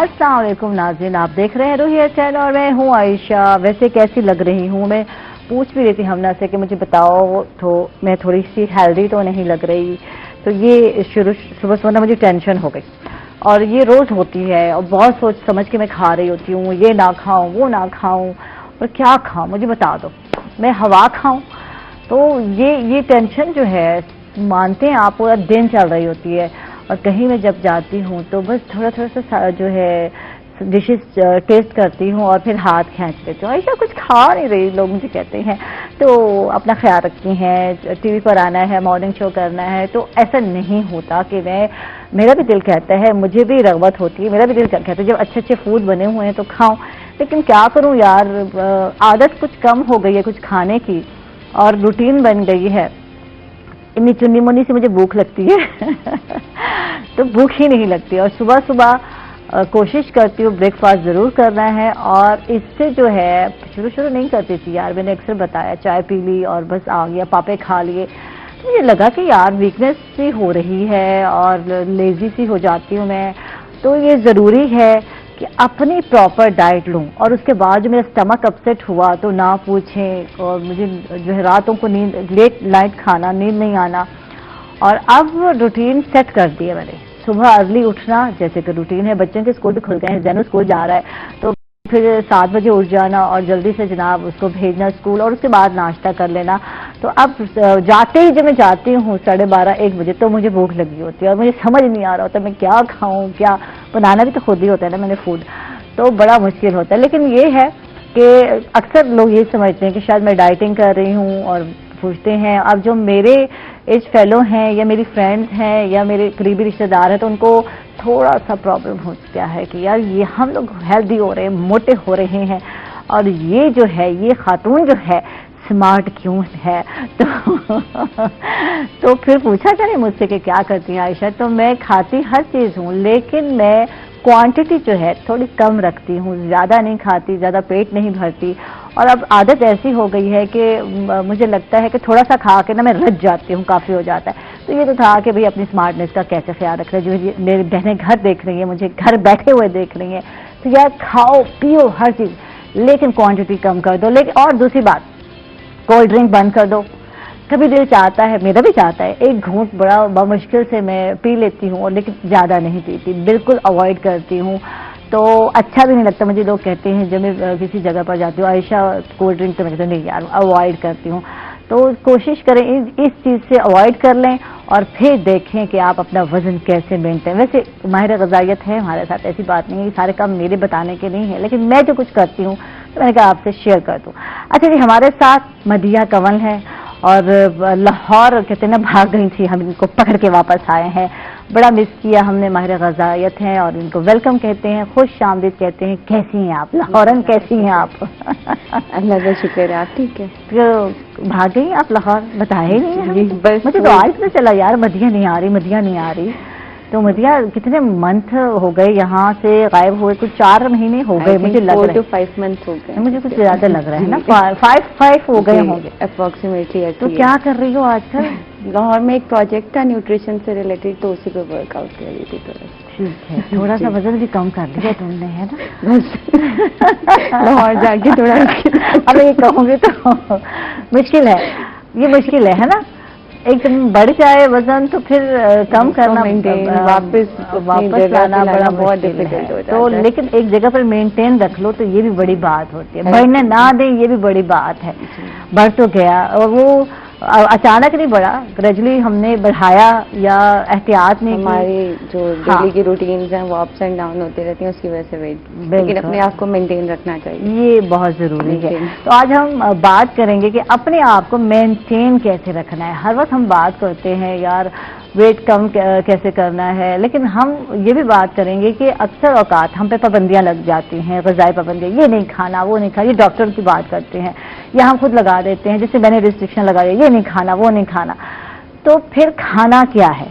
अस्सलाम वालेकुम नाज़रीन, आप देख रहे हैं रूहिया चैनल और मैं हूँ आयशा। वैसे कैसी लग रही हूँ? मैं पूछ भी रही थी हमना से कि मुझे बताओ तो मैं थोड़ी सी हेल्दी तो नहीं लग रही। तो ये सुबह सुबह मुझे टेंशन हो गई और ये रोज़ होती है और बहुत सोच समझ के मैं खा रही होती हूँ, ये ना खाऊं वो ना खाऊं और क्या खाऊं मुझे बता दो, मैं हवा खाऊं? तो ये टेंशन जो है मानते हैं आप पूरा दिन चल रही होती है। और कहीं मैं जब जाती हूँ तो बस थोड़ा सा जो है डिशेस टेस्ट करती हूँ और फिर हाथ खींच लेती हूँ, ऐसा कुछ खा नहीं रही, लोग मुझे कहते हैं। तो अपना ख्याल रखती हैं, टीवी पर आना है, मॉर्निंग शो करना है, तो ऐसा नहीं होता कि मेरा भी दिल कहता है, मुझे भी रग़बत होती है, मेरा भी दिल कहता है जब अच्छे अच्छे फूड बने हुए हैं तो खाऊं, लेकिन क्या करूं यार, आदत कुछ कम हो गई है कुछ खाने की और रूटीन बन गई है। इतनी चुन्नी मुन्नी से मुझे भूख लगती है तो भूख ही नहीं लगती। और सुबह सुबह कोशिश करती हूँ ब्रेकफास्ट ज़रूर करना है और इससे जो है शुरू नहीं करती थी यार, मैंने अक्सर बताया, चाय पी ली और बस आ गया, पापे खा लिए। तो मुझे लगा कि यार वीकनेस सी हो रही है और लेज़ी सी हो जाती हूँ मैं, तो ये ज़रूरी है कि अपनी प्रॉपर डाइट लूं। और उसके बाद जो मेरा स्टमक अपसेट हुआ तो ना पूछें, और मुझे जो है रातों को नींद लेट नाइट खाना, नींद नहीं आना। और अब रूटीन सेट कर दी है मैंने, सुबह अर्ली उठना, जैसे कि रूटीन है, बच्चों के स्कूल भी खुल गए हैं, जैनो स्कूल जा रहा है तो फिर 7 बजे उठ जाना और जल्दी से जनाब उसको भेजना स्कूल और उसके बाद नाश्ता कर लेना। तो अब जाते ही जब मैं जाती हूँ 12:30-1 बजे तो मुझे भूख लगी होती है और मुझे समझ नहीं आ रहा होता मैं क्या खाऊं, क्या बनाना भी तो खुद ही होता है ना मैंने फूड, तो बड़ा मुश्किल होता है। लेकिन ये है कि अक्सर लोग ये समझते हैं कि शायद मैं डाइटिंग कर रही हूँ और पूछते हैं, अब जो मेरे एज फेलो हैं या मेरी फ्रेंड्स हैं या मेरे करीबी रिश्तेदार हैं तो उनको थोड़ा सा प्रॉब्लम हो गया है कि यार ये हम लोग हेल्दी हो रहे हैं, मोटे हो रहे हैं और ये जो है ये खातून जो है स्मार्ट क्यों है। तो फिर पूछा जाए मुझसे कि क्या करती हैं आयशा, तो मैं खाती हर चीज़ हूँ लेकिन मैं क्वांटिटी जो है थोड़ी कम रखती हूँ, ज़्यादा नहीं खाती, ज़्यादा पेट नहीं भरती। और अब आदत ऐसी हो गई है कि मुझे लगता है कि थोड़ा सा खा के ना मैं रज जाती हूँ, काफ़ी हो जाता है। तो ये तो था कि भाई अपनी स्मार्टनेस का कैसे ख्याल रख रहे हैं, जो मेरी बहनें घर देख रही हैं, मुझे घर बैठे हुए देख रही हैं, तो यार खाओ पियो हर चीज़ लेकिन क्वांटिटी कम कर दो। लेकिन और दूसरी बात, कोल्ड ड्रिंक बंद कर दो। कभी दिल चाहता है, मेरा भी चाहता है, एक घूंट बड़ा मुश्किल से मैं पी लेती हूँ, लेकिन ज़्यादा नहीं पीती, बिल्कुल अवॉइड करती हूँ। तो अच्छा भी नहीं लगता, मुझे लोग कहते हैं जब मैं किसी जगह पर जाती हूँ आयशा कोल्ड ड्रिंक, तो मैं कहती हूँ नहीं यार अवॉइड करती हूँ। तो कोशिश करें इस चीज़ से अवॉइड कर लें और फिर देखें कि आप अपना वज़न कैसे मेंटेन। वैसे माहिर ग़िज़ाइयत है हमारे साथ, ऐसी बात नहीं है, सारे काम मेरे बताने के नहीं है, लेकिन मैं जो कुछ करती हूँ तो मैंने कहा आपसे शेयर कर दूँ। अच्छा जी, हमारे साथ मदिया कंवल है और लाहौर कहते हैं ना भाग गई थी, हम इनको पकड़ के वापस आए हैं, बड़ा मिस किया हमने। माहिर ग़िज़ाइयत हैं और इनको वेलकम कहते हैं, खुश आमदीद कहते हैं। कैसी हैं आप लाहौरन, कैसी हैं आप? अल्लाह का शुक्र है, आप ठीक है? तो भाग गई आप लाहौर, बताया ही नहीं है बस मुझे तो आज पता चला यार मदिया नहीं आ रही, मदिया नहीं आ रही। तो मदिया कितने मंथ हो गए यहाँ से गायब हुए? कुछ 4 महीने हो गए मुझे लग रहा है, 4 to 5 months हो गए, मुझे कुछ ज्यादा लग रहा है ना, 5 हो गए होंगे अप्रोक्सीमेटली। तो क्या कर रही हो आजकल? लाहौर में एक प्रोजेक्ट था न्यूट्रिशन से रिलेटेड, तो उसी पे वर्कआउट कर रही थी थोड़ा। ठीक है, थोड़ा सा वजन भी कम कर लिया तुमने, है ना? बस लाहौर जाके थोड़ा अब ये कहूँगी तो मुश्किल है, ये मुश्किल है ना, एकदम बढ़ जाए वजन तो फिर कम करना, वापस लाना बड़ा बहुत डिफिकल्ट होता है। तो लेकिन एक जगह पर मेंटेन रख लो तो ये भी बड़ी बात होती है, बढ़ने ना दें ये भी बड़ी बात है। बढ़ तो गया और वो अचानक नहीं बढ़ा, ग्रेजुअली हमने बढ़ाया या एहतियात नहीं, हमारी जो डेली की रूटीन्स हैं वो अप्स एंड डाउन होते रहती हैं, उसकी वजह से वेट, लेकिन अपने आप को मेंटेन रखना चाहिए, ये बहुत ज़रूरी है। तो आज हम बात करेंगे कि अपने आप को मेंटेन कैसे रखना है। हर वक्त हम बात करते हैं यार वेट कम कैसे करना है, लेकिन हम ये भी बात करेंगे कि अक्सर औकात हम पे पाबंदियां लग जाती हैं, ग़िज़ाई पाबंदियां, ये नहीं खाना वो नहीं खाना, ये डॉक्टर की बात करते हैं या हम खुद लगा देते हैं, जैसे मैंने रिस्ट्रिक्शन लगाई, ये नहीं खाना वो नहीं खाना। तो फिर खाना क्या है?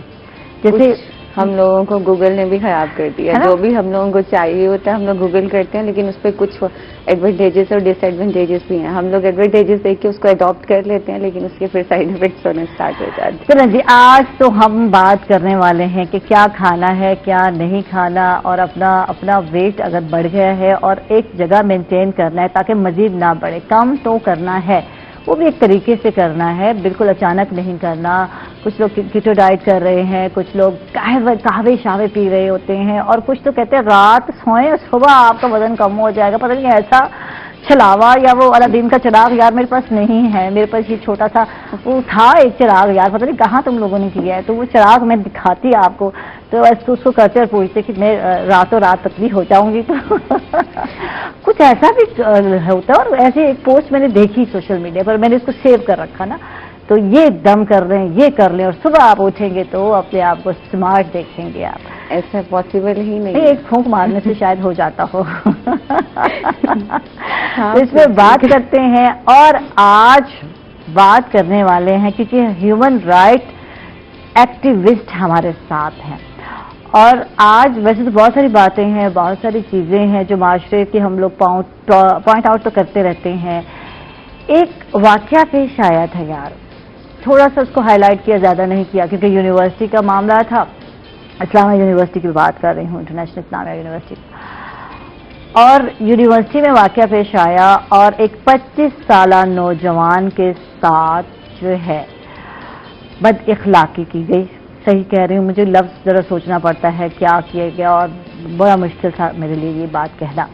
जैसे हम लोगों को गूगल ने भी खराब कर दिया। जो भी हम लोगों को चाहिए होता है हम लोग गूगल करते हैं, लेकिन उस पर कुछ एडवांटेजेस और डिसएडवांटेजेस भी हैं। हम लोग एडवांटेजेस देख के उसको अडॉप्ट कर लेते हैं, लेकिन उसके फिर साइड इफेक्ट्स होने स्टार्ट हो जाते हैं। चलो जी, आज तो हम बात करने वाले हैं कि क्या खाना है, क्या नहीं खाना, और अपना वेट अगर बढ़ गया है और एक जगह मेंटेन करना है ताकि मजीद ना बढ़े। कम तो करना है, वो भी एक तरीके से करना है, बिल्कुल अचानक नहीं करना। कुछ लोग कीटो डाइट कर रहे हैं, कुछ लोग कहवे शावे पी रहे होते हैं, और कुछ तो कहते हैं रात सोएं सुबह आपका वजन कम हो जाएगा। पता नहीं ऐसा छलावा या वो अलादीन का चिराग यार मेरे पास नहीं है। मेरे पास ये छोटा सा वो था एक चिराग यार, पता नहीं कहाँ तुम लोगों ने किया है, तो वो चिराग मैं दिखाती आपको, तो ऐसे उसको कल्चर पूछते कि मैं रातों रात पतली हो जाऊंगी। तो कुछ ऐसा भी होता है। और ऐसे एक पोस्ट मैंने देखी सोशल मीडिया पर, मैंने इसको सेव कर रखा ना, तो ये दम कर रहे हैं, ये कर लें, और सुबह आप उठेंगे तो अपने आप को स्मार्ट देखेंगे आप। ऐसा पॉसिबल ही नहीं, एक फूंक मारने से शायद हो जाता हो। तो इसमें बात करते हैं, और आज बात करने वाले हैं क्योंकि ह्यूमन राइट एक्टिविस्ट हमारे साथ हैं। और आज वैसे तो बहुत सारी बातें हैं, बहुत सारी चीजें हैं जो माशरे की हम लोग पॉइंट आउट तो करते रहते हैं। एक वाकया पेश आया था यार, थोड़ा सा उसको हाईलाइट किया, ज्यादा नहीं किया, क्योंकि यूनिवर्सिटी का मामला था। इस्लामिया यूनिवर्सिटी की बात कर रही हूँ, इंटरनेशनल इस्लामिया यूनिवर्सिटी। और यूनिवर्सिटी में वाकया पेश आया और एक 25 साल नौजवान के साथ जो है बद इखलाकी की गई। सही कह रही हूँ, मुझे लफ्ज जरा सोचना पड़ता है क्या किया गया, और बड़ा मुश्किल था मेरे लिए ये बात कहना।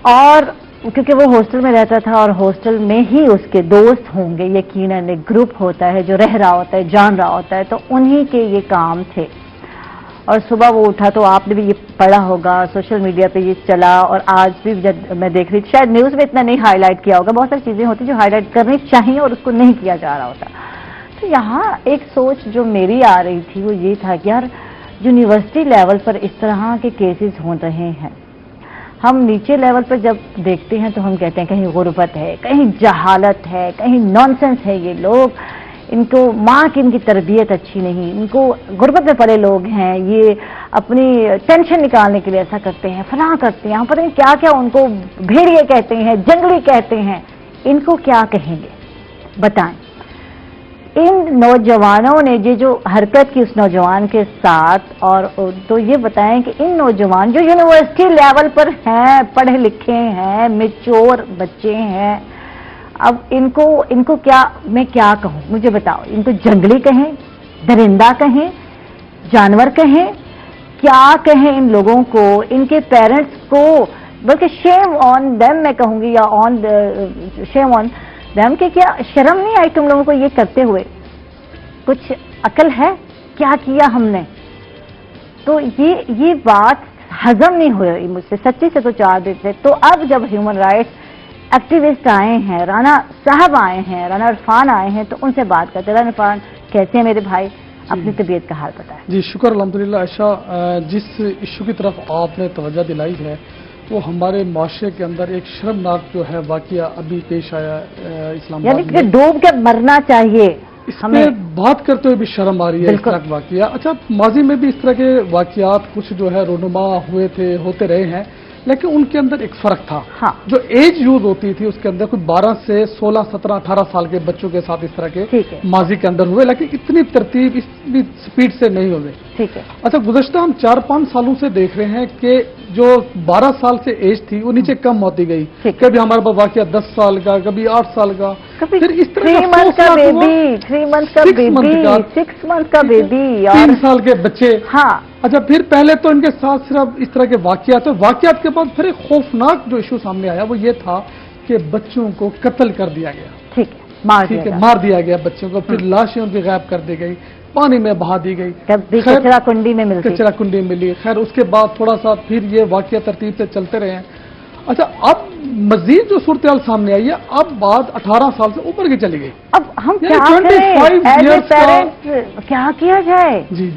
और क्योंकि वो हॉस्टल में रहता था, और हॉस्टल में ही उसके दोस्त होंगे, यकीनन एक ग्रुप होता है जो रह रहा होता है, जान रहा होता है, तो उन्हीं के ये काम थे। और सुबह वो उठा, तो आपने भी ये पढ़ा होगा, सोशल मीडिया पे ये चला, और आज भी जब मैं देख रही थी, शायद न्यूज़ में इतना नहीं हाईलाइट किया होगा, बहुत सारी चीज़ें होती जो हाईलाइट करनी चाहिए और उसको नहीं किया जा रहा होता। तो यहाँ एक सोच जो मेरी आ रही थी वो ये था कि यार यूनिवर्सिटी लेवल पर इस तरह के केसेस हो रहे हैं। हम नीचे लेवल पर जब देखते हैं तो हम कहते हैं कहीं गुर्बत है, कहीं जहालत है, कहीं नॉनसेंस है, ये लोग, इनको माँ की इनकी तरबियत अच्छी नहीं, इनको गुर्बत में पड़े लोग हैं, ये अपनी टेंशन निकालने के लिए ऐसा करते हैं, फलां करते हैं, हम पता नहीं क्या क्या उनको भेड़िए कहते हैं, जंगली कहते हैं, इनको क्या कहेंगे बताएं। इन नौजवानों ने ये जो हरकत की उस नौजवान के साथ, और तो ये बताएं कि इन नौजवान जो यूनिवर्सिटी लेवल पर हैं, पढ़े लिखे हैं, मैच्योर बच्चे हैं, अब इनको क्या मैं क्या कहूँ, मुझे बताओ, इनको जंगली कहें, दरिंदा कहें, जानवर कहें, क्या कहें इन लोगों को, इनके पेरेंट्स को, बल्कि शेम ऑन देम मैं कहूँगी, या ऑन शेम ऑन देम, कि क्या शर्म नहीं आई तुम लोगों को ये करते हुए? कुछ अकल है? क्या किया हमने? तो ये बात हजम नहीं हो रही मुझसे, सच्ची से तो 4 दिन से। तो अब जब ह्यूमन राइट्स एक्टिविस्ट आए हैं, राना साहब आए हैं, राना इरफान आए हैं, तो उनसे बात करते हैं। राना इरफान, कैसे हैं मेरे भाई? अपनी तबीयत का हाल बताएं। जी शुक्र अल्हम्दुलिल्लाह। आयशा, जिस इशू की तरफ आपने तवज्जो दिलाई है वो हमारे माशरे के अंदर एक शर्मनाक जो है वाकया अभी पेश आया इस्लामाबाद में, यानी डूब के मरना चाहिए। इसमें बात करते हुए भी शर्म आ रही है इस तरह का वाकया। अच्छा, माजी में भी इस तरह के वाकयात कुछ जो है रोनुमा हुए थे, होते रहे हैं, लेकिन उनके अंदर एक फर्क था। हाँ। जो एज यूज होती थी उसके अंदर कुछ 12 से 16, 17, 18 साल के बच्चों के साथ इस तरह के माजी के अंदर हुए, लेकिन इतनी तरतीब, इतनी स्पीड से नहीं हुए। ठीक है। अच्छा, गुज़श्ता हम 4-5 सालों से देख रहे हैं कि जो 12 साल से एज थी वो नीचे कम होती गई। कभी हमारे पास वाकया 10 साल का, कभी 8 साल का, फिर इस तरह 3 मंथ का बेबी, 3 मंथ का बेबी, 6 मंथ का बेबी, 3 साल के बच्चे। हाँ। अच्छा, फिर पहले तो इनके साथ सिर्फ इस तरह के वाकयात, तो वाकयात के बाद फिर एक खौफनाक जो इशू सामने आया वो ये था कि बच्चों को कत्ल कर दिया गया। ठीक है, मार दिया गया बच्चों को, फिर लाशें उनकी गायब कर दी गई, पानी में बहा दी गई, कचरा कुंडी में मिलती, कचरा कुंडी मिली। खैर उसके बाद थोड़ा सा फिर ये वाकया तरतीब से चलते रहे हैं। अच्छा, अब मजीद जो सूरत हाल सामने आई है, अब बात 18 साल से ऊपर की चली गई। अब हम क्या करें? क्या किया जाए जी?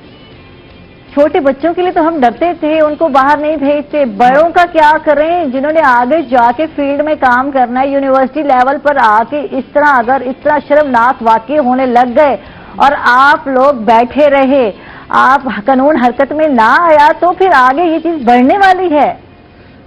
छोटे बच्चों के लिए तो हम डरते थे, उनको बाहर नहीं भेजते। बड़ों का क्या करें जिन्होंने आगे जाके फील्ड में काम करना है? यूनिवर्सिटी लेवल पर आके इस तरह अगर इस तरह शर्मनाक वाकये होने लग गए और आप लोग बैठे रहे, आप कानून हरकत में ना आया तो फिर आगे ये चीज बढ़ने वाली है।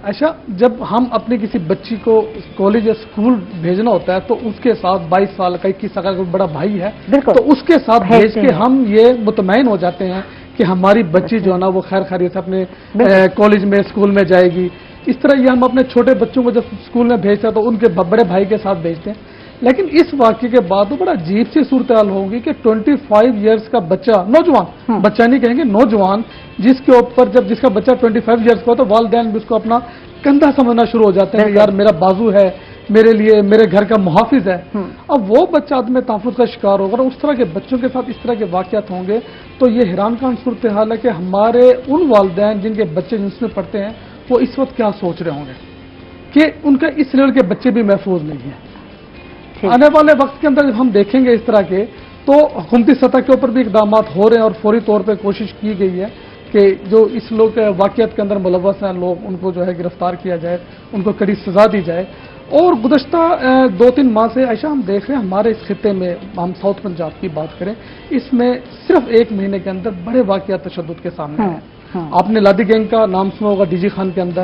अच्छा, जब हम अपनी किसी बच्ची को कॉलेज या स्कूल भेजना होता है तो उसके साथ 22 साल का 21 साल का कोई बड़ा भाई है, तो उसके साथ भेज के हम ये मुतमईन हो जाते हैं कि हमारी बच्ची जो है ना वो खैर खैरियत से अपने कॉलेज में स्कूल में जाएगी। इस तरह ये हम अपने छोटे बच्चों को जब स्कूल में भेजते हैं तो उनके बड़े भाई के साथ भेजते हैं। लेकिन इस वाक़ये के बाद तो बड़ा अजीब सी सूरत हाल होगी कि 25 इयर्स का बच्चा, नौजवान, बच्चा नहीं कहेंगे, नौजवान, जिसके ऊपर जब जिसका बच्चा 25 इयर्स का हो तो वालिदैन भी उसको अपना कंधा समझना शुरू हो जाते हैं कि यार मेरा बाजू है, मेरे लिए मेरे घर का मुहाफिज है। अब वो बच्चा आदमी तहफ़्फ़ुज़ का शिकार होगा और उस तरह के बच्चों के साथ इस तरह के वाक़यात होंगे तो ये हैरान कुन सूरत हाल है कि हमारे उन वालिदैन जिनके बच्चे जिसमें पढ़ते हैं वो इस वक्त क्या सोच रहे होंगे कि उनका इस लेवल के बच्चे भी महफूज नहीं है। आने वाले वक्त के अंदर जब हम देखेंगे इस तरह के तो हुकूमती सतह के ऊपर भी इकदाम हो रहे हैं और फौरी तौर पर कोशिश की गई है कि जो इस लोग वाक़यात के अंदर मुलव्वस हैं लोग उनको जो है गिरफ्तार किया जाए, उनको कड़ी सजा दी जाए। और गुज़श्ता 2-3 माह से ऐसा हम देख रहे हैं हमारे इस खित्ते में, हम साउथ पंजाब की बात करें, इसमें सिर्फ 1 महीने के अंदर बड़े वाक़यात तशद्दुद के सामने आए। आपने लादी गैंग का नाम सुना होगा, डीजी खान के अंदर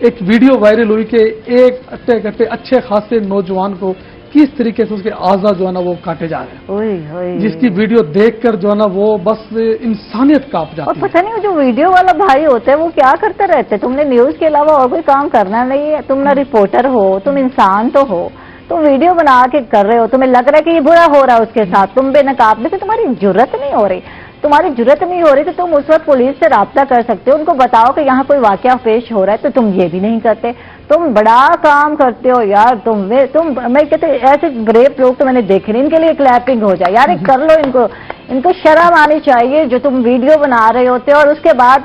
एक वीडियो वायरल हुई कि एक अट्टे अच्छे खासे नौजवान को किस तरीके से उसके आज़ा जो है ना वो काटे जा रहे हैं, जिसकी वीडियो देखकर जो है ना वो बस इंसानियत कांप जाती है। और पता नहीं जो वीडियो वाला भाई होता है वो क्या करते रहते हैं। तुमने न्यूज के अलावा और कोई काम करना नहीं है, तुम ना रिपोर्टर हो, तुम इंसान तो हो, तुम वीडियो बना के कर रहे हो, तुम्हें लग रहा है कि ये बुरा हो रहा है उसके साथ, तुम बेनकाब, लेकिन तुम्हारी जुर्रत नहीं हो रही, तो तुम उस वक्त पुलिस से राब्ता कर सकते हो, उनको बताओ कि यहाँ कोई वाकया पेश हो रहा है, तो तुम ये भी नहीं करते। तुम बड़ा काम करते हो यार, मैं कहते ऐसे ब्रेव लोग तो मैंने देखे नहीं, इनके लिए क्लैपिंग हो जाए यार, कर लो, इनको शर्म आनी चाहिए जो तुम वीडियो बना रहे होते हो और उसके बाद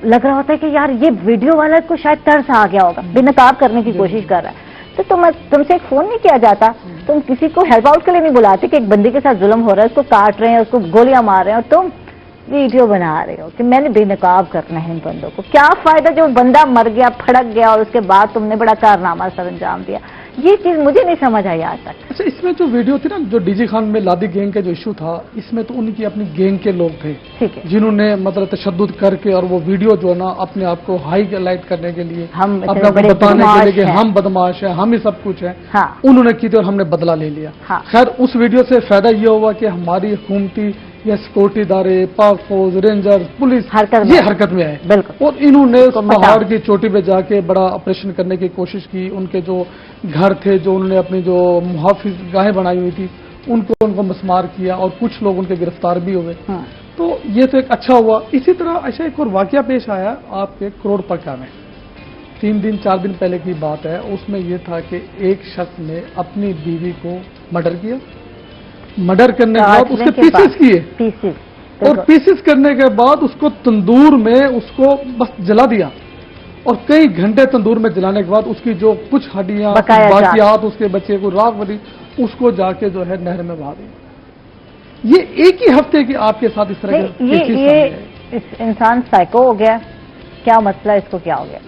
लग रहा होता है कि यार ये वीडियो वाला को शायद तरस आ गया होगा, बेनकाब करने की कोशिश कर रहा है, तो तुमसे एक फोन नहीं किया जाता, तुम किसी को हेल्प आउट के लिए नहीं बुलाते कि एक बंदे के साथ जुल्म हो रहा है, उसको काट रहे हैं, उसको गोलियां मार रहे हैं और तुम वीडियो बना रहे हो कि मैंने बेनकाब करना है इन बंदों को। क्या फायदा जो बंदा मर गया, फड़क गया और उसके बाद तुमने बड़ा कारनामा सर अंजाम दिया। ये चीज मुझे नहीं समझ आई आज तक। अच्छा, इसमें जो वीडियो थी ना, जो डीजी खान में लादी गैंग का जो इशू था, इसमें तो उनकी अपनी गैंग के लोग थे, ठीक है, जिन्होंने मतलब तशद्दुद करके और वो वीडियो जो है ना अपने आप को हाईलाइट करने के लिए, हम अपने आप को बताने के लिए कि हम बदमाश हैं, हम ही सब कुछ है, उन्होंने की थी और हमने बदला ले लिया। खैर उस वीडियो से फायदा ये हुआ कि हमारी हुकूमती या सिक्योरिटी इदारे, पाक फौज, रेंजर, पुलिस ये हरकत में आए और इन्होंने पहाड़ की चोटी पे जाके बड़ा ऑपरेशन करने की कोशिश की। उनके जो घर थे, जो उन्होंने अपनी जो मुहाफिज गाहें बनाई हुई थी, उनको मस्मार किया और कुछ लोग उनके गिरफ्तार भी हुए। तो ये तो एक अच्छा हुआ। इसी तरह ऐसा एक और वाकया पेश आया आपके करोड़पक्का में, 3-4 दिन पहले की बात है। उसमें यह था कि एक शख्स ने अपनी बीवी को मर्डर किया, मर्डर करने के बाद उसके पीसेस किए और पीसेस करने के बाद उसको तंदूर में उसको बस जला दिया और कई घंटे तंदूर में जलाने के बाद उसकी जो कुछ हड्डियां बाकियात उसके बच्चे को राख बनी, उसको जाके जो है नहर में बहा दिया। ये एक ही हफ्ते की आपके साथ इस तरह ये इंसान साइको हो गया, क्या मसला इसको क्या हो गया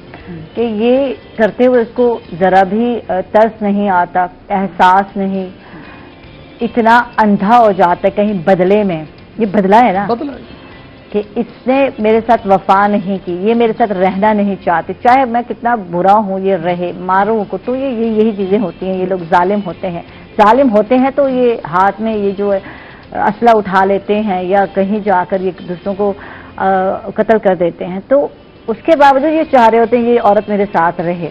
कि ये करते हुए इसको जरा भी तरस नहीं आता, एहसास नहीं, इतना अंधा हो जाता है कहीं बदले में। ये बदला है ना, बदला कि इसने मेरे साथ वफा नहीं की, ये मेरे साथ रहना नहीं चाहते, चाहे मैं कितना बुरा हूं ये रहे, मारूं को, तो यही चीजें होती हैं। ये लोग जालिम होते हैं तो ये हाथ में ये जो है असला उठा लेते हैं या कहीं जाकर ये दूसरों को कत्ल कर देते हैं। तो उसके बावजूद ये चाह रहे होते हैं ये औरत मेरे साथ रहे,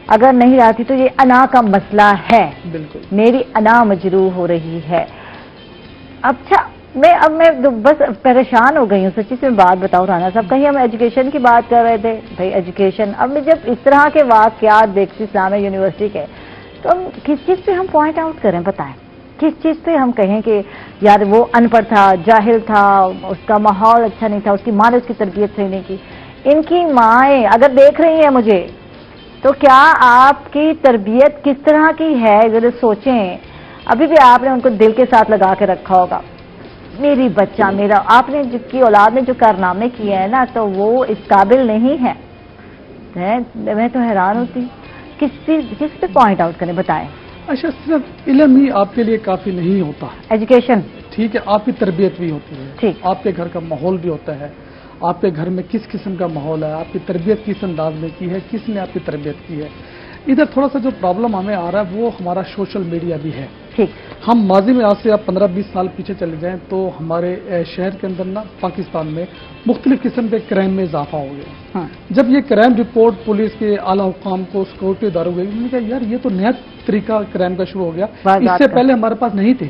अगर नहीं आती तो ये अना का मसला है, बिल्कुल मेरी अना मजरूह हो रही है। अच्छा, मैं बस परेशान हो गई हूँ सच्ची से बात बताऊँ राना साहब। कहीं हम एजुकेशन की बात कर रहे थे, भाई एजुकेशन, अब मैं जब इस तरह के वाक़यात देखती इस्लामिया यूनिवर्सिटी के, तो हम किस चीज़ पे हम पॉइंट आउट करें, बताएं किस चीज़ पे हम कहें कि यार वो अनपढ़ था, जाहिल था, उसका माहौल अच्छा नहीं था, उसकी माँ ने उसकी तरबियत सही नहीं की। इनकी माएँ अगर देख रही हैं मुझे, तो क्या आपकी तरबियत किस तरह की है जरा सोचें। अभी भी आपने उनको दिल के साथ लगा के रखा होगा, मेरी बच्चा मेरा, आपने जिसकी औलाद ने जो कारनामे किए हैं ना, तो वो इस काबिल नहीं है। मैं तो हैरान होती, किस पे पॉइंट आउट करें, बताएं। अच्छा, सिर्फ इल्म ही आपके लिए काफी नहीं होता, एजुकेशन ٹھیک ہے، آپ کی تربیت بھی ہوتی ہے، ٹھیک، آپ کے گھر کا ماحول بھی ہوتا ہے، آپ کے گھر میں کس قسم کا ماحول ہے، آپ کی تربیت کس انداز میں کی ہے، کس نے آپ کی تربیت کی ہے. ادھر تھوڑا سا جو پرابلم ہمیں آ رہا ہے وہ ہمارا سوشل میڈیا بھی ہے. ٹھیک. ہم ماضی میں آج سے آپ 15-20 سال پیچھے چلے جائیں تو ہمارے شہر کے اندر نا پاکستان میں مختلف قسم کے کرائم میں اضافہ ہو گیا. جب یہ کرائم رپورٹ پولیس کے اعلیٰ حکام کو سیکورٹی اداروں کو انہوں نے کہا یار یہ تو نیا طریقہ کرائم کا شروع ہو گیا، اس سے پہلے ہمارے پاس نہیں تھے.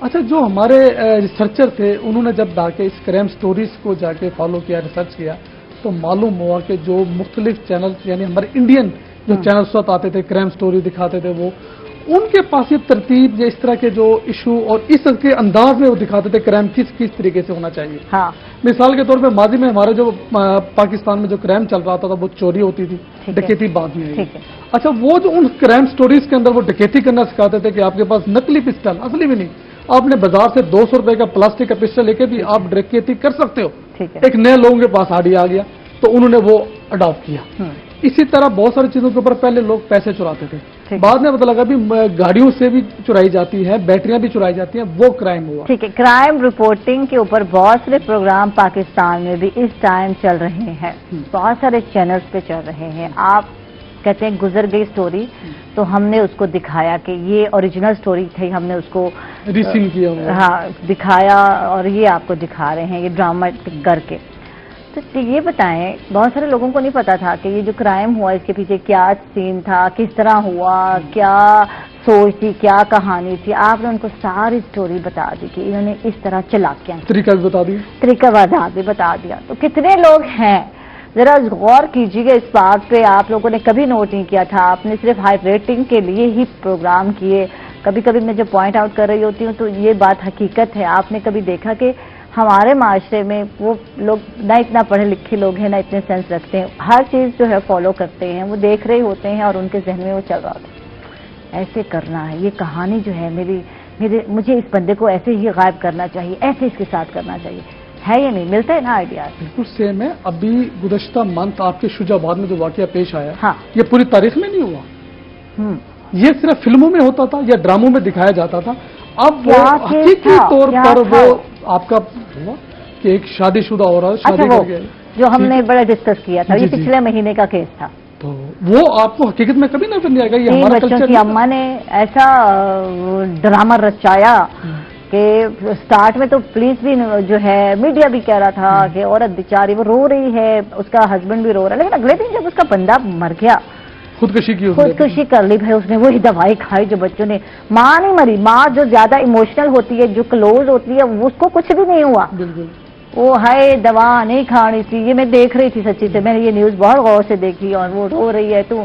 اچھا، جو ہمارے ریسرچر تھے انہوں نے جب جا کے اس کرائم سٹوریز کو جا کے فالو کیا، ریسرچ کیا، تو معلوم ہوا کہ جو مختلف چینل یعنی ہمارے انڈین جو چینل ساتھ آتے تھے کرائم سٹوری دکھاتے تھے، وہ ان کے پاس یہ ترتیب یا اس طرح کے جو ایشو اور اس کے انداز میں وہ دکھاتے تھے کرائم کس طریقے سے ہونا چاہیے. مثال کے طور پہ ماضی میں ہمارے جو پاکستان میں جو کرائم چل رہا تھا وہ چوری ہوتی تھی، ڈکیتی بعد میں ہوئی. اچھا، وہ جو ان کرائم سٹوریز کے اندر وہ ڈکیتی کرنا سکھاتے تھے کہ آپ کے پاس نقلی پسٹل، اصلی بھی نہیں، آپ نے بازار سے 200 روپے کا پلاسٹک کا پسٹل لے کے بھی آپ ڈکیتی کر سکتے ہو. ایک نئے لوگوں کے پاس آئیڈیا آ گیا تو انہوں نے وہ اڈاپٹ کیا. اسی طرح بہت ساری چیزوں کے اوپر پہلے لوگ پیسے چراتے تھے، بعد میں پتہ لگا بھی گاڑیوں سے بھی چرائی جاتی ہے، بیٹریاں بھی چرائی جاتی ہیں، وہ کرائم ہوا. ٹھیک ہے، کرائم رپورٹنگ کے اوپر بہت سارے پروگرام پاکستان میں بھی اس ٹائم چل رہے ہیں، بہت سارے چینلز پہ چل رہے ہیں. آپ کہتے ہیں گزر گئی سٹوری تو ہم نے اس کو دکھایا کہ یہ اوریجنل سٹوری تھی، ہم نے اس کو ریسنگ کیا، ہاں دکھایا، اور یہ آپ کو دکھا رہے ہیں یہ ڈرامہ کر کے. تو یہ بتائیں، بہت سارے لوگوں کو نہیں پتا تھا کہ یہ جو کرائم ہوا اس کے پیچھے کیا سین تھا، کس طرح ہوا، کیا سوچ تھی، کیا کہانی تھی. آپ نے ان کو ساری سٹوری بتا دی کہ انہوں نے اس طرح چلا کیا، طریقہ بھی بتا دیا، طریقہ وضاحت بھی بتا دیا. تو کتنے لوگ ہیں، ذرا غور کیجیے گا اس بات پہ. آپ لوگوں نے کبھی نوٹ نہیں کیا تھا، آپ نے صرف ہائی ریٹنگ کے لیے ہی پروگرام کیے. کبھی کبھی میں جب پوائنٹ آؤٹ کر رہی ہوتی ہوں تو یہ بات حقیقت ہے. آپ نے کبھی دیکھا کہ ہمارے معاشرے میں وہ لوگ نہ اتنا پڑھے لکھے لوگ ہیں، نہ اتنے سینس رکھتے ہیں، ہر چیز جو ہے فالو کرتے ہیں، وہ دیکھ رہے ہوتے ہیں اور ان کے ذہن میں وہ چل رہا ہوتا ہے ایسے کرنا ہے، یہ کہانی جو ہے مجھے اس بندے کو ایسے ہی غائب کرنا چاہیے، ایسے اس کے ساتھ کرنا چاہیے. ہے یا نہیں؟ ملتا ہے نا آئیڈیا؟ بالکل سیم ہے. ابھی گزشتہ منتھ آپ کے شجاع آباد میں جو واقعہ پیش آیا، یہ پوری تاریخ میں نہیں ہوا. یہ صرف فلموں میں ہوتا تھا یا ڈراموں میں دکھایا جاتا تا. اب وہ حقیقی طور پر وہ آپ کا ہوا کہ ایک شادی شدہ عورت شادی کر کے، جو ہم نے بڑا ڈسکس کیا تھا، یہ پچھلے مہینے کا کیس تھا. تو وہ آپ کو حقیقت میں کبھی نظر نہیں آئے گا. یہ ہمارا بچوں کی اماں نے ایسا ڈرامہ رچایا کہ سٹارٹ میں تو پولیس بھی جو ہے میڈیا بھی کہہ رہا تھا کہ عورت بیچاری وہ رو رہی ہے، اس کا ہسبینڈ بھی رو رہا ہے، لیکن اگلے دن جب اس کا بندہ مر گیا، خودکشی کر لی، بھائی اس نے وہی دوائی کھائی جو بچوں نے. ماں نہیں مری، ماں جو زیادہ ایموشنل ہوتی ہے، جو کلوز ہوتی ہے، اس کو کچھ بھی نہیں ہوا. وہ ہے دوا نہیں کھانی تھی. یہ میں دیکھ رہی تھی سچی سے، میں نے یہ نیوز بہت غور سے دیکھی، اور وہ رو رہی ہے تو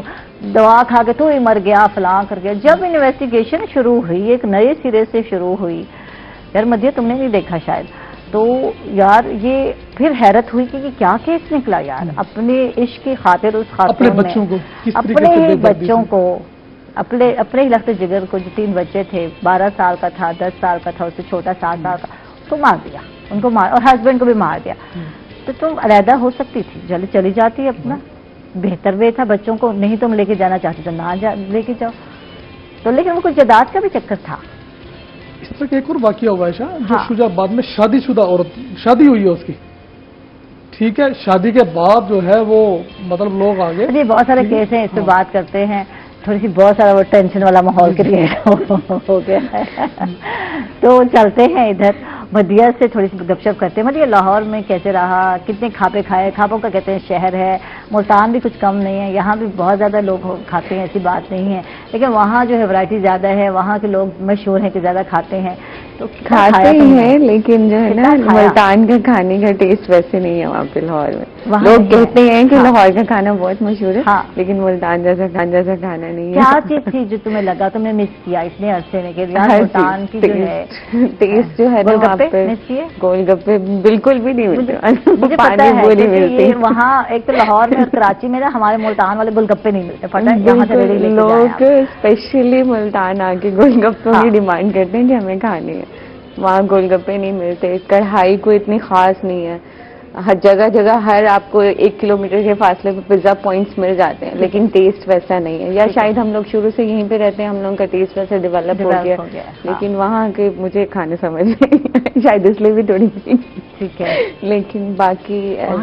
دوا کھا کے تو ہی مر گیا، فلاں کر گیا. جب انویسٹیگیشن شروع ہوئی، ایک نئے سرے سے شروع ہوئی، یار مدیہ تم نے نہیں دیکھا شاید، تو یار یہ پھر حیرت ہوئی کہ یہ کیا کیس نکلا یار. اپنے عشق کی خاطر اس خاتون نے اپنے ہی بچوں کو، اپنے ہی لخت جگر کو، جو 3 بچے تھے، 12 سال کا تھا، 10 سال کا تھا، اس سے چھوٹا 7 سال کا، اس کو مار دیا، ان کو مار، اور ہسبینڈ کو بھی مار دیا. تو تم علیحدہ ہو سکتی تھی، جلدی چلی جاتی اپنا، بہتر وے تھا. بچوں کو نہیں تم لے کے جانا چاہتے تو نہ لے کے جاؤ. تو لیکن وہ کچھ جائیداد کا بھی چکر تھا. اس طرح کا ایک اور واقعہ ہوا ہے جو شجاع آباد میں شادی شدہ عورت، شادی ہوئی ہے اس کی، ٹھیک ہے، شادی کے بعد جو ہے وہ مطلب لوگ آگے جی بہت سارے کیس ہیں، اس پہ بات کرتے ہیں. تھوڑی سی بہت سارا وہ ٹینشن والا ماحول کریٹ ہو گیا ہے تو چلتے ہیں ادھر مدیہ سے تھوڑی سی گپ شپ کرتے ہیں. مدیہ لاہور میں کیسے رہا، کتنے کھاپے کھائے؟ کھاپوں کا کہتے ہیں شہر ہے، ملتان بھی کچھ کم نہیں ہے، یہاں بھی بہت زیادہ لوگ کھاتے ہیں، ایسی بات نہیں ہے، لیکن وہاں جو ہے ورائٹی زیادہ ہے، وہاں کے لوگ مشہور ہیں کہ زیادہ کھاتے ہیں. تو کھاتے ہی ہیں، لیکن جو ہے نا ملتان کا کھانے کا ٹیسٹ ویسے نہیں ہے وہاں پہ لاہور میں. لوگ کہتے ہیں کہ لاہور کا کھانا بہت مشہور ہے، لیکن ملتان جیسا کھانا نہیں ہے. کیا چیز تھی جو تمہیں لگا تم نے مس کیا اتنے عرصے میں کہ ملتان کی جو ہے ٹیسٹ جو ہے نا گول گپے بالکل بھی نہیں ملتے. مجھے پتا ہے وہاں ایک تو لاہور میں اور کراچی میں نا ہمارے ملتان والے گول گپے نہیں ملتے، پتہ ہے لوگ اسپیشلی ملتان آ کے گول گپوں کی ڈیمانڈ کرتے ہیں کہ ہمیں کھانے ہیں. وہاں گول گپے نہیں ملتے، کڑھائی کوئی اتنی خاص نہیں ہے. ہر جگہ جگہ ہر آپ کو 1 کلومیٹر کے فاصلے پہ پیزا پوائنٹس مل جاتے ہیں، لیکن ٹیسٹ ویسا نہیں ہے. یا شاید ہم لوگ شروع سے یہیں پہ رہتے ہیں، ہم لوگوں کا ٹیسٹ ویسے ڈیولپ ہو گیا، لیکن وہاں کے مجھے کھانے سمجھ نہیں شاید اس لیے بھی تھوڑی ٹھیک ہے. لیکن باقی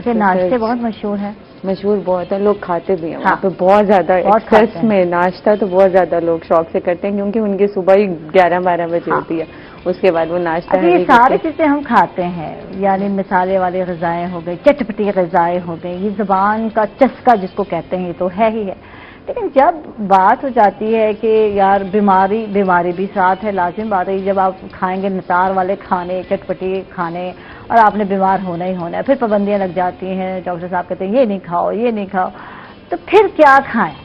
ناشتے بہت مشہور ہیں. مشہور بہت ہے، لوگ کھاتے بھی ہیں وہاں پہ بہت زیادہ ایکسس میں. ناشتہ تو بہت زیادہ لوگ شوق سے کرتے ہیں، کیونکہ ان کی صبح ہی 11-12 بجے ہوتی ہے، اس کے بعد وہ ناشتہ. یہ ساری چیزیں ہم کھاتے ہیں، یعنی مسالے والی غذائیں ہو گئی، چٹپٹی غذائیں ہو گئی، یہ زبان کا چسکا جس کو کہتے ہیں یہ تو ہے ہی ہے. لیکن جب بات ہو جاتی ہے کہ یار بیماری بھی ساتھ ہے، لازم بات ہے. جب آپ کھائیں گے نثار والے کھانے، چٹپٹی کھانے، اور آپ نے بیمار ہونا ہی ہونا ہے، پھر پابندیاں لگ جاتی ہیں، ڈاکٹر صاحب کہتے ہیں یہ نہیں کھاؤ یہ نہیں کھاؤ، تو پھر کیا کھائیں؟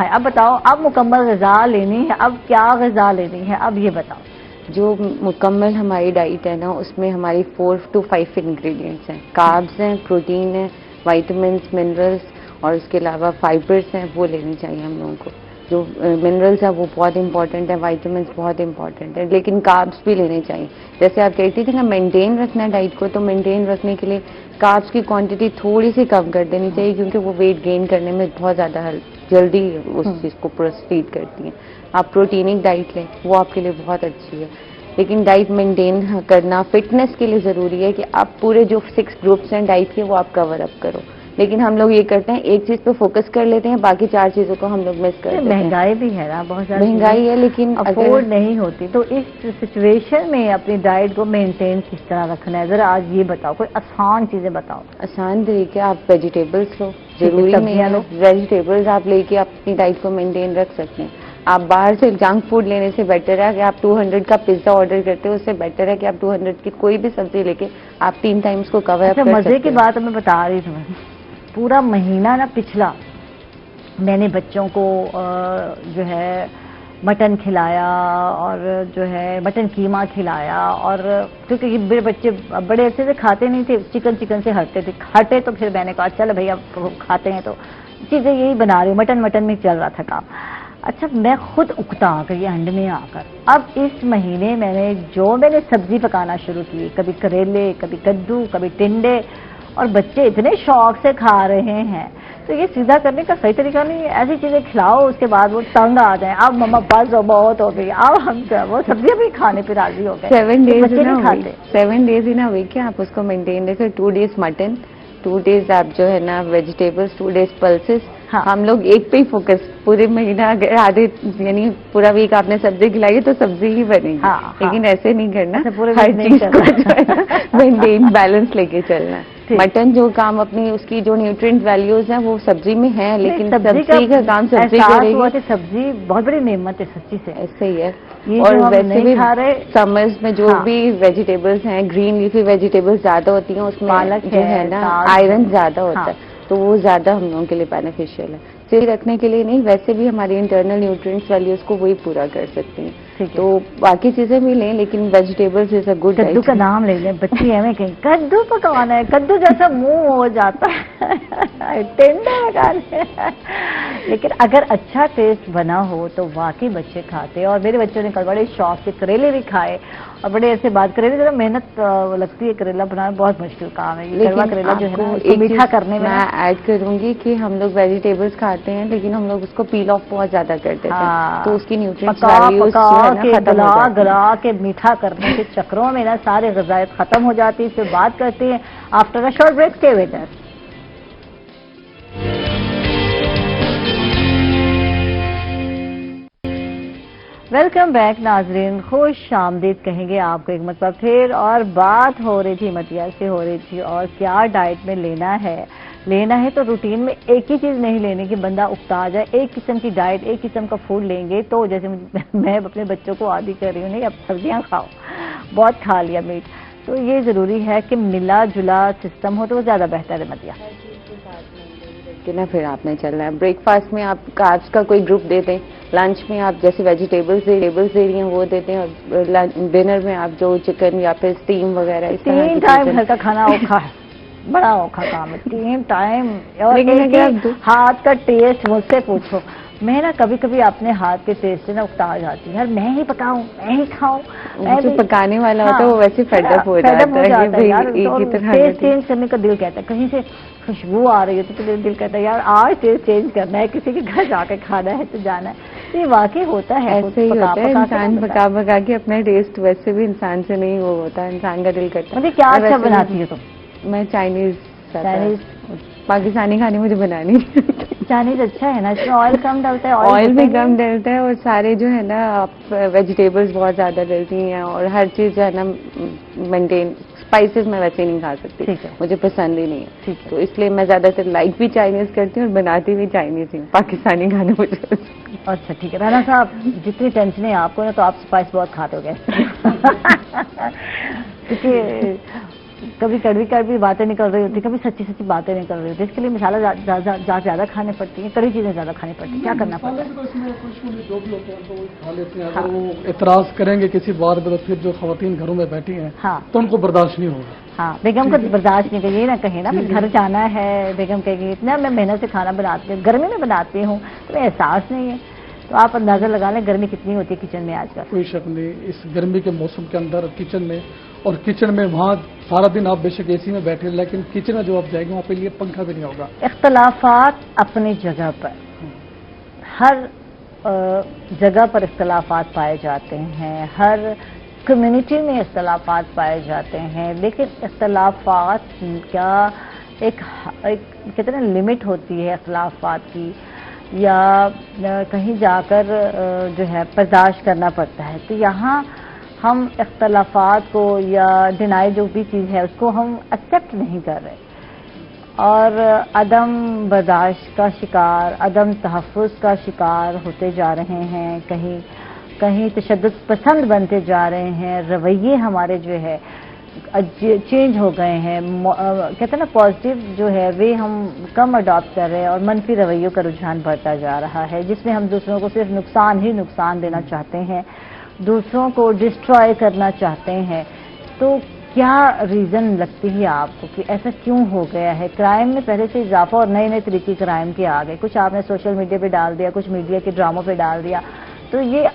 اب بتاؤ، اب مکمل غذا لینی ہے، اب کیا غذا لینی ہے، اب یہ بتاؤ. جو مکمل ہماری ڈائٹ ہے نا، اس میں ہماری 4 to 5 انگریڈینٹس ہیں. کاربز ہیں، پروٹین ہے، وائٹامنس، منرلس، اور اس کے علاوہ فائبرس ہیں، وہ لینی چاہیے ہم لوگوں کو. جو منرلس ہیں وہ بہت امپورٹنٹ ہے، وائٹامنس بہت امپورٹنٹ ہے، لیکن کاربس بھی لینے چاہیے. جیسے آپ کہتی تھی نا مینٹین رکھنا ہے ڈائٹ کو، تو مینٹین رکھنے کے لیے کاربس کی کوانٹٹی تھوڑی سی کم کر دینی چاہیے، کیونکہ وہ ویٹ گین کرنے میں بہت زیادہ جلدی اس چیز کو پروسیڈ کرتی ہیں. آپ پروٹینک ڈائٹ لیں، وہ آپ کے لیے بہت اچھی ہے. لیکن ڈائٹ مینٹین کرنا فٹنس کے لیے ضروری ہے کہ آپ پورے جو 6 گروپس ہیں ڈائٹ کے وہ آپ کور اپ کرو. لیکن ہم لوگ یہ کرتے ہیں، ایک چیز پہ فوکس کر لیتے ہیں، باقی 4 چیزوں کو ہم لوگ مس کر دیتے ہیں. مہنگائی بھی ہے نا، بہت زیادہ مہنگائی ہے، لیکن افورڈ نہیں ہوتی. تو اس سچویشن میں اپنی ڈائٹ کو مینٹین کس طرح رکھنا ہے، ذرا آج یہ بتاؤ، کوئی آسان چیزیں بتاؤ. آسان طریقے، آپ ویجیٹیبلس لو، ضروری نہیں ہے ویجیٹیبلس آپ لے کے اپنی ڈائٹ کو مینٹین رکھ سکتے ہیں. آپ باہر سے جنک فوڈ لینے سے بیٹر ہے کہ آپ 200 کا پیزا آرڈر کرتے ہو، اس سے بیٹر ہے کہ آپ 200 کی کوئی بھی سبزی لے کے آپ 3 ٹائمز کو کور اپ کر سکتے ہیں. مزے کی بات میں بتا رہی تھی، پورا مہینہ نا پچھلا میں نے بچوں کو جو ہے مٹن کھلایا، اور جو ہے مٹن قیمہ کھلایا، اور کیونکہ یہ میرے بچے بڑے عرصے سے کھاتے نہیں تھے، چکن سے ہٹے تو پھر میں نے کہا چل بھائی اب کھاتے ہیں تو چیزیں یہی بنا رہی ہوں، مٹن میں چل رہا تھا کام. اچھا میں خود اکتا آ کر، یہ ہنڈ میں آ کر اب اس مہینے میں نے سبزی پکانا شروع کی، کبھی کریلے، کبھی کدو، کبھی ٹنڈے، اور بچے اتنے شوق سے کھا رہے ہیں. تو یہ سیدھا کرنے کا صحیح طریقہ نہیں ہے. ایسی چیزیں کھلاؤ اس کے بعد وہ تنگ آ جائیں، اب مما بس بہت ہو گئی، اب ہم وہ سبزیاں بھی کھانے پہ راضی ہو گئے. 7 days ہی نہ ویک ہے، آپ اس کو مینٹین رکھیں. 2 days مٹن، 2 days آپ جو ہے نا ویجیٹیبلس، 2 days پلسز. ہم لوگ ایک پہ ہی فوکس پورے مہینہ، اگر آدھے یعنی پورا ویک آپ نے سبزی کھلائی تو سبزی ہی بنے گی، لیکن ایسے نہیں کرنا، ہر چیز کو جو ہے مینٹین بیلنس لے کے چلنا. مٹن جو کام اپنی اس کی جو نیوٹرینٹ ویلیوز ہیں وہ سبزی میں ہیں، لیکن سبزی کا کام سبزی کرے گی. سبزی بہت بڑی نعمت ہے سچی سے، ایسے ہی ہے. اور ویسے بھی سمرز میں جو بھی ویجیٹیبلس ہیں، گرین لیفی ویجیٹیبلس زیادہ ہوتی ہیں، اس میں پالک جو ہے نا آئرن زیادہ ہوتا ہے، تو وہ زیادہ ہم لوگوں کے لیے بینیفیشیل ہے. صحیح رکھنے کے لیے نہیں، ویسے بھی ہماری انٹرنل نیوٹرینٹس ویلیوز کو وہی پورا کر سکتے ہیں. تو باقی چیزیں بھی لیں، لیکن ویجیٹیبلز از اے گڈ. کدو کا نام لے لیں، بچی ایویں کہیں کدو پکانا ہے، کدو جیسا منہ ہو جاتا ہے ٹنڈا پکانے. لیکن اگر اچھا ٹیسٹ بنا ہو تو واقعی بچے کھاتے. اور میرے بچوں نے کل بڑے شوق سے کریلے بھی کھائے، اور بڑے ایسے بات کریلے ذرا محنت لگتی ہے، کریلا بنانا بہت مشکل کام ہے. لیکن کریلا جو ہے نا میٹھا کرنے میں ایڈ کروں گی کہ ہم لوگ ویجیٹیبلس کھاتے ہیں، لیکن ہم لوگ اس کو پیل آف بہت زیادہ کرتے ہیں، تو اس کی نیوٹرینٹس ویلیوز گلا کے میٹھا کرنے کے چکروں میں نا سارے غذائیت ختم ہو جاتی. پھر بات کرتے ہیں after a short break. Stay with us. Welcome back ناظرین، خوش آمدید کہیں گے آپ کو ایک مرتبہ پھر. اور بات ہو رہی تھی مدیہ سے ہو رہی تھی، اور کیا ڈائٹ میں لینا ہے تو روٹین میں ایک ہی چیز نہیں لینے کی بندہ اکتا جائے. ایک قسم کی ڈائٹ، ایک قسم کا فوڈ لیں گے تو جیسے میں اپنے بچوں کو عادی کر رہی ہوں، نہیں اب سبزیاں کھاؤ، بہت کھا لیا میٹ. تو یہ ضروری ہے کہ ملا جلا سسٹم ہو تو وہ زیادہ بہتر ہے. مدیہ نا پھر آپ نے چلنا ہے. بریک فاسٹ میں آپ کاربس کا کوئی گروپ دیتے ہیں، لنچ میں آپ جیسے ویجیٹیبلس دے رہی ہیں وہ دیتے ہیں، اور ڈنر میں آپ جو چکن یا پھر اسٹیم وغیرہ. 3 ٹائم گھر کا کھانا اوکھا ہے، بڑا اوکھا کام ہے 3 ٹائم. ہاتھ کا ٹیسٹ مجھ سے پوچھو، میں نا کبھی کبھی اپنے ہاتھ کے ٹیسٹ سے نا اکتا جاتی ہے، یار میں ہی پکاؤں، میں ہی کھاؤں. जो पकाने वाला होता है वो वैसे फेडअप हो जाता है कि भाई एक ही तरह टेस्ट चेंज करने का दिल कहता है, कहीं से खुशबू आ रही है तो दिल कहता है यार आज टेस्ट चेंज करना है, किसी के घर जाके खाना है तो जाना है। ये वाकई होता है, ऐसे ही होता है, इंसान पका के अपना टेस्ट, वैसे भी इंसान से नहीं वो होता, इंसान का दिल करता है। मुझे क्या अच्छा बनाती है तुम? मैं चाइनीज पाकिस्तानी खाने मुझे बनानी चाइनीज अच्छा है ना, इसमें ऑयल कम डलता है, ऑयल भी कम डलता है और सारे जो है ना आप वेजिटेबल्स बहुत ज्यादा डलती हैं और हर चीज जो है ना मेंटेन। स्पाइसेस मैं वैसे नहीं खा सकती, मुझे पसंद ही नहीं है, ठीक है, तो इसलिए मैं ज्यादातर लाइक भी चाइनीज करती हूँ और बनाती भी चाइनीज ही, पाकिस्तानी खाने मुझे। अच्छा ठीक है राना साहब, जितनी टेंशन है आपको ना तो आप स्पाइस बहुत खाते हो गए क्योंकि कभी कड़वी बातें निकल रही होती, कभी सच्ची बातें निकल रही होती, इसके लिए मसाला ज्यादा खाने पड़ती है, कड़ी चीजें ज्यादा खानी पड़ती है, क्या करना पड़ता है? जो भी होते हैं तो वो खा लेते हैं, अगर वो एतराज करेंगे किसी बात पे तो फिर जो खवातीन घरों में बैठी हैं तो उनको बर्दाश्त नहीं होगा। हाँ, बेगम को बर्दाश्त नहीं, ये ना कहे ना घर जाना है, बेगम कहेगी इतना मैं मेहनत से खाना बनाती हूँ, गर्मी में बनाती हूँ तो एहसास नहीं है, तो आप अंदाजा लगा लें गर्मी कितनी होती है किचन में आजकल। कोई शक नहीं, इस गर्मी के मौसम के अंदर किचन में, और किचन में वहाँ सारा दिन आप बेशक एसी में बैठे, लेकिन किचन में जो आप जाएंगे वहाँ पे लिए पंखा भी नहीं होगा। इख्तलाफात अपनी जगह पर, हर जगह पर इख्तलाफात पाए जाते हैं, हर कम्युनिटी में इख्तलाफात पाए जाते हैं, लेकिन इख्तलाफात का एक कहते हैं लिमिट होती है इख्तलाफात की, या कहीं जाकर जो है बर्दाश्त करना पड़ता है। तो यहाँ हम इख्तलाफात को या डिनाई जो भी चीज़ है उसको हम एक्सेप्ट नहीं कर रहे और अदम बर्दाश्त का शिकार, अदम तहफ़्फ़ुज़ का शिकार होते जा रहे हैं, कहीं तशद्दुद पसंद बनते जा रहे हैं, रवैये हमारे जो है चेंज हो गए हैं, कहते हैं ना पॉजिटिव जो है वे हम कम अडॉप्ट कर रहे हैं और मनफी रवैयों का रुझान बढ़ता जा रहा है, जिसमें हम दूसरों को सिर्फ नुकसान ही नुकसान देना चाहते हैं, दूसरों को डिस्ट्रॉय करना चाहते हैं। तो क्या रीज़न लगती है आपको कि ऐसा क्यों हो गया है? क्राइम में पहले से इजाफा और नए नए तरीके क्राइम के आ गए, कुछ आपने सोशल मीडिया पे डाल दिया, कुछ मीडिया के ड्रामों पे डाल दिया, तो ये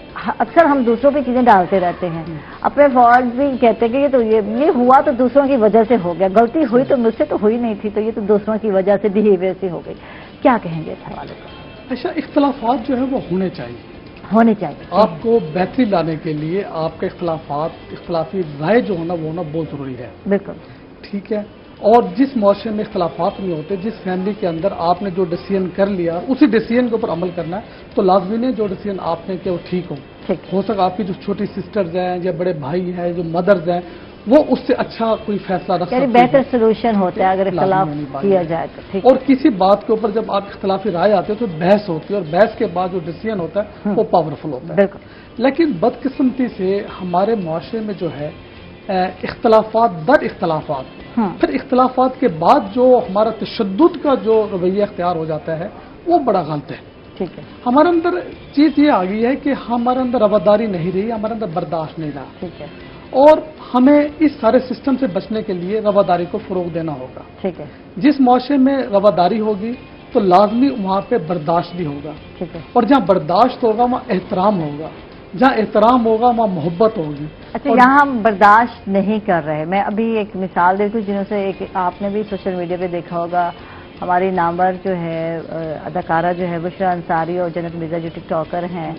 अक्सर हम दूसरों पे चीज़ें डालते रहते हैं, अपने फॉल्ट भी कहते हैं कि ये हुआ तो दूसरों की वजह से हो गया, गलती हुई तो मुझसे तो हुई नहीं थी, तो ये तो दूसरों की वजह से बिहेवियर से हो गई। क्या कहेंगे इस हवाले पर? अच्छा, इख्तलाफात जो है वो होने चाहिए। आपको बेहतरी लाने के लिए आपके इख्तलाफी राय जो होना वो होना बहुत जरूरी है। बिल्कुल ठीक है, और जिस मुआशरे में इख्तलाफात नहीं होते, जिस फैमिली के अंदर आपने जो डिसीजन कर लिया उसी डिसीजन के ऊपर अमल करना है, तो लाजमी नहीं जो डिसीजन आपने किया वो ठीक हो सका आपकी जो छोटी सिस्टर्स हैं या बड़े भाई हैं, जो मदर्स हैं, वो उससे अच्छा कोई फैसला रख सकते हैं, बेहतर सोल्यूशन होता है अगर इख्तलाफ किया जाए तो। ठीक। और किसी बात के ऊपर जब आप इख्तलाफी राय आते हैं तो बहस होती है, और बहस के बाद जो डिसीजन होता है वो पावरफुल होता है। लेकिन बदकिस्मती से हमारे मुआशरे में जो है इख्तलाफात दर इख्तलाफात, फिर इख्तलाफात के बाद जो हमारा तशद्दुद का जो रवैया इख्तियार हो जाता है वो बड़ा गलत है। ठीक है, हमारे अंदर चीज़ ये आ गई है कि हमारे अंदर रवादारी नहीं रही, हमारे अंदर बर्दाश्त नहीं रहा। ठीक है, और हमें इस सारे सिस्टम से बचने के लिए रवादारी को फरोग देना होगा। ठीक है, जिस मुआशरे में रवादारी होगी तो लाजमी वहाँ पे बर्दाश्त भी होगा। ठीक है, और जहाँ बर्दाश्त होगा वहाँ एहतराम होगा, जहाँ एहतराम होगा वहाँ मोहब्बत होगी। अच्छा, यहाँ हम बर्दाश्त नहीं कर रहे। मैं अभी एक मिसाल देती हूँ, जिन्हों से एक आपने भी सोशल मीडिया पे देखा होगा, हमारी नामवर जो है अदाकारा जो है बुशरा अंसारी और जन्नत मिर्जा जो टिकटॉकर हैं,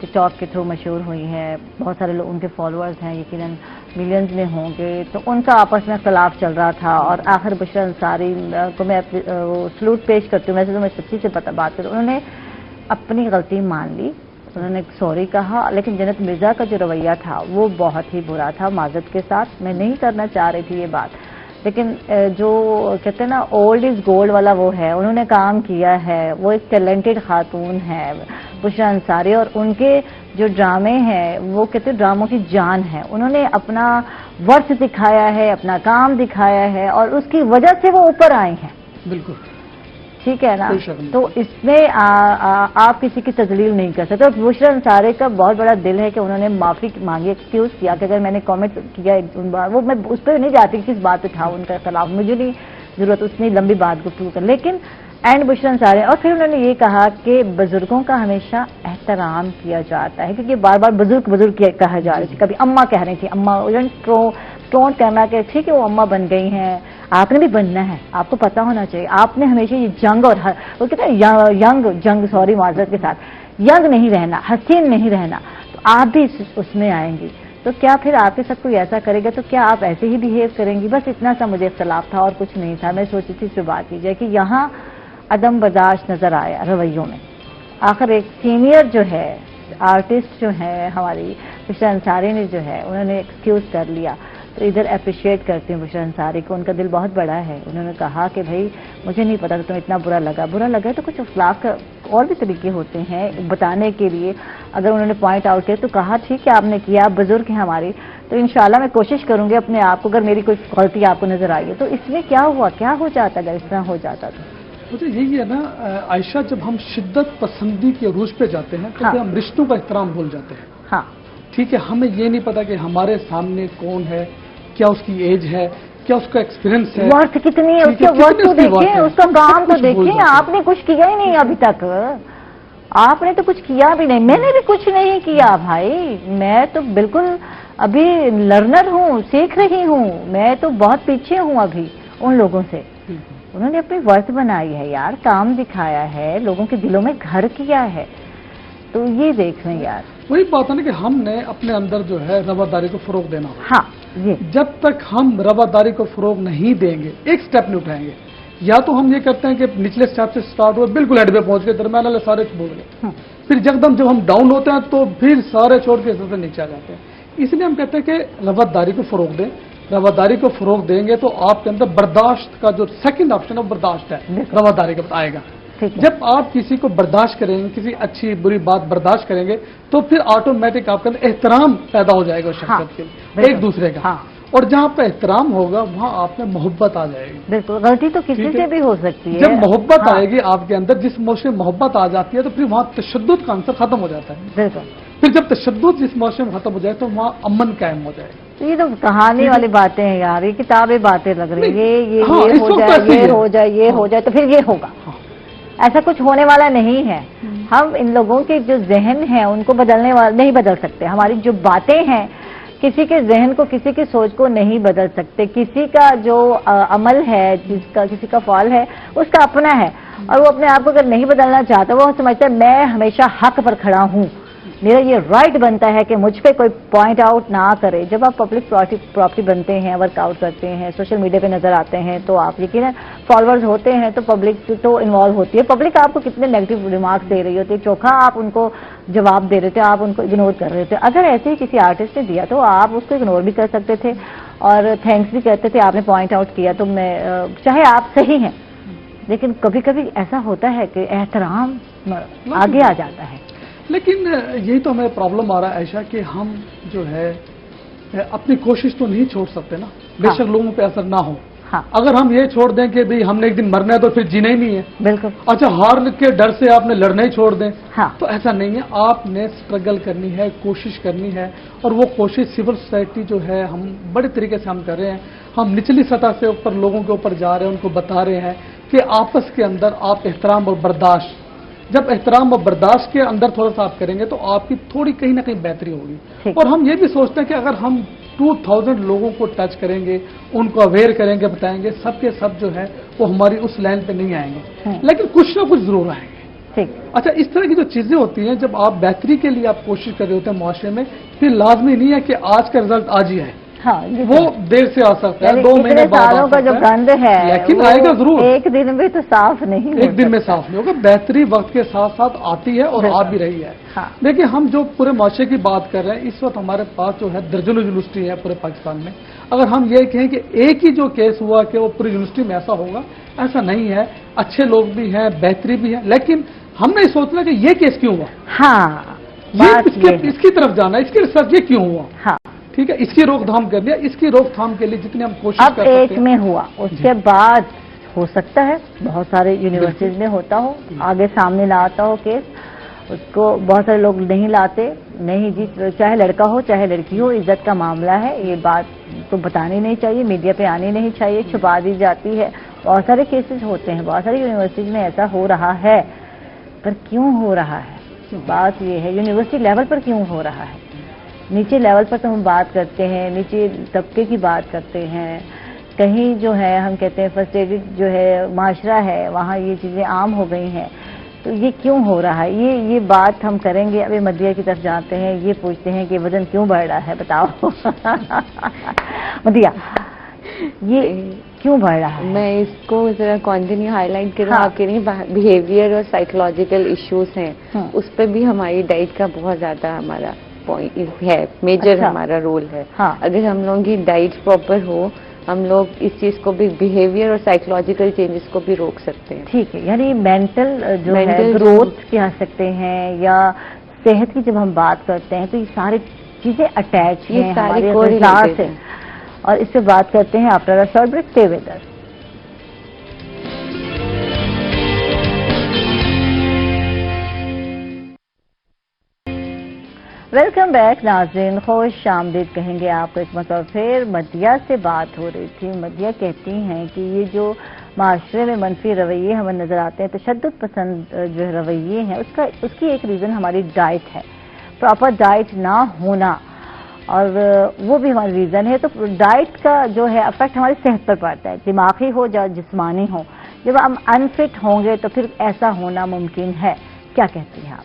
टिकटॉक के थ्रू मशहूर हुई हैं, बहुत सारे लोग उनके फॉलोअर्स हैं, यकीनन मिलियंस में होंगे, तो उनका आपस में खिलाफ चल रहा था और आखिर बुशरा अंसारी को मैं सलूट पेश करती हूँ, वैसे तो मैं सच्ची से बात करूँ, उन्होंने अपनी गलती मान ली, उन्होंने सॉरी कहा, लेकिन जन्नत मिर्जा का जो रवैया था वो बहुत ही बुरा था। माजरत के साथ मैं नहीं करना चाह रही थी ये बात, लेकिन जो कहते हैं ना ओल्ड इज गोल्ड वाला वो है, उन्होंने काम किया है, वो एक टैलेंटेड खातून है बुशरा अंसारी, और उनके जो ड्रामे हैं वो कहते हैं ड्रामों की जान है। उन्होंने अपना वर्थ दिखाया है, अपना काम दिखाया है, और उसकी वजह से वो ऊपर आए हैं। बिल्कुल ठीक है ना, तो इसमें आप किसी की तजलील नहीं कर सकते। और बुशरा अंसारी का बहुत बड़ा दिल है कि उन्होंने माफी मांगी, एक्सक्यूज किया कि अगर मैंने कमेंट किया एक बार, वो मैं उस पर नहीं जाती किस बात उठाऊं उनके खिलाफ, मुझे नहीं जरूरत उतनी लंबी बात गुफ्तगू कर, लेकिन एंड बुशरा अंसारी, और फिर उन्होंने ये कहा कि बुजुर्गों का हमेशा एहतराम किया जाता है, क्योंकि बार बार बुजुर्ग बुजुर्ग कहा जा रही थी, कभी अम्मा कह रही थी, अम्मा टोंट करना कि ठीक है वो अम्मा बन गई हैं, आपने भी बनना है, आपको पता होना चाहिए, आपने हमेशा ये जंग और वो कहते हैं जंग सॉरी माजरत के साथ, यंग नहीं रहना, हसीन नहीं रहना, तो आप भी उसमें आएंगी। तो क्या फिर आपके साथ कोई ऐसा करेगा तो क्या आप ऐसे ही बिहेव करेंगी? बस इतना सा मुझे इख्तलाफ था और कुछ नहीं था। मैं सोची थी इस पर बात की जाए कि यहाँ अदम बर्दाश्त नजर आया रवैयों में। आखिर एक सीनियर जो है आर्टिस्ट जो है हमारी बुशरा अंसारी ने जो है उन्होंने एक्सक्यूज कर लिया, तो इधर अप्रिशिएट करती हूँ बुशरा अंसारी को, उनका दिल बहुत बड़ा है। उन्होंने कहा कि भाई मुझे नहीं पता था तुम्हें इतना बुरा लगा तो कुछ अखलाक का और भी तरीके होते हैं बताने के लिए। अगर उन्होंने पॉइंट आउट किया तो कहा ठीक है आपने किया, आप बुजुर्ग हैं हमारी, तो इंशाल्लाह मैं कोशिश करूंगी अपने आप को, अगर मेरी कोई गलती आपको नजर आई है तो इसमें क्या हुआ, क्या हो जाता अगर इस तरह हो जाता तो? मुझे यही है ना आयशा, जब हम शिद्दत पसंदी के रूज पे जाते हैं तो हम रिश्तों का एहतराम भूल जाते हैं। हाँ ठीक है, हमें ये नहीं पता कि हमारे सामने कौन है, क्या उसकी एज है, क्या उसका एक्सपीरियंस है, वर्थ कितनी है, उसका वर्थ तो देखें, उसका काम तो देखें। आपने कुछ किया ही नहीं अभी तक, आपने तो कुछ किया भी नहीं, मैंने भी कुछ नहीं किया भाई, मैं तो बिल्कुल अभी लर्नर हूँ, सीख रही हूँ, मैं तो बहुत पीछे हूँ अभी उन लोगों से। उन्होंने अपनी वर्थ बनाई है यार, काम दिखाया है, लोगों के दिलों में घर किया है, तो ये देख रहे हैं यार। वही बात है ना कि हमने अपने अंदर जो है रवादारी को फरोग देना होगा। हाँ, ये जब तक हम रवादारी को फरोग नहीं देंगे, एक स्टेप नहीं उठाएंगे, या तो हम ये करते हैं कि निचले स्टेप से स्टार्ट हुए बिल्कुल हेड पे पहुंच गए, दरम्यान वाले सारे बोल गए, फिर जब हम डाउन होते हैं तो फिर सारे छोड़ के सबसे नीचे आ जाते हैं। इसलिए हम कहते हैं कि रवादारी को फरोग दें। रवादारी को फरोग देंगे तो आपके अंदर बर्दाश्त का जो सेकंड ऑप्शन है वो बर्दाश्त है, रवादारी का आएगा। जब आप किसी को बर्दाश्त करेंगे, किसी अच्छी बुरी बात बर्दाश्त करेंगे, तो फिर ऑटोमेटिक आपके अंदर एहतराम पैदा हो जाएगा शख्सियत के लिए, एक दूसरे का। और जहाँ पे एहतराम होगा वहाँ आप में मोहब्बत आ जाएगी। बिल्कुल, गलती तो किसी से भी हो सकती है। जब मोहब्बत आएगी आपके अंदर, जिस मौसम में मोहब्बत आ जाती है तो फिर वहाँ तशद्दुद का आंसर खत्म हो जाता है। बिल्कुल, फिर जब तशद्दुद जिस मौसम में खत्म हो जाए तो वहाँ अमन कायम हो जाएगा। ये तो कहानी वाली बातें हैं यार, ये किताबें बातें लग रही है, ये हो जाए, ये हो जाए तो फिर ये होगा। ऐसा कुछ होने वाला नहीं है। हम इन लोगों के जो जहन है उनको बदलने वाला नहीं बदल सकते। हमारी जो बातें हैं किसी के जहन को, किसी की सोच को नहीं बदल सकते। किसी का जो अमल है, जिसका किसी का फॉल है, उसका अपना है, और वो अपने आप को अगर नहीं बदलना चाहता, वो समझता है मैं हमेशा हक पर खड़ा हूँ, मेरा ये राइट बनता है कि मुझ पे कोई पॉइंट आउट ना करे। जब आप पब्लिक प्रॉपर्टी बनते हैं, वर्कआउट करते हैं, सोशल मीडिया पे नजर आते हैं, तो आप यकीनन फॉलोअर्स होते हैं तो पब्लिक तो इन्वॉल्व होती है। पब्लिक आपको कितने नेगेटिव रिमार्क्स दे रही होती है, चोखा आप उनको जवाब दे रहे थे, आप उनको इग्नोर कर रहे थे। अगर ऐसे ही किसी आर्टिस्ट ने दिया तो आप उसको इग्नोर भी कर सकते थे और थैंक्स भी कहते थे, आपने पॉइंट आउट किया तो मैं, चाहे आप सही हैं, लेकिन कभी कभी ऐसा होता है कि एहतराम आगे आ जाता है। लेकिन यही तो हमें प्रॉब्लम आ रहा है आयशा कि हम जो है अपनी कोशिश तो नहीं छोड़ सकते ना, बेशक लोगों पे असर ना हो। हाँ। अगर हम ये छोड़ दें कि भाई हमने एक दिन मरना है तो फिर जीना ही नहीं है, बिल्कुल, अच्छा हार के डर से आपने लड़ना ही छोड़ दें, हाँ। तो ऐसा नहीं है। आपने स्ट्रगल करनी है, कोशिश करनी है, और वो कोशिश सिविल सोसाइटी जो है हम बड़े तरीके से हम कर रहे हैं। हम निचली सतह से ऊपर लोगों के ऊपर जा रहे हैं, उनको बता रहे हैं कि आपस के अंदर आप एहतराम और बर्दाश्त, जब एहतराम और बर्दाश्त के अंदर थोड़ा सा आप करेंगे तो आपकी थोड़ी कहीं ना कहीं बेहतरी होगी। और हम ये भी सोचते हैं कि अगर हम 2000 लोगों को टच करेंगे, उनको अवेयर करेंगे, बताएंगे, सब के सब जो है वो हमारी उस लाइन पे नहीं आएंगे, लेकिन कुछ ना कुछ जरूर आएंगे। अच्छा, इस तरह की जो चीजें होती हैं, जब आप बेहतरी के लिए आप कोशिश कर रहे होते हैं माशरे में, फिर लाजमी नहीं है कि आज का रिजल्ट आज ही आए। हाँ, वो देर से आ सकता है, 2 महीने बाद सालों का जो गंद है, लेकिन आएगा जरूर। एक दिन में तो साफ नहीं, एक दिन में साफ नहीं होगा। बेहतरी वक्त के साथ साथ आती है और आ भी रही है। हाँ। देखिए, हम जो पूरे माशरे की बात कर रहे हैं, इस वक्त हमारे पास जो है दर्जनों यूनिवर्सिटी है पूरे पाकिस्तान में। अगर हम ये कहें कि एक ही जो केस हुआ कि वो पूरी यूनिवर्सिटी में ऐसा होगा, ऐसा नहीं है। अच्छे लोग भी हैं, बेहतरी भी है, लेकिन हमने सोचना कि ये केस क्यों हुआ। हाँ, इसकी तरफ जाना, इसकी रिसर्च, ये क्यों हुआ। हाँ, ठीक है, इसकी रोकथाम कर दिया। इसकी रोकथाम के लिए जितनी हम कोशिश कर सकते हैं। अब एक में हुआ, उसके बाद हो सकता है बहुत सारे यूनिवर्सिटीज में होता हो, आगे सामने ना आता हो केस, उसको बहुत सारे लोग नहीं लाते। नहीं जी, चाहे लड़का हो चाहे लड़की हो, इज्जत का मामला है, ये बात तो बतानी नहीं चाहिए, मीडिया पे आनी नहीं चाहिए, छुपा दी जाती है, बहुत सारे केसेस होते हैं, बहुत सारी यूनिवर्सिटीज में ऐसा हो रहा है, पर क्यों हो रहा है? बात ये है यूनिवर्सिटी लेवल पर क्यों हो रहा है? नीचे लेवल पर तो हम बात करते हैं, नीचे तबके की बात करते हैं, कहीं जो है हम कहते हैं फर्स्टेटेड जो है माशरा है वहाँ ये चीज़ें आम हो गई हैं, तो ये क्यों हो रहा है? ये बात हम करेंगे। अभी मदिया की तरफ जाते हैं, ये पूछते हैं कि वजन क्यों बढ़ रहा है, बताओ मदिया ये क्यों बढ़ रहा है? मैं इसको जरा कंटिन्यू हाईलाइट करूँ। आप कह रही हैं बिहेवियर और साइकोलॉजिकल इश्यूज हैं, उस पर भी हमारी डाइट का बहुत ज्यादा हमारा पॉइंट है, मेजर हमारा रोल है। अगर हम लोगों की डाइट प्रॉपर हो, हम लोग इस चीज को भी, बिहेवियर और साइकोलॉजिकल चेंजेस को भी रोक सकते हैं। ठीक है, यानी मेंटल जो है ग्रोथ कह सकते हैं, या सेहत की जब हम बात करते हैं तो ये सारी चीजें अटैच हैं हमारे ग़िज़ा से। और इससे बात करते हैं after a short break, stay with us. Welcome back नाज़रीन, खुश आमदीद कहेंगे आपको एक मरतबा फिर। मदिया से बात हो रही थी। मदिया कहती हैं कि ये जो माशरे में मनफी रवैये हमें नज़र आते हैं, तशद्दुद पसंद जो रवैये हैं, उसकी एक रीज़न हमारी डाइट है, प्रॉपर डाइट ना होना, और वो भी हमारी रीज़न है। तो डाइट का जो है इफेक्ट हमारी सेहत पर पड़ता है, दिमागी हो या जिस्मानी हो। जब हम अनफिट होंगे तो फिर ऐसा होना मुमकिन है। क्या कहती हैं आप?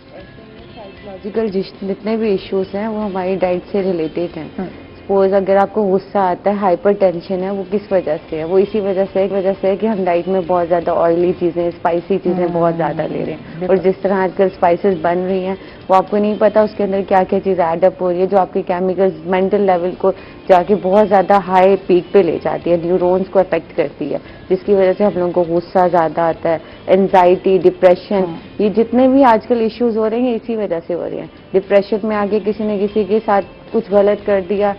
साइकोलॉजिकल जितने भी इश्यूज हैं वो हमारी डाइट से रिलेटेड हैं। सपोज अगर आपको गुस्सा आता है, हाइपर टेंशन है, वो किस वजह से है? वो इसी वजह से है कि हम डाइट में बहुत ज्यादा ऑयली चीजें, स्पाइसी चीजें बहुत ज्यादा ले रहे हैं। और जिस तरह आजकल स्पाइसेस बन रही हैं वो आपको नहीं पता उसके अंदर क्या क्या चीजें एडअप हो रही है, जो आपके केमिकल्स मेंटल लेवल को जाके बहुत ज्यादा हाई पीक पे ले जाती है, न्यूरॉन्स को अफेक्ट करती है, जिसकी वजह से हम लोगों को गुस्सा ज्यादा आता है, एंजाइटी, डिप्रेशन, ये जितने भी आजकल इश्यूज हो रहे हैं इसी वजह से हो रहे हैं। डिप्रेशन में आगे किसी ने किसी के साथ कुछ गलत कर दिया,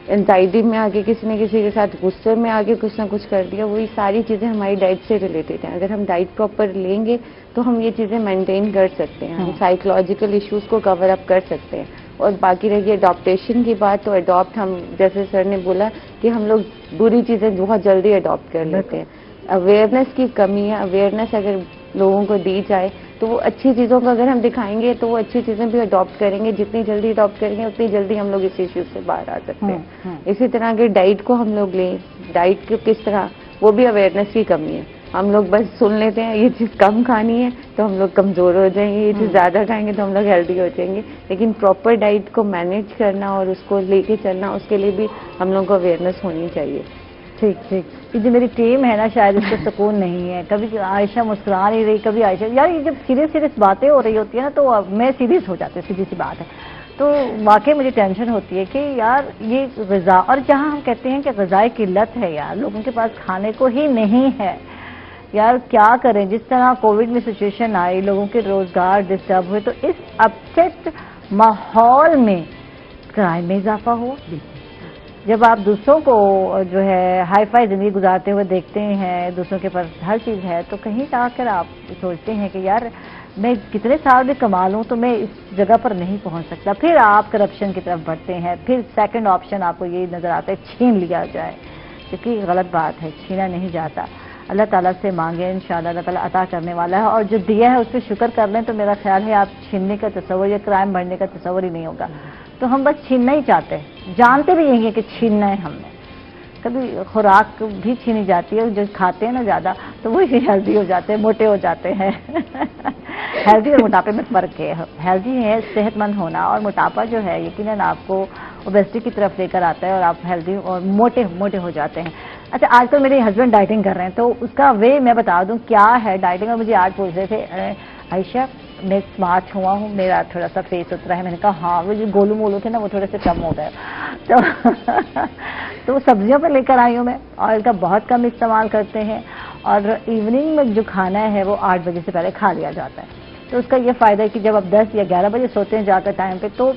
एंजाइटी में आगे किसी ने किसी के साथ, गुस्से में आगे कुछ ना कुछ कर दिया, वही सारी चीजें हमारी डाइट से रिलेटेड हैं। अगर हम डाइट प्रॉपर लेंगे तो हम ये चीजें मेंटेन कर सकते हैं, हम साइकोलॉजिकल इश्यूज को कवर अप कर सकते हैं। और बाकी रही अडॉप्टेशन की बात, तो अडॉप्ट हम, जैसे सर ने बोला कि हम लोग बुरी चीजें बहुत जल्दी अडॉप्ट कर लेते हैं। अवेयरनेस की कमी है। अवेयरनेस अगर लोगों को दी जाए तो वो अच्छी चीज़ों को अगर हम दिखाएंगे तो वो अच्छी चीज़ें भी अडॉप्ट करेंगे। जितनी जल्दी अडॉप्ट करेंगे उतनी जल्दी हम लोग इस इश्यूज से बाहर आ सकते हैं। इसी तरह अगर डाइट को हम लोग लें, डाइट को किस तरह, वो भी अवेयरनेस की कमी है। हम लोग बस सुन लेते हैं ये चीज़ कम खानी है तो हम लोग कमज़ोर हो जाएंगे, ये चीज़ ज़्यादा खाएंगे तो हम लोग हेल्दी हो जाएंगे। लेकिन प्रॉपर डाइट को मैनेज करना और उसको लेके चलना, उसके लिए भी हम लोगों को अवेयरनेस होनी चाहिए। ठीक ठीक। ये जो मेरी टीम है ना, शायद इसको सुकून नहीं है। कभी आयशा मुस्कुरा नहीं रही, कभी आयशा, यार ये जब सीरियस बातें हो रही होती है ना तो मैं सीरियस हो जाती हूँ, सीधी सी बात है। तो वाकई मुझे टेंशन होती है कि यार ये ग़िज़ा, और जहाँ हम कहते हैं कि ग़िज़ाई किल्लत है यार, लोगों के पास खाने को ही नहीं है यार, क्या करें? जिस तरह कोविड में सिचुएशन आई, लोगों के रोजगार डिस्टर्ब हुए, तो इस अपसेट माहौल में क्राइम में इजाफा हुआ। जब आप दूसरों को जो है हाई फाई जिंदगी गुजारते हुए देखते हैं, दूसरों के पास हर चीज़ है, तो कहीं जाकर आप सोचते हैं कि यार मैं कितने साल भी कमा लूँ तो मैं इस जगह पर नहीं पहुंच सकता। फिर आप करप्शन की तरफ बढ़ते हैं। फिर सेकंड ऑप्शन आपको ये नज़र आता है छीन लिया जाए, क्योंकि गलत बात है, छीना नहीं जाता। अल्लाह ताला से मांगे, इंशाअल्लाह अल्लाह ताला अता करने वाला है, और जो दिया है उस पर शुक्र कर लें तो मेरा ख्याल है आप छीनने का तस्वर या क्राइम बढ़ने का तस्वर ही नहीं होगा। तो हम बस छीनना ही चाहते हैं, जानते भी यही है कि छीनना है हमने। कभी खुराक भी छीनी जाती है, जो खाते हैं ना ज़्यादा तो वही हेल्दी हो जाते हैं, मोटे हो जाते हैं। हेल्दी और मोटापे में फ़र्क है। हेल्दी है सेहतमंद होना, और मोटापा जो है यकीनन आपको ओबेसिटी की तरफ लेकर आता है और आप हेल्दी और मोटे हो जाते हैं। अच्छा, आजकल मेरे हस्बैंड डाइटिंग कर रहे हैं, तो उसका वे मैं बता दूं क्या है डाइटिंग। और मुझे आज पूछ रहे थे, आयशा मैं स्मार्ट हुआ हूँ, मेरा थोड़ा सा फेस उतरा है। मैंने कहा हाँ, वो जो गोलू मोलू थे ना वो थोड़े से कम हो गए। तो सब्जियों पर लेकर आई हूँ मैं, ऑयल का बहुत कम इस्तेमाल करते हैं, और इवनिंग में जो खाना है वो 8 बजे से पहले खा लिया जाता है। तो उसका ये फ़ायदा है कि जब आप 10 या 11 बजे सोते हैं जाकर टाइम पे, तो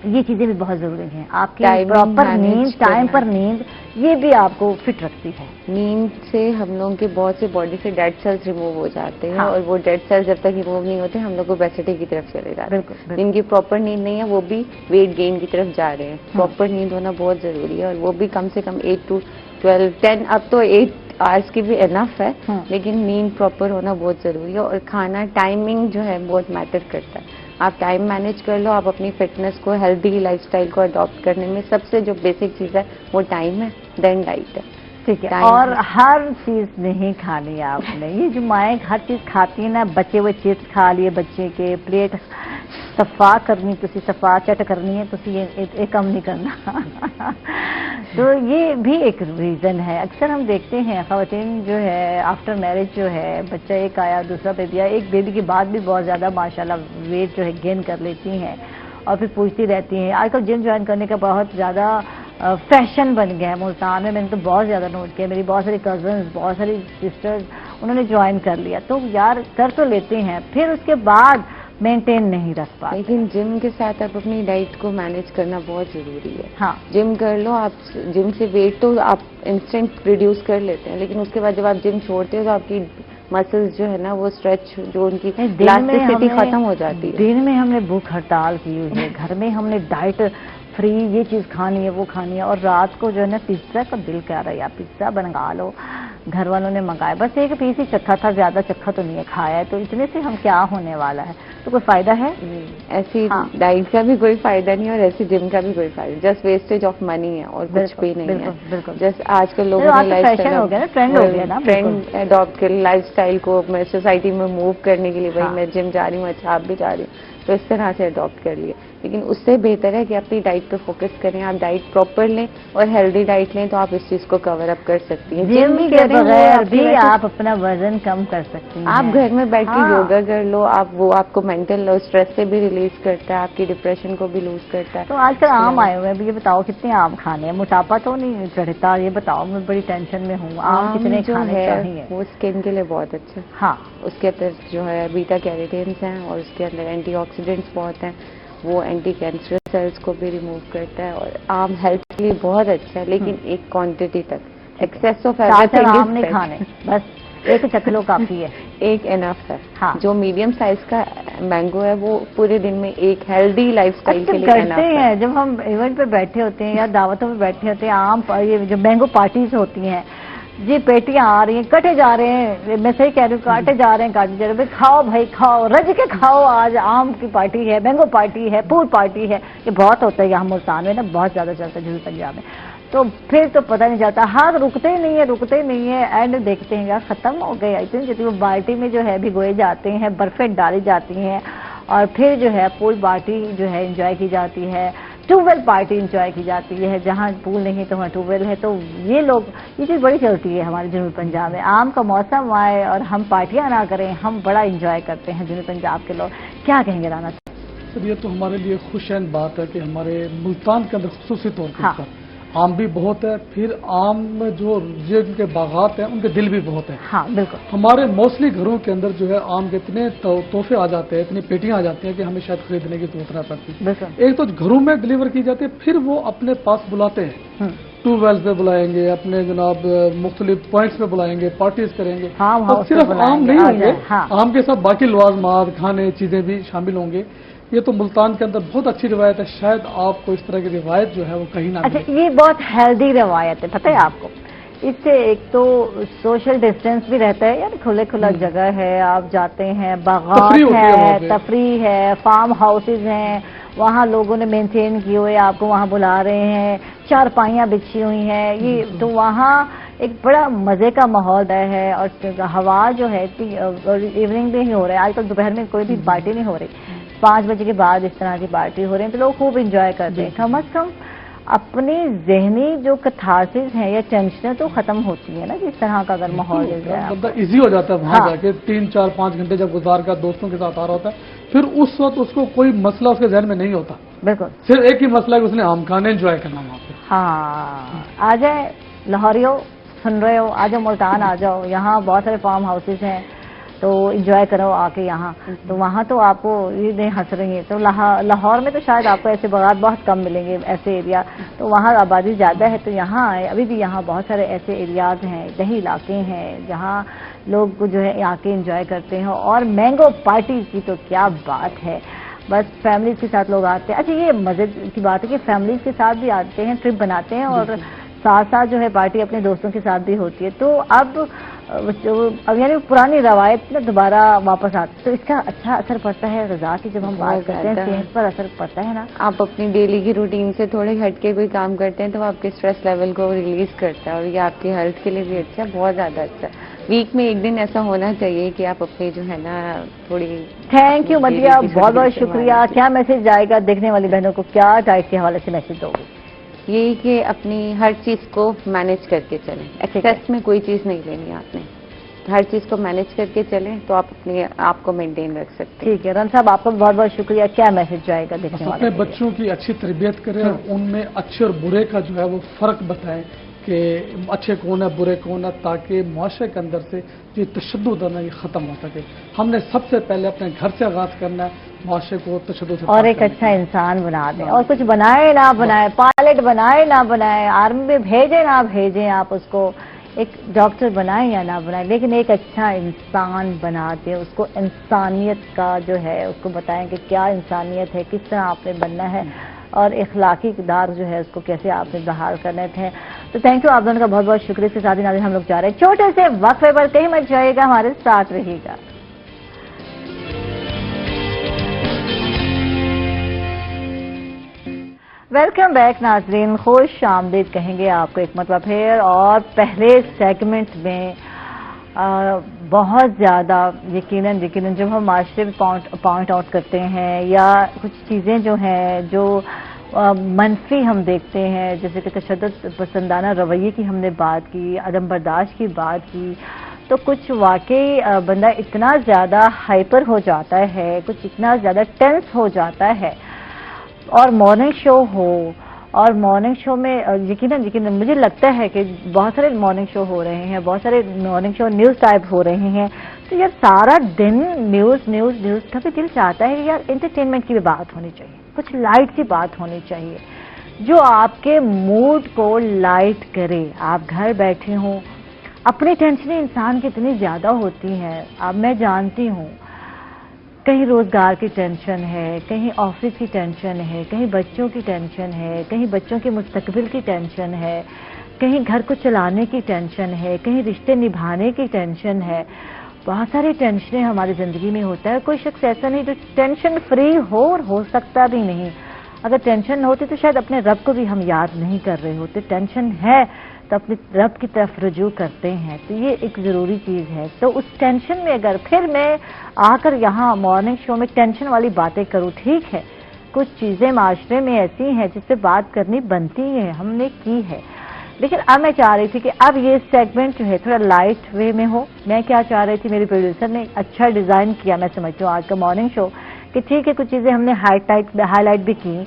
ये चीज़ें भी बहुत ज़रूरी हैं। आपकी प्रॉपर नींद, टाइम पर नींद, ये भी आपको फिट रखती है। नींद से हम लोगों के बहुत से बॉडी से डेड सेल्स रिमूव हो जाते हैं। और वो डेड सेल्स जब तक रिमूव नहीं होते हम लोग ओबेसिटी की तरफ चले जाते हैं। जिनकी प्रॉपर नींद नहीं है वो भी वेट गेन की तरफ जा रहे हैं। प्रॉपर नींद होना बहुत ज़रूरी है, और वो भी कम से कम 8 to 12, 10 अब तो 8 آرس کی بھی انف ہے، لیکن نیند پراپر ہونا بہت ضروری ہے، اور کھانا ٹائمنگ جو ہے بہت میٹر کرتا ہے. آپ ٹائم مینیج کر لو، آپ اپنی فٹنس کو، ہیلدی لائف اسٹائل کو اڈاپٹ کرنے میں سب سے جو بیسک چیز ہے وہ ٹائم ہے، دین ڈائٹ ہے. ٹھیک ہے. اور ہر چیز نہیں کھانی آپ نے. یہ جو مائیں ہر چیز کھاتی ہیں نا، بچے ہوئے چپس کھا لیے، بچے کے پلیٹ صفا کرنی، تسی صفا چٹ کرنی ہے، تسی یہ کم نہیں کرنا. تو یہ بھی ایک ریزن ہے. اکثر ہم دیکھتے ہیں خواتین جو ہے آفٹر میرج جو ہے، بچہ ایک آیا، دوسرا بیبی آیا، ایک بیبی کے بعد بھی بہت زیادہ ماشاءاللہ ویٹ جو ہے گین کر لیتی ہیں، اور پھر پوچھتی رہتی ہیں. آج کل جم جوائن کرنے کا بہت زیادہ فیشن بن گیا ہے ملتان میں. میں نے تو بہت زیادہ نوٹ کیا، میری بہت ساری کزنز، بہت ساری سسٹرز انہوں نے جوائن کر لیا. تو یار کر تو لیتے ہیں، پھر اس کے بعد مینٹین نہیں رکھ پاتے. لیکن جم کے ساتھ آپ اپنی ڈائٹ کو مینیج کرنا بہت ضروری ہے. ہاں، جم کر لو آپ، جم سے ویٹ تو آپ انسٹنٹ ریڈیوس کر لیتے ہیں، لیکن اس کے بعد جب آپ جم چھوڑتے ہو تو آپ کی مسلز جو ہے نا وہ اسٹریچ، جو ان کی الاسٹیسٹی ختم ہو جاتی ہے. دن میں ہم نے بھوک ہڑتال کی ہوئی ہے، گھر میں ہم نے ڈائٹ فری، یہ چیز کھانی ہے وہ کھانی ہے، اور رات کو جو ہے نا پیزا کا دل کر رہا ہے، آپ پیزا بنوا لو. گھر والوں نے منگایا، بس ایک پیس ہی چکھا تھا، زیادہ چکھا تو نہیں ہے کھایا ہے، تو اتنے سے ہم کیا ہونے والا ہے؟ تو کوئی فائدہ ہے؟ ایسی ڈائٹ کا بھی کوئی فائدہ نہیں، اور ایسی جم کا بھی کوئی فائدہ، جسٹ ویسٹیج آف منی ہے اور کچھ بھی نہیں ہے. بالکل. جسٹ آج کل لوگوں نے لائف فیشن ہو گیا نا، ٹرینڈ ہو گیا نا، ٹرینڈ اڈاپٹ کر لائف اسٹائل کو سوسائٹی میں موو کرنے کے لیے. بھائی میں جم جا رہی ہوں، اچھا آپ بھی جا رہی ہوں، تو اس طرح سے اڈاپٹ کر لیے. لیکن اس سے بہتر ہے کہ اپنی ڈائٹ پہ فوکس کریں، آپ ڈائٹ پراپر لیں اور ہیلدی ڈائٹ لیں، تو آپ اس چیز کو کور اپ کر سکتی ہیں. جم کے بغیر بھی آپ اپنا وزن کم کر سکتی ہیں. آپ گھر میں بیٹھ کے یوگا کر لو، وہ آپ کو مینٹل اسٹریس سے بھی ریلیز کرتا ہے، آپ کی ڈپریشن کو بھی لوز کرتا ہے. تو آج کل آم آئے ہوئے ہیں، یہ بتاؤ کتنے آم کھانے ہیں؟ موٹاپا تو نہیں چڑھتا؟ یہ بتاؤ، میں بڑی ٹینشن میں ہوں. آم کتنے کھانے چاہیے؟ وہ اسکن کے لیے بہت اچھا. ہاں، اس کے اندر جو ہے بیٹا کیروٹینز ہیں، اور اس کے اندر اینٹی آکسیڈنٹس بہت ہیں، وہ اینٹی کینسر سیلز کو بھی ریموو کرتا ہے، اور آم ہیلتھ کے لیے بہت اچھا ہے، لیکن ایک کوانٹٹی تک. ایکسیس آف آم نہیں کھانے، بس ایک چکلو کافی ہے، ایک انف ہے. جو میڈیم سائز کا مینگو ہے وہ پورے دن میں ایک ہیلدی لائف اسٹائل کے لیے کرتے ہیں. جب ہم ایونٹ پہ بیٹھے ہوتے ہیں یا دعوتوں میں بیٹھے ہوتے ہیں، آم یہ جو مینگو پارٹیز ہوتی ہیں، جی پیٹیاں آ رہی ہیں، کٹے جا رہے ہیں، میں صحیح کہہ رہی ہوں، کاٹے جا رہے ہیں، کھاؤ بھائی کھاؤ، رج کے کھاؤ. آج آم کی پارٹی ہے، مینگو پارٹی ہے، پھول پارٹی ہے. یہ بہت ہوتا ہے یہاں ملتان میں نا، بہت زیادہ چلتا ہے جنوبی پنجاب میں. تو پھر تو پتہ نہیں چلتا، ہاتھ رکتے ہی نہیں ہے. اینڈ دیکھتے ہیں یار ختم ہو گیا. اتنی جتنی وہ بالٹی میں جو ہے بھگوئے جاتے ہیں، برفیں ڈالی جاتی ہیں، اور پھر جو ہے پول پارٹی جو ہے انجوائے کی جاتی ہے، ٹیوب ویل پارٹی انجوائے کی جاتی ہے. جہاں پول نہیں تو وہاں ٹیوب ویل ہے. تو یہ چیز بڑی چلتی ہے ہمارے جنوبی پنجاب میں. آم کا موسم آئے اور ہم پارٹیاں نہ کریں، ہم بڑا انجوائے کرتے ہیں جنوبی پنجاب کے لوگ. کیا کہیں گے رانا؟ یہ تو ہمارے لیے خوش این بات ہے کہ ہمارے ملتان کے اندر خصوصی طور پر آم بھی بہت ہے. پھر آم میں جو جن کے باغات ہیں ان کے دل بھی بہت ہیں. ہاں بالکل. ہمارے موسٹلی گھروں کے اندر جو ہے آم کے اتنے تحفے آ جاتے ہیں، اتنی پیٹیاں آ جاتی ہیں کہ ہمیں شاید خریدنے کی ضرورت نہ پڑتی. ایک تو گھروں میں ڈلیور کی جاتی ہے، پھر وہ اپنے پاس بلاتے ہیں، ٹیوب ویلز پہ بلائیں گے، اپنے جناب مختلف پوائنٹس پہ بلائیں گے، پارٹیز کریں گے. اور صرف آم نہیں ہوں گے، آم کے ساتھ باقی لوازمات، کھانے چیزیں بھی شامل ہوں گے. یہ تو ملتان کے اندر بہت اچھی روایت ہے، شاید آپ کو اس طرح کی روایت جو ہے وہ کہیں نہ ملے. اچھا، یہ بہت ہیلدی روایت ہے، پتہ ہے آپ کو. اس سے ایک تو سوشل ڈسٹینس بھی رہتا ہے، یعنی کھلا جگہ ہے، آپ جاتے ہیں، باغات ہے، تفریح ہے، فارم ہاؤسز ہیں، وہاں لوگوں نے مینٹین کیے ہوئے آپ کو وہاں بلا رہے ہیں، چارپائیاں بچھی ہوئی ہیں. یہ تو وہاں ایک بڑا مزے کا ماحول ہے. اور ہوا جو ہے ایوننگ میں ہی ہو رہا ہے، آج کل دوپہر میں کوئی بھی پارٹی نہیں ہو رہی، 5 بجے کے بعد اس طرح کی پارٹی ہو رہی ہیں، تو لوگ خوب انجوائے کرتے ہیں. کم از کم اپنی ذہنی جو کتھارسس ہیں یا ٹینشنیں تو ختم ہوتی ہیں نا جس طرح کا اگر ماحول مل جائے. بندہ ایزی ہو جاتا ہے وہاں جا کے، 3 4 5 گھنٹے جب گزار کر دوستوں کے ساتھ آ رہا ہوتا ہے، پھر اس وقت اس کو کوئی مسئلہ اس کے ذہن میں نہیں ہوتا. بالکل. صرف ایک ہی مسئلہ ہے کہ اس نے آم کھانے انجوائے کرنا وہاں پہ. ہاں، آ جائے لاہوریوں، سن رہے ہو، آ جاؤ ملتان آ جاؤ. یہاں بہت سارے فارم ہاؤسز ہیں، تو انجوائے کرو آ کے یہاں. تو وہاں تو آپ کو یہ نہیں ہنس رہی ہیں. تو لاہور میں تو شاید آپ کو ایسے باغات بہت کم ملیں گے، ایسے ایریا، تو وہاں آبادی زیادہ ہے. تو یہاں ابھی بھی یہاں بہت سارے ایسے ایریاز ہیں، دیہی علاقے ہیں جہاں لوگ جو ہے آ کے انجوائے کرتے ہیں. اور مینگو پارٹی کی تو کیا بات ہے، بس فیملیز کے ساتھ لوگ آتے ہیں. اچھا، یہ مزے کی بات ہے کہ فیملیز کے ساتھ بھی آتے ہیں، ٹرپ بناتے ہیں اور साथ साथ जो है पार्टी अपने दोस्तों के साथ भी होती है, तो अब यानी पुरानी रवायत में दोबारा वापस आती, तो इसका अच्छा असर पड़ता है रजा की, जब हम बात करते हैं सेहत पर असर पड़ता है ना। आप अपनी डेली की रूटीन से थोड़े हटके कोई काम करते हैं तो वो आपके स्ट्रेस लेवल को रिलीज करता है, और ये आपकी हेल्थ के लिए भी अच्छा है, बहुत ज्यादा अच्छा है। वीक में एक दिन ऐसा होना चाहिए कि आप अपने जो है ना थोड़ी। थैंक यू मदिया, बहुत बहुत शुक्रिया। क्या मैसेज जाएगा देखने वाली बहनों को, क्या डाइट के हवाले से मैसेज दोगे? यही कि अपनी हर चीज को मैनेज करके चलें, एक्सेस में कोई चीज नहीं लेनी आपने, हर चीज को मैनेज करके चलें तो आप अपने आप को मेंटेन रख सकते हैं। ठीक है रन साहब, आपका बहुत बहुत शुक्रिया। क्या मैसेज जाएगा देखने वाले? अपने बच्चों की अच्छी तरबियत करें और उनमें अच्छे और बुरे का जो है वो फर्क बताएं कि अच्छे कौन है बुरे कौन है, ताकि मुआशरे के अंदर से ये तशद्दुद है ना ये खत्म हो सके। हमने सबसे पहले अपने घर से आगाज करना है, मुआशरे को तशद्दुद से और एक अच्छा इंसान बना दें, और कुछ बनाए ना बनाए, पायलट बनाए ना बनाए, आर्मी में भेजे ना भेजें, आप उसको एक डॉक्टर बनाए या ना बनाए, लेकिन एक अच्छा इंसान बना दें, उसको इंसानियत का जो है उसको बताएं कि क्या इंसानियत है, किस तरह आपने बनना है, और इखलाकी किरदार जो है उसको कैसे आपने बहाल करने थे। तो थैंक यू आप दोनों का बहुत बहुत शुक्रिया। इसके साथ ही नाज़रीन हम लोग जा रहे हैं छोटे से वक्फे पर, कहीं मत जाइएगा, हमारे साथ रहिएगा। वेलकम बैक नाजरीन, खुश आमदीद कहेंगे आपको एक मतलब फिर। और पहले सेगमेंट में बहुत ज़्यादा यकीनन जब हम माशरे में पॉइंट आउट करते हैं या कुछ चीज़ें जो हैं जो मनफी हम देखते हैं, जैसे कि तशद्दुद पसंदाना रवैये की हमने बात की, अदम बर्दाश्त की बात की, तो कुछ वाकई बंदा इतना ज़्यादा हाइपर हो जाता है, कुछ इतना ज़्यादा टेंस हो जाता है। और मॉर्निंग शो हो, और मॉर्निंग शो में यकीनन मुझे लगता है कि बहुत सारे मॉर्निंग शो हो रहे हैं, बहुत सारे मॉर्निंग शो न्यूज़ टाइप हो रहे हैं, तो यार सारा दिन न्यूज़ कभी दिल चाहता है कि यार एंटरटेनमेंट की भी बात होनी चाहिए, कुछ लाइट सी बात होनी चाहिए जो आपके मूड को लाइट करे। आप घर बैठे हों, अपनी टेंशनें इंसान की इतनी ज़्यादा होती हैं, अब मैं जानती हूँ, कहीं रोजगार की टेंशन है, कहीं ऑफिस की टेंशन है, कहीं बच्चों की टेंशन है, कहीं बच्चों के मुस्तकबिल की टेंशन है, कहीं घर को चलाने की टेंशन है, कहीं रिश्ते निभाने की टेंशन है। बहुत सारी टेंशनें हमारी ज़िंदगी में होता है। कोई शख्स ऐसा नहीं जो टेंशन फ्री हो, और हो सकता भी नहीं। अगर टेंशन होती तो शायद अपने रब को भी हम याद नहीं कर रहे होते। टेंशन है तो अपने रब की तरफ रुजू करते हैं, तो ये एक ज़रूरी चीज़ है। तो उस टेंशन में अगर फिर मैं आकर यहाँ मॉर्निंग शो में टेंशन वाली बातें करूँ, ठीक है, कुछ चीज़ें माशरे में ऐसी हैं जिससे बात करनी बनती है, हमने की है, लेकिन अब मैं चाह रही थी कि अब ये सेगमेंट जो है थोड़ा लाइट वे में हो। मैं क्या चाह रही थी, मेरे प्रोड्यूसर ने अच्छा डिज़ाइन किया, मैं समझती हूँ आज का मॉर्निंग शो, कि ठीक है कुछ चीज़ें हमने हाईलाइट भी की।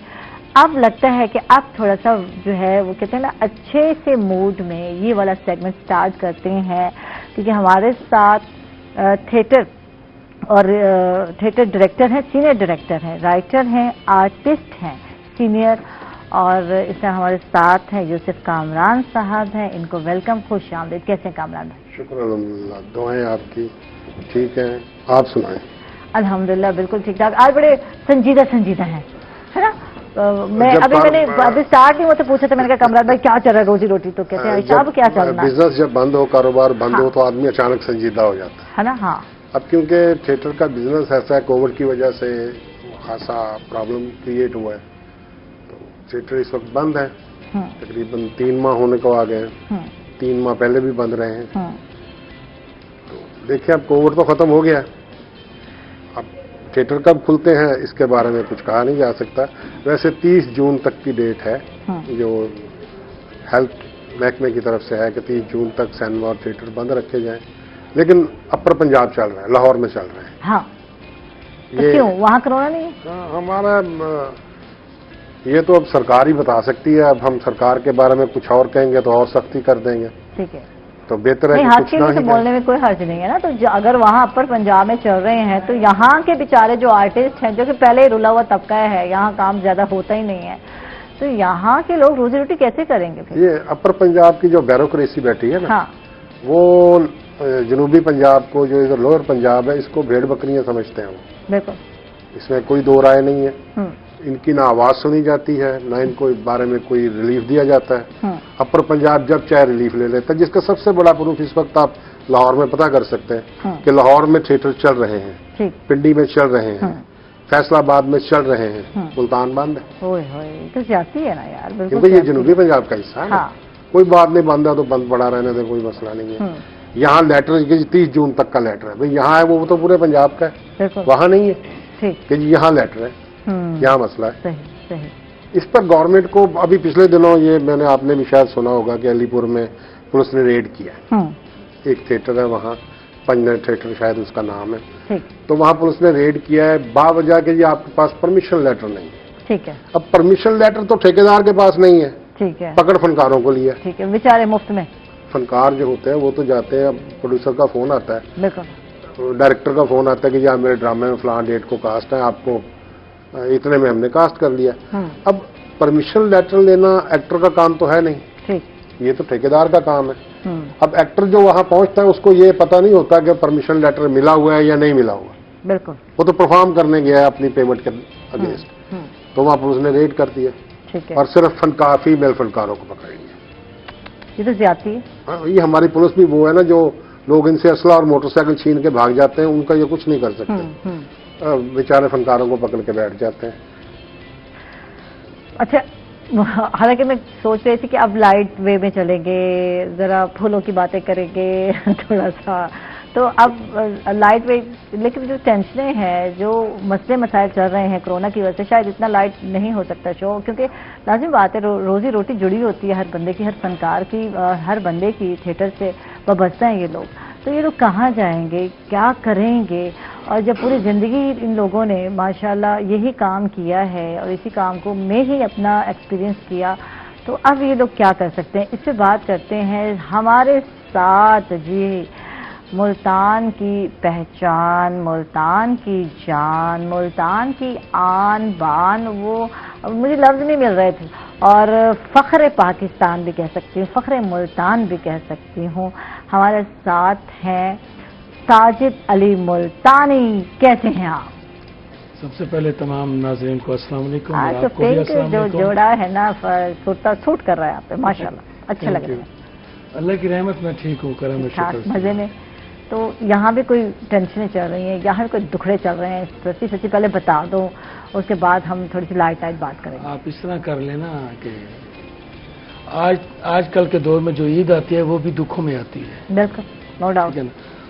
अब लगता है कि अब थोड़ा सा जो है वो कहते हैं ना अच्छे से मूड में ये वाला सेगमेंट स्टार्ट करते हैं, क्योंकि हमारे साथ थिएटर डायरेक्टर हैं, सीनियर डायरेक्टर हैं, राइटर हैं, आर्टिस्ट हैं सीनियर, और इसमें हमारे साथ हैं यूसुफ कामरान साहब हैं। इनको वेलकम, खुश आमदीद। कैसे हैं कामरान भाई? शुक्र अल्हम्दुलिल्लाह, दुआएं आपकी ठीक हैं, आप सुनाएं? अल्हम्दुलिल्लाह बिल्कुल ठीक ठाक। आज बड़े संजीदा है ना? मैंने अभी स्टार्ट नहीं होते पूछा था, मैंने कहा कमरान भाई क्या चल रहा है रोजी रोटी, तो कहते हैं अब क्या चल रहा है। बिजनेस जब बंद हो, कारोबार बंद हो, तो आदमी अचानक संजीदा हो जाता है ना। हाँ, अब क्योंकि थिएटर का बिजनेस ऐसा है, कोविड की वजह से खासा प्रॉब्लम क्रिएट हुआ है, तो थिएटर इस वक्त बंद है, तकरीबन 3 माह होने को आ गए, 3 माह पहले भी बंद रहे हैं। तो देखिए अब कोविड तो खत्म हो गया, अब थिएटर कब खुलते हैं इसके बारे में कुछ कहा नहीं जा सकता। वैसे 30 जून तक की डेट है जो हेल्थ महकमे की तरफ से है कि 30 जून तक सिनेमा और थिएटर बंद रखे जाएं, लेकिन अपर पंजाब चल रहा है, लाहौर में चल रहे हैं। हाँ, तो क्यों वहाँ कोरोना नहीं है? हमारा ये तो अब सरकार ही बता सकती है, अब हम सरकार के बारे में कुछ और कहेंगे तो और सख्ती कर देंगे। ठीक है, तो बेहतर है नहीं, हक के लिए तो बोलने में कोई हर्ज नहीं है ना। तो अगर वहाँ अपर पंजाब में चल रहे हैं तो यहाँ के बेचारे जो आर्टिस्ट हैं, जो कि पहले ही रुला हुआ तबका है, यहाँ काम ज्यादा होता ही नहीं है, तो यहाँ के लोग रोजी रोटी कैसे करेंगे फिर? ये अपर पंजाब की जो ब्यूरोक्रेसी बैठी है ना, हाँ, वो जनूबी पंजाब को, जो इधर लोअर पंजाब है, इसको भेड़ बकरियां समझते हैं वो। बिल्कुल, इसमें कोई दो राय नहीं है। इनकी ना आवाज सुनी जाती है, ना इनको इस बारे में कोई रिलीफ दिया जाता है। अपर पंजाब जब चाहे रिलीफ ले लेता है, जिसका सबसे बड़ा प्रूफ इस वक्त आप लाहौर में पता कर सकते हैं कि लाहौर में थिएटर चल रहे हैं, पिंडी में चल रहे हैं, फैसलाबाद में चल रहे हैं, मुल्तान बंद है। तो जाती है ना यार, क्योंकि ये जनूबी पंजाब का हिस्सा है। कोई बात नहीं, बंद है तो बंद पड़ा रहने दे, कोई मसला नहीं है। यहाँ लेटर 30 जून तक का लेटर है भाई, यहाँ है वो तो पूरे पंजाब का है, वहाँ नहीं है कि जी यहाँ लेटर है, यहाँ मसला है। सही, सही। इस पर गवर्नमेंट को अभी पिछले दिनों ये मैंने आपने भी शायद सुना होगा कि अलीपुर में पुलिस ने रेड किया, एक थिएटर है वहाँ, पंजनट थिएटर शायद उसका नाम है, तो वहाँ पुलिस ने रेड किया है बावजह के जी आपके पास परमिशन लेटर नहीं है। ठीक है। अब परमिशन लेटर तो ठेकेदार के पास नहीं है, ठीक है, पकड़ फनकारों को लिया। ठीक है, बेचारे मुफ्त में। फनकार जो होते हैं वो तो जाते हैं, अब प्रोड्यूसर का फोन आता है, बिल्कुल, डायरेक्टर का फोन आता है कि यार मेरे ड्रामे में फलां डेट को कास्ट है, आपको इतने में हमने कास्ट कर लिया। अब परमिशन लेटर लेना एक्टर का काम तो है नहीं, ठीक, ये तो ठेकेदार का काम है। अब एक्टर जो वहां पहुंचता है उसको ये पता नहीं होता कि परमिशन लेटर मिला हुआ है या नहीं मिला हुआ। बिल्कुल, वो तो परफॉर्म करने गया है अपनी पेमेंट के अगेंस्ट, तो वहां पुलिस ने रेड कर दिया। ठीक है। और सिर्फ फनकार, फीमेल फनकारों को पकड़ लिया। ये तो ज्यादती है। ये हमारी पुलिस भी वो है ना, जो लोग इनसे असला और मोटरसाइकिल छीन के भाग जाते हैं, उनका ये कुछ नहीं कर सकते, बेचारे फनकारों को पकड़ के बैठ जाते हैं। अच्छा, हालांकि मैं सोच रही थी कि अब लाइट वे में चलेंगे, जरा फूलों की बातें करेंगे थोड़ा सा, तो अब लाइट वे, लेकिन जो टेंशनें हैं, जो मसले मसाइल चल रहे हैं कोरोना की वजह से, शायद इतना लाइट नहीं हो सकता शो, क्योंकि लाजिम बात है रोजी रोटी जुड़ी होती है हर बंदे की, हर फनकार की, हर बंदे की थिएटर से वाबस्ता हैं ये लोग। तो ये लोग कहाँ जाएंगे, क्या करेंगे? और जब पूरी ज़िंदगी इन लोगों ने माशाल्लाह यही काम किया है और इसी काम को में ही अपना एक्सपीरियंस किया, तो अब ये लोग क्या कर सकते हैं? इससे बात करते हैं हमारे साथ जी, मुल्तान की पहचान, मुल्तान की जान, मुल्तान की आन बान, वो मुझे लफ्ज़ नहीं मिल रहे थे, और फ़ख्र पाकिस्तान भी कह सकती हूँ, फ़ख्र मुल्तान भी कह सकती हूँ। हमारे साथ हैं साजिद अली मुल्तानी। कैसे हैं आप? सबसे पहले तमाम नाज़रीन को अस्सलाम वालेकुम। आज तो पिंक जो जोड़ा है ना, सूट कर रहा है आप पे, माशाल्लाह, अच्छा लग रहा है। अल्लाह की रहमत, मैं ठीक हूँ, करम शुक्र, मजे में। तो यहाँ भी कोई टेंशनें चल रही हैं, यहाँ भी कोई दुखड़े चल रहे हैं, सच्ची पहले बता दो, उसके बाद हम थोड़ी सी लाइट बात करेंगे। आप इस तरह कर लेना कि आजकल के दौर में जो ईद आती है वो भी दुखों में आती है। बिल्कुल, नो डाउट।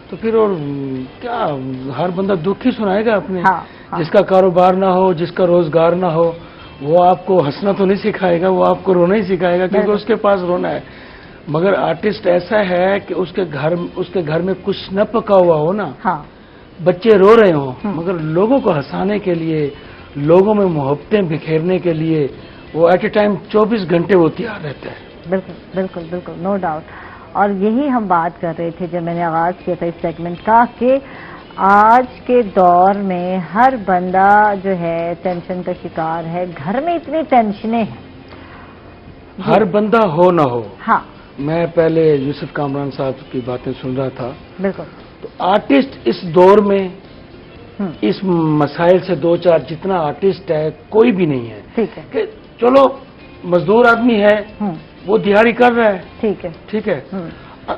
तो फिर और क्या, हर बंदा दुख ही सुनाएगा अपने। हाँ। जिसका कारोबार ना हो, जिसका रोजगार ना हो, वो आपको हंसना तो नहीं सिखाएगा, वो आपको रोना ही सिखाएगा, क्योंकि उसके पास रोना है। मगर आर्टिस्ट ऐसा है कि उसके घर में कुछ न पका हुआ हो ना, हाँ। बच्चे रो रहे हो, मगर लोगों को हंसाने के लिए, लोगों में मोहब्बतें बिखेरने के लिए वो एट ए टाइम 24 घंटे वो तैयार रहता है। बिल्कुल बिल्कुल बिल्कुल, नो डाउट। और यही हम बात कर रहे थे जब मैंने आगाज किया था इस सेगमेंट का, कि आज के दौर में हर बंदा जो है टेंशन का शिकार है, घर में इतनी टेंशनें हैं, हर बंदा हो ना हो। हाँ। मैं पहले यूसुफ कामरान साहब की बातें सुन रहा था। बिल्कुल। तो आर्टिस्ट इस दौर में इस मसाइल से दो चार जितना आर्टिस्ट है कोई भी नहीं है। ठीक है। कि चलो मजदूर आदमी है, वो दिहाड़ी कर रहा है, ठीक है, ठीक है।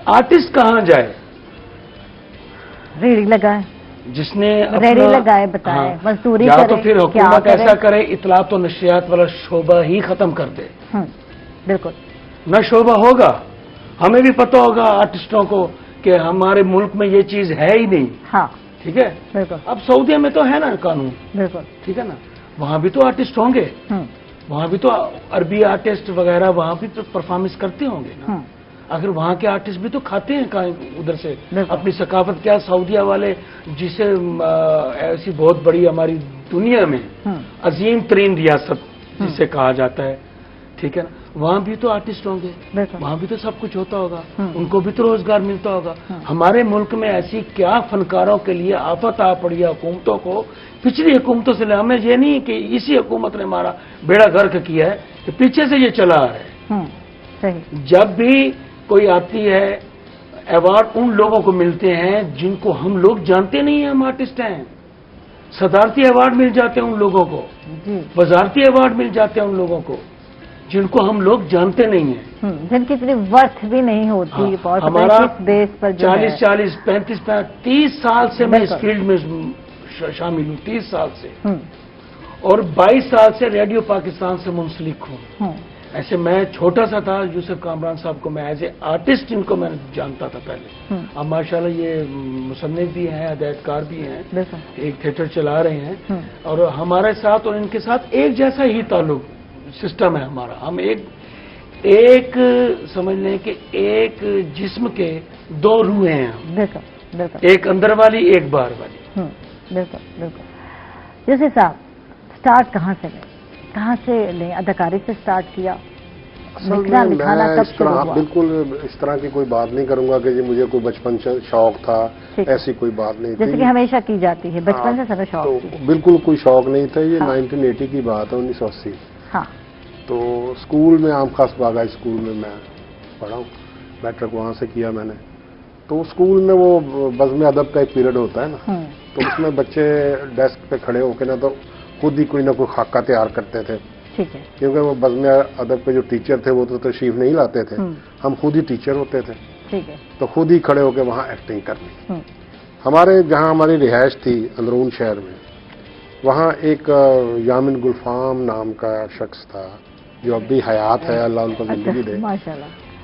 आर्टिस्ट कहाँ जाए? रेडी लगाए, जिसने रेडी लगाए, बताए, मजदूरी या करे, तो फिर हुकूमत ऐसा करे इतलात और नशियात वाला शोबा ही खत्म कर दे। बिल्कुल। न शोबा होगा, हमें भी पता होगा आर्टिस्टों को कि हमारे मुल्क में ये चीज है ही नहीं। हाँ। ठीक है। बिल्कुल। अब सऊदीया में तो है ना कानून। बिल्कुल। ठीक है ना, वहां भी तो आर्टिस्ट होंगे, वहां भी तो अरबी आर्टिस्ट वगैरह वहां भी तो परफॉर्मेंस करते होंगे ना। अगर वहां के आर्टिस्ट भी तो खाते हैं उधर से अपनी सकाफत। क्या सऊदीया वाले, जिसे ऐसी बहुत बड़ी हमारी दुनिया में अजीम तरीन रियासत जिसे कहा जाता है, ठीक है ना, वहां भी तो आर्टिस्ट होंगे, वहां भी तो सब कुछ होता होगा, उनको भी तो रोजगार मिलता होगा। हमारे मुल्क में ऐसी क्या फनकारों के लिए आफत आ पड़ी है हुकूमतों को, पिछली हुकूमतों से। हमें ये नहीं कि इसी हुकूमत ने हमारा बेड़ा गर्क किया है, कि पीछे से ये चला आ रहा है। सही। जब भी कोई आती है अवार्ड उन लोगों को मिलते हैं जिनको हम लोग जानते नहीं हैं हम आर्टिस्ट हैं। صدارتی ایوارڈ مل جاتے ہیں ان لوگوں کو, وزارتی ایوارڈ مل جاتے ہیں ان لوگوں کو جن کو ہم لوگ جانتے نہیں ہیں, جن کی اتنی ورتھ بھی نہیں ہوتی. ہمارا 40 35 30 سال سے میں اس فیلڈ میں شامل ہوں, 30 سال سے, اور 22 سال سے ریڈیو پاکستان سے منسلک ہوں. ایسے میں چھوٹا سا تھا, یوسف کامران صاحب کو میں ایز اے آرٹسٹ ان کو میں جانتا تھا پہلے. اب ماشاءاللہ یہ مصنف بھی ہیں, ہدایت کار بھی ہیں, ایک تھیٹر چلا رہے ہیں, اور ہمارے ساتھ اور ان کے ساتھ ایک جیسا ہی تعلق سسٹم ہے ہمارا. ہم ایک سمجھ لیں کہ ایک جسم کے دو روحیں ہیں, ایک اندر والی ایک باہر والی. بالکل بالکل. یوسف صاحب, سٹارٹ کہاں سے لیں, کہاں سے لیں؟ اداکاری سے سٹارٹ کیا؟ بالکل اس طرح کی کوئی بات نہیں کروں گا کہ جی مجھے کوئی بچپن سے شوق تھا, ایسی کوئی بات نہیں تھی جیسے کہ ہمیشہ کی جاتی ہے. بچپن سے سب شوق تھی؟ بالکل کوئی شوق نہیں تھا. یہ 1980 کی بات ہے, 1980. ہاں. تو اسکول میں عام خاص باغا اسکول میں پڑھا ہوں, میٹرک وہاں سے کیا میں نے. تو اسکول میں وہ بزم ادب کا ایک پیریڈ ہوتا ہے نا, تو اس میں بچے ڈیسک پہ کھڑے ہو کے نا تو خود ہی کوئی نہ کوئی خاکہ تیار کرتے تھے. ٹھیک ہے. کیونکہ وہ بزم ادب کے جو ٹیچر تھے وہ تو تشریف نہیں لاتے تھے, ہم خود ہی ٹیچر ہوتے تھے. ٹھیک ہے. تو خود ہی کھڑے ہو کے وہاں ایکٹنگ کرنی. ہمارے جہاں ہماری رہائش تھی اندرون شہر میں, وہاں ایک یامن گلفام نام کا شخص تھا جو اب بھی حیات ہے, اللہ ان کو زندگی دے.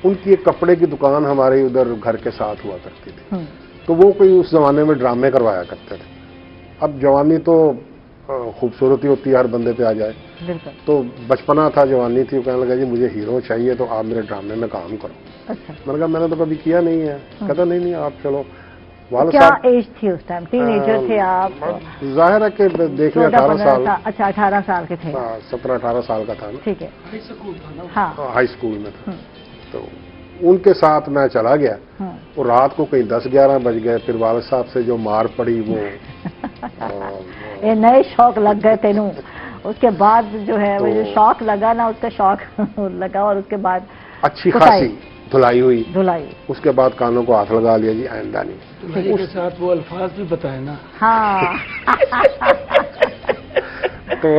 ان کی ایک کپڑے کی دکان ہمارے ادھر گھر کے ساتھ ہوا کرتی تھی. تو وہ کوئی اس زمانے میں ڈرامے کروایا کرتے تھے. اب جوانی تو خوبصورتی ہوتی ہے, ہر بندے پہ آ جائے. تو بچپنا تھا, جوانی تھی, وہ کہنے لگا جی مجھے ہیرو چاہیے تو آپ میرے ڈرامے میں کام کرو. میں نے کہا میں نے تو کبھی کیا نہیں ہے. کہتا نہیں آپ چلو. کیا ایج تھی اس ٹائم؟ ٹین ایجر تھے آپ؟ ظاہر ہے کہ دیکھیں 18 سال. اچھا 18 سال کے تھے. 17-18 سال کا تھا نا. ٹھیک ہے. ہائی اسکول میں تھا. تو ان کے ساتھ میں چلا گیا, اور رات کو کہیں 10-11 بج گئے. پھر والد صاحب سے جو مار پڑی وہ نئے شوق لگ گئے تینوں. اس کے بعد جو ہے وہ جو شوق لگا نا, اس کا شوق لگا, اور اس کے بعد اچھی خاصی دھلائی ہوئی. اس کے بعد کانوں کو ہاتھ لگا لیا, جی آئندہ نہیں. اس کے ساتھ وہ الفاظ بھی بتائے نا. ہاں. تو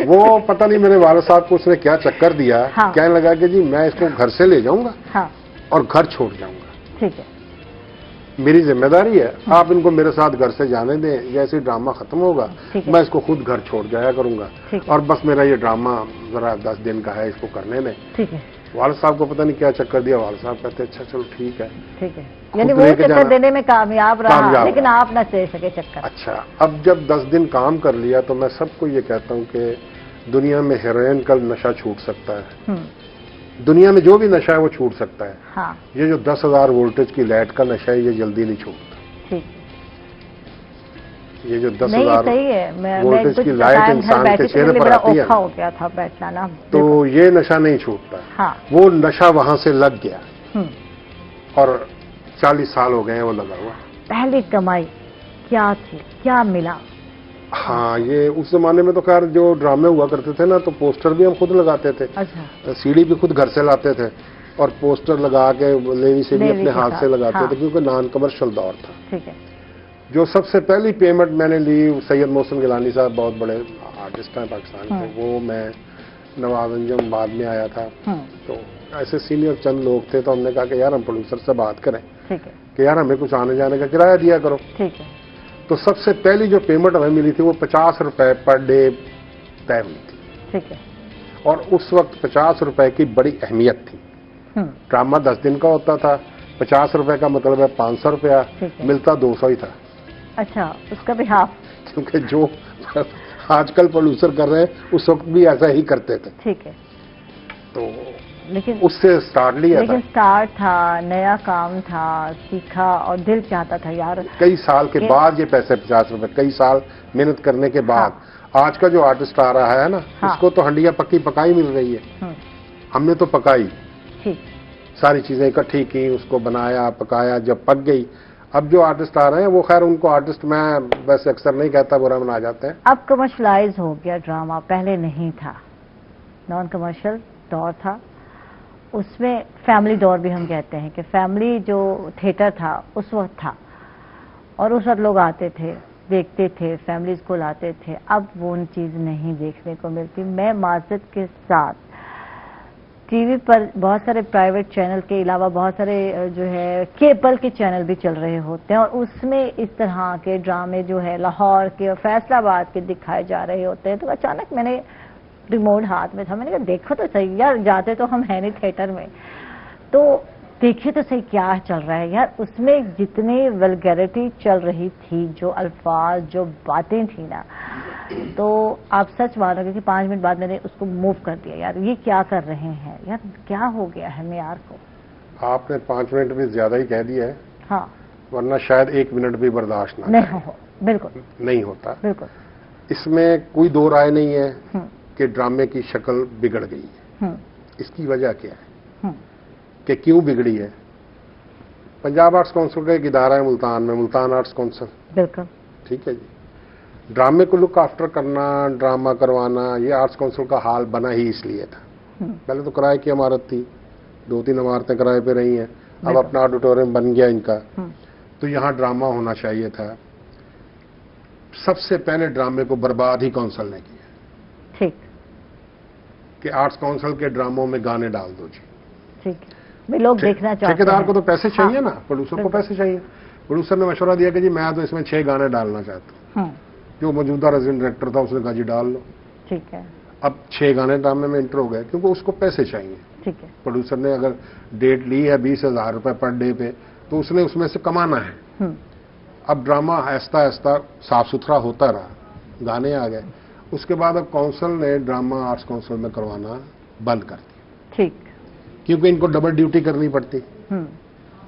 وہ پتہ نہیں میرے والد صاحب کو اس نے کیا چکر دیا. کہنے لگا کہ جی میں اس کو گھر سے لے جاؤں گا اور گھر چھوڑ جاؤں گا. ٹھیک ہے. میری ذمہ داری ہے, آپ ان کو میرے ساتھ گھر سے جانے دیں. جیسے ڈرامہ ختم ہوگا میں اس کو خود گھر چھوڑ جایا کروں گا, اور بس میرا یہ ڈرامہ ذرا 10 دن کا ہے, اس کو کرنے دیں. ٹھیک ہے. والد صاحب کو پتہ نہیں کیا چکر دیا. والد صاحب کہتے اچھا چلو ٹھیک ہے. ٹھیک ہے. یعنی وہ چکر دینے میں کامیاب رہا, لیکن آپ نہ دے سکے چکر. اچھا, اب جب 10 دن کام کر لیا تو میں سب کو یہ کہتا ہوں کہ دنیا میں ہیروئن کا نشہ چھوٹ سکتا ہے. دنیا میں جو بھی نشہ ہے وہ چھوٹ سکتا ہے. یہ جو 10,000 وولٹیج کی لائٹ کا نشہ ہے یہ جلدی نہیں چھوٹتا. یہ جو 10,000 وولٹیج کی لائٹ انسان کے چہرے پر آتی ہے تو یہ نشہ نہیں چھوٹتا. وہ نشہ وہاں سے لگ گیا, اور 40 سال ہو گئے ہیں وہ لگا ہوا. پہلی کمائی کیا تھی, کیا ملا؟ ہاں, یہ اس زمانے میں تو خیر جو ڈرامے ہوا کرتے تھے نا, تو پوسٹر بھی ہم خود لگاتے تھے. سی ڈی بھی خود گھر سے لاتے تھے, اور پوسٹر لگا کے لیوی سے بھی اپنے ہاتھ سے لگاتے تھے, کیونکہ نان کمرشل دور تھا. ٹھیک ہے. جو سب سے پہلی پیمنٹ میں نے لی, سید محسن گیلانی صاحب بہت بڑے آرٹسٹ ہیں پاکستان کے, وہ میں نواز انجم بعد میں آیا تھا. تو ایسے سینئر چند لوگ تھے, تو ہم نے کہا کہ یار ہم پروڈیوسر سے بات کریں کہ یار ہمیں کچھ آنے جانے کا کرایہ دیا کرو. ٹھیک ہے. تو سب سے پہلی جو پیمنٹ ہمیں ملی تھی وہ 50 روپے پر ڈے طے ہوئی تھی. ٹھیک ہے. اور اس وقت 50 روپے کی بڑی اہمیت تھی. ڈرامہ 10 دن کا ہوتا تھا, 50 روپے کا مطلب ہے 500 روپیہ, ملتا 200 ہی تھا. اچھا, اس کا بھی ہاف. کیونکہ جو آج کل پروڈیوسر کر رہے ہیں اس وقت بھی ایسا ہی کرتے تھے. ٹھیک ہے. تو لیکن اس سے سٹارٹ لیا تھا. لیکن سٹارٹ تھا, نیا کام تھا, سیکھا, اور دل چاہتا تھا یار. کئی سال کے بعد یہ پیسے 50 روپے, کئی سال محنت کرنے کے بعد. آج کا جو آرٹسٹ آ رہا ہے نا, اس کو تو ہنڈیاں پکی پکائی مل رہی ہے. ہم نے تو پکائی, ساری چیزیں اکٹھی کی, اس کو بنایا پکایا, جب پک گئی. اب جو آرٹسٹ آ رہے ہیں وہ خیر ان کو آرٹسٹ میں ویسے اکثر نہیں کہتا, برا منا جاتے ہیں. اب کمرشلائز ہو گیا ڈرامہ, پہلے نہیں تھا, نان کمرشل دور تھا. اس میں فیملی دور بھی ہم کہتے ہیں کہ فیملی جو تھیٹر تھا اس وقت تھا, اور اس وقت لوگ آتے تھے, देखते थे, फैमिलीज को लाते थे, अब वो चीज़ नहीं देखने को मिलती। मैं माजरत के साथ टीवी पर बहुत सारे प्राइवेट चैनल के अलावा बहुत सारे जो है केबल के चैनल भी चल रहे होते हैं और उसमें इस तरह के ड्रामे जो है लाहौर के और फैसलाबाद के दिखाए जा रहे होते हैं। तो अचानक मैंने रिमोट हाथ में था, मैंने कहा देखो तो सही यार, जाते तो हम है नहीं थिएटर में, तो देखिए तो सही क्या चल रहा है यार। उसमें जितनी वल्गैरिटी चल रही थी, जो अल्फाज, जो बातें थी ना, तो आप सच मानोगे कि 5 मिनट बाद मैंने उसको मूव कर दिया। यार ये क्या कर रहे हैं यार, क्या हो गया है मेयार को। आपने 5 मिनट भी ज्यादा ही कह दिया है। हाँ, वरना शायद 1 मिनट भी बर्दाश्त नहीं हो, बिल्कुल नहीं होता। बिल्कुल। इसमें कोई दो राय नहीं है कि ड्रामे की शक्ल बिगड़ गई है। इसकी वजह क्या है कि क्यों बिगड़ी है? पंजाब आर्ट्स काउंसिल का एक इदारा है मुल्तान में, मुल्तान आर्ट्स काउंसिल, बिल्कुल ठीक है जी। ड्रामे को लुक आफ्टर करना, ड्रामा करवाना, ये आर्ट्स काउंसिल का हाल बना ही इसलिए था। पहले तो किराए की इमारत थी, 2-3 इमारतें किराए पे रही हैं, अब अपना ऑडिटोरियम बन गया इनका, तो यहाँ ड्रामा होना चाहिए था। सबसे पहले ड्रामे को बर्बाद ही काउंसिल ने किया, ठीक, कि आर्ट्स काउंसिल के ड्रामों में गाने डाल दो जी, ठीक है, लोग देखना चाहते हैं। ठेकेदार को तो पैसे चाहिए ना, प्रोड्यूसर को पैसे चाहिए। प्रोड्यूसर ने मशवरा दिया कि जी मैं तो इसमें 6 गाने डालना चाहता हूँ। जो मौजूदा रेजिडेंट डायरेक्टर था उसने कहा जी डाल लो, ठीक है। अब 6 गाने ड्रामे में इंटर हो गए क्योंकि उसको पैसे चाहिए, ठीक है। प्रोड्यूसर ने अगर डेट ली है 20,000 रुपए पर डे पे, तो उसने उसमें से कमाना है। अब ड्रामा आहिस्ता आहिस्ता साफ सुथरा होता रहा, गाने आ गए। उसके बाद अब काउंसिल ने ड्रामा आर्ट्स काउंसिल में करवाना बंद कर दिया, ठीक, क्योंकि इनको डबल ड्यूटी करनी पड़ती।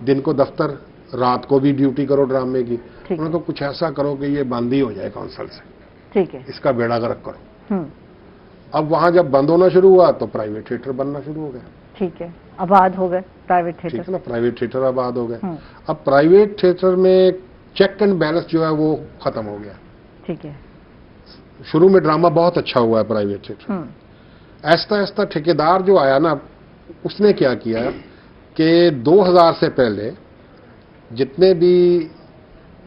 दिन को दफ्तर, रात को भी ड्यूटी करो ड्रामे की। उन्होंने तो कुछ ऐसा करो कि ये बंद ही हो जाए काउंसिल से, ठीक है, इसका बेड़ा गर्क करो। अब वहां जब बंद होना शुरू हुआ तो प्राइवेट थिएटर बनना शुरू हो गया, ठीक है, आबाद हो गए प्राइवेट थिएटर, ठीक है ना, प्राइवेट थिएटर आबाद हो गए। अब प्राइवेट थिएटर में चेक एंड बैलेंस जो है वो खत्म हो गया, ठीक है। शुरू में ड्रामा बहुत अच्छा हुआ है प्राइवेट थिएटर, आहिस्ता आहिस्ता ठेकेदार जो आया ना, उसने क्या किया कि 2000 से पहले जितने भी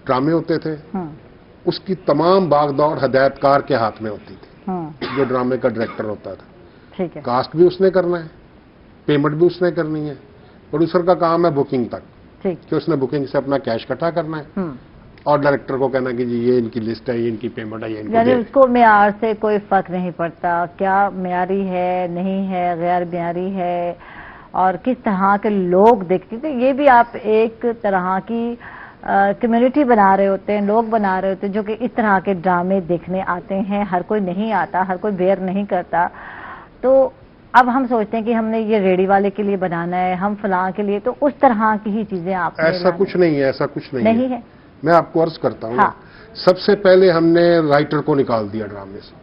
ड्रामे होते थे उसकी तमाम बागदौड़ हदायतकार के हाथ में होती थी, जो ड्रामे का डायरेक्टर होता था, ठीक है। कास्ट भी उसने करना है, पेमेंट भी उसने करनी है, प्रोड्यूसर का काम है बुकिंग तक, ठीक, कि उसने बुकिंग से अपना कैश इकट्ठा करना है और डायरेक्टर को कहना कि जी ये इनकी लिस्ट है, ये इनकी पेमेंट है, ये इनको, यानी उसको मेयार से कोई फर्क नहीं पड़ता, क्या मेयारी है, नहीं है, गैर मेयारी है, और किस तरह के लोग देखते थे। ये भी आप एक तरह की कम्युनिटी बना रहे होते हैं, लोग बना रहे होते हैं जो कि इस तरह के ड्रामे देखने आते हैं। हर कोई नहीं आता, हर कोई बेयर नहीं करता। तो अब हम सोचते हैं कि हमने ये रेडी वाले के लिए बनाना है, हम फलां के लिए, तो उस तरह की ही चीजें आप, ऐसा कुछ नहीं है, ऐसा कुछ नहीं है। मैं आपको अर्ज करता हूँ, हाँ। सबसे पहले हमने राइटर को निकाल दिया ड्रामे से,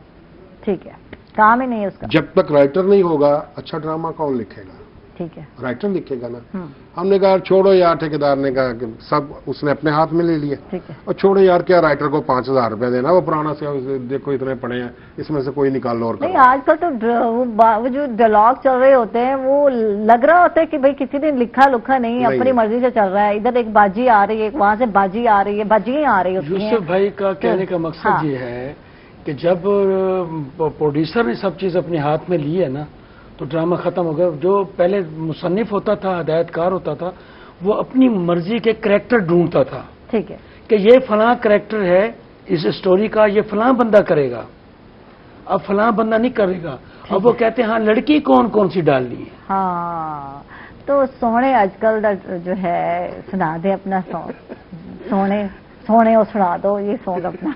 ठीक है, काम ही नहीं है उसका। जब तक राइटर नहीं होगा अच्छा ड्रामा कौन लिखेगा, ठीक है, राइटर लिखेगा ना। हमने कहा छोड़ो यार, ठेकेदार ने कहा कि सब उसने अपने हाथ में ले लिया, ठीक है, और छोड़ो यार, क्या राइटर को 5,000 रुपए देना, वो पुराना से देखो इतने पड़े हैं, इसमें से कोई निकाल लो और नहीं। आजकल तो वो जो डायलॉग चल रहे होते हैं वो लग रहा होता है कि भाई किसी ने लिखा लुखा नहीं, अपनी मर्जी से चल रहा है। इधर एक बाजी आ रही है, वहां से बाजी आ रही है, बाजी आ रही है। यूसुफ भाई का कहने का मकसद ये है कि जब प्रोड्यूसर ने सब चीज अपने हाथ में ली है ना, तो ड्रामा खत्म हो गया। जो पहले मुसन्निफ होता था, हदायतकार होता था, वो अपनी मर्जी के कैरेक्टर ढूंढता था, ठीक है, कि ये फलां कैरेक्टर है इस स्टोरी का, ये फलां बंदा करेगा, अब फलां बंदा नहीं करेगा। अब वो कहते हैं हाँ लड़की कौन कौन सी डालनी है। हाँ, तो सोने आजकल जो है सुना दे अपना सॉन्ग, सोने और सुना दो ये सॉन्ग अपना।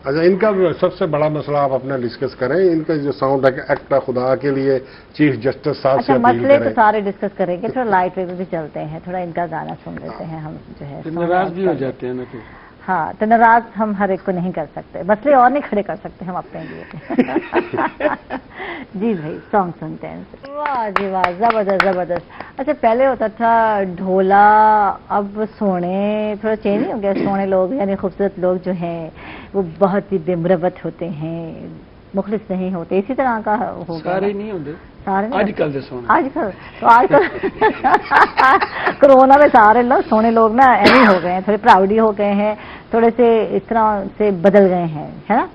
अच्छा, इनका सबसे बड़ा मसला आप अपना डिस्कस करें, इनका जो साउंड एक्ट खुदा के लिए चीफ जस्टिस साहब से अपील करें। मसले तो सारे डिस्कस करेंगे, थोड़ा लाइट वे भी चलते हैं, थोड़ा इनका गाना सुन लेते हैं हम, जो है नाराज भी हो जाते हैं ना फिर। हाँ, तो नाराज हम हर एक को नहीं कर सकते, मसले और नहीं खड़े कर सकते हम अपने लिए। जी भाई, सॉन्ग सुनते हैं। वाह जी वाह, जबरदस्त जबरदस्त। अच्छा, पहले होता था ढोला, अब सोने, थोड़ा चेंज हो गया। सोने लोग यानी खूबसूरत लोग जो हैं वो बहुत ही बेमुरवत होते हैं, मुखलिस नहीं होते, इसी तरह का होगा। सारे नहीं होते, सारे आजकल दे सोने आजकल तो आजकल कोरोना में सारे लोग सोने लोग ना ऐसे हो गए हैं, थोड़े प्राउडी हो गए हैं, थोड़े से इस तरह से बदल गए हैं, है ना?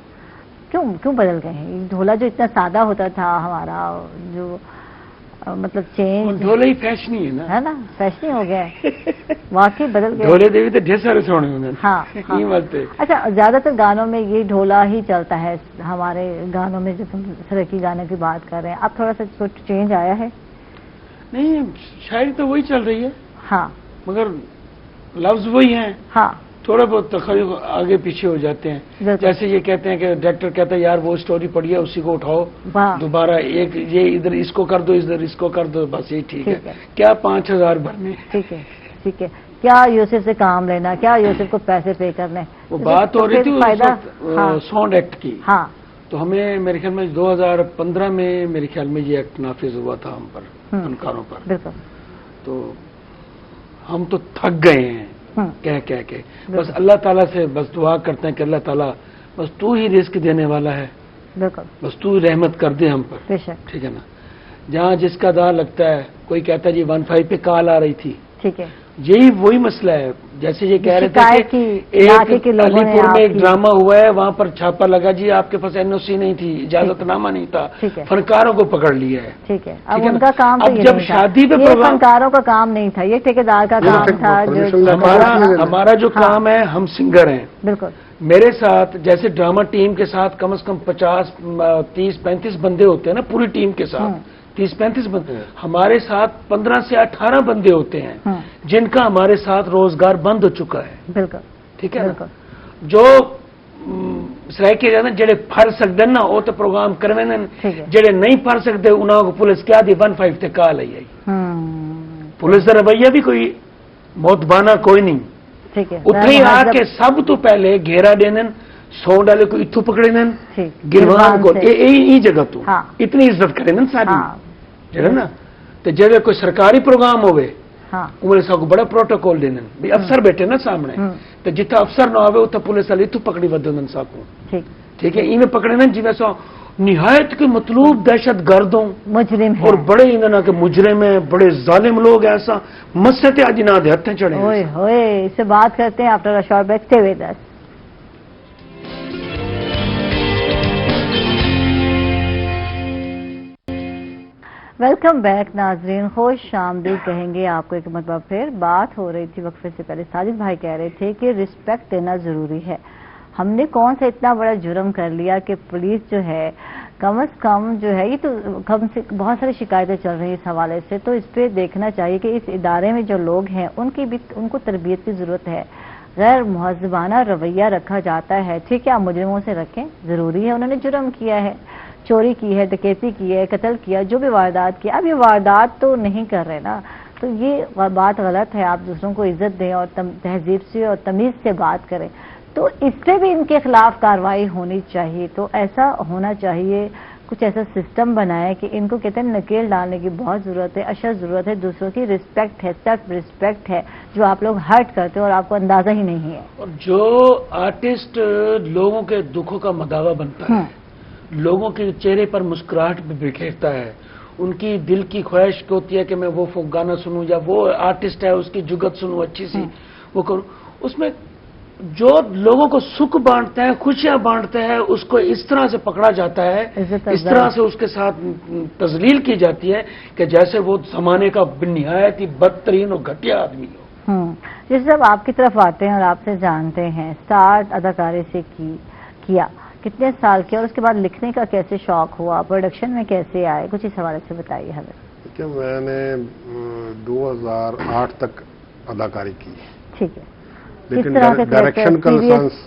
क्यों बदल गए हैं? ढोला जो इतना सादा होता था हमारा, जो मतलब चेंज, ढोले ही फैशन ही है ना, फैशन हो गया है, वाकई बदल गया। ढोले देवी तो ढेर सारे सोने होंगे। हाँ, अच्छा, ज्यादातर गानों में ये ढोला ही चलता है हमारे गानों में, जो तुम सराइकी गाने की बात कर रहे हैं, अब थोड़ा सा कुछ चेंज आया है? नहीं, शायरी तो वही चल रही है। हाँ, मगर लफ्ज वही हैं। हाँ, थोड़ा बहुत तखलीफ आगे पीछे हो जाते हैं। जैसे ये कहते हैं कि डायरेक्टर कहता है यार वो स्टोरी पढ़ी है, उसी को उठाओ दोबारा, एक ये इधर इसको कर दो, इधर इसको कर दो, बस ये ठीक है। क्या 5,000 भरने? ठीक है, ठीक है। क्या यूसुफ से काम लेना, क्या यूसुफ को पैसे पे करने? वो बात हो रही थी साउंड एक्ट की। हाँ, तो हमें मेरे ख्याल में 2015 में मेरे ख्याल में ये एक्ट नाफिज हुआ था हम पर, फनकारों पर। बिल्कुल। तो हम तो थक गए हैं कह के, बस अल्लाह ताला से बस दुआ करते हैं कि अल्लाह ताला बस तू ही रिस्क देने वाला है, बिल्कुल, बस तू रहमत कर दे हम पर, ठीक है ना? जहाँ जिसका दार लगता है, कोई कहता है जी 15 पे कॉल आ रही थी, ठीक है, यही वही मसला है। जैसे ये कह रहे थे कि एक अलीपुर में एक ड्रामा हुआ है, वहाँ पर छापा लगा जी, आपके पास एनओसी नहीं थी, इजाजतनामा नहीं था, फनकारों को पकड़ लिया है। ठीक है, अब उनका काम अब जब शादी पे फनकारों का काम नहीं था, ये ठेकेदार का काम था। हमारा जो काम है, हम सिंगर हैं। बिल्कुल। मेरे साथ जैसे ड्रामा टीम के साथ कम से कम 50, 30, 35 बंदे होते हैं ना, पूरी टीम के साथ 30-35 बंदे, हमारे साथ 15 से 18 बंदे होते हैं जिनका हमारे साथ रोजगार बंद हो चुका है। बिल्कुल, ठीक है ना? जो सराइके जाते जेड़े फर सकते ना, वो तो प्रोग्राम करवे, जेड़े नहीं फर सकते उन्होंने पुलिस क्या दी 15 ते कॉल आई। पुलिस का रवैया भी कोई मोतबाना कोई नहीं। ठीक है, उठे ही आके सब तो पहले घेरा देने, 100 डाले को इथू पकड़े गिरवान को यही जगह तो इतनी इज्जत करे सारी जगह ना। तो जब कोई सरकारी प्रोग्राम होवे, उन्हें सबको बड़ा प्रोटोकॉल देने भी, अफसर बैठे ना सामने, तो जितना अफसर ना आवे उतना पुलिस वाले इथू पकड़ी वदे सबको। ठीक है, इन्हें पकड़े ना जिम्मे सो निहायत के मतलूब दहशत गर्दों मुजरिम और बड़े इन्हें के मुजरिम है, बड़े जालिम लोग ऐसा मस्से आज ना दे हत्थे चढ़े। ओए होए, इससे बात करते हैं after a short break, stay with us. Welcome back नाजरीन, खुश आमदीद कहेंगे आपको एक मरतबा फिर। बात हो रही थी वक्फे से पहले, साजिद भाई कह रहे थे कि रिस्पेक्ट देना जरूरी है। हमने कौन सा इतना बड़ा जुर्म कर लिया कि पुलिस जो है कम से कम जो है, ये तो कम से बहुत सारी शिकायतें चल रही है इस हवाले से, तो इस पर देखना चाहिए कि इस इदारे में जो लोग हैं उनकी भी उनको तरबियत की जरूरत है। गैर मुहज़्ज़बाना रवैया रखा जाता है, ठीक है, आप मुजरिमों से रखें, जरूरी है, उन्होंने जुर्म किया है, चोरी की है, डकैती की है, कत्ल किया, जो भी वारदात किया। अब ये वारदात तो नहीं कर रहे ना, तो ये बात गलत है। आप दूसरों को इज्जत दें और तहजीब से और तमीज से बात करें, तो इस पर भी इनके खिलाफ कार्रवाई होनी चाहिए। तो ऐसा होना चाहिए, कुछ ऐसा सिस्टम बनाए कि इनको कहते हैं नकेल डालने की बहुत जरूरत है, अशद जरूरत है। दूसरों की रिस्पेक्ट है, सेल्फ रिस्पेक्ट है, जो आप लोग हर्ट करते हो और आपको अंदाजा ही नहीं है। और जो आर्टिस्ट लोगों के दुखों का मदावा बनता है, लोगों के चेहरे पर मुस्कुराहट भी बिखेरता है, उनकी दिल की ख्वाहिश होती है कि मैं वो फोक गाना सुनूं, या वो आर्टिस्ट है उसकी जुगत सुनूं अच्छी सी, वो करूं। उसमें जो लोगों को सुख बांटते हैं, खुशियां बांटते हैं, उसको इस तरह से पकड़ा जाता है, इस तरह से उसके साथ तजलील की जाती है कि जैसे वो जमाने का निहायत ही बदतरीन और घटिया आदमी हो। जैसे जब आपकी तरफ आते हैं और आपसे जानते हैं, स्टार्ट अदाकारी से किया, कितने साल किया, और उसके बाद लिखने का कैसे शौक हुआ, प्रोडक्शन में कैसे आए, कुछ इस हवाले से बताइए हमें। ठीक है, मैंने 2008 तक अदाकारी की। ठीक है, लेकिन डायरेक्शन का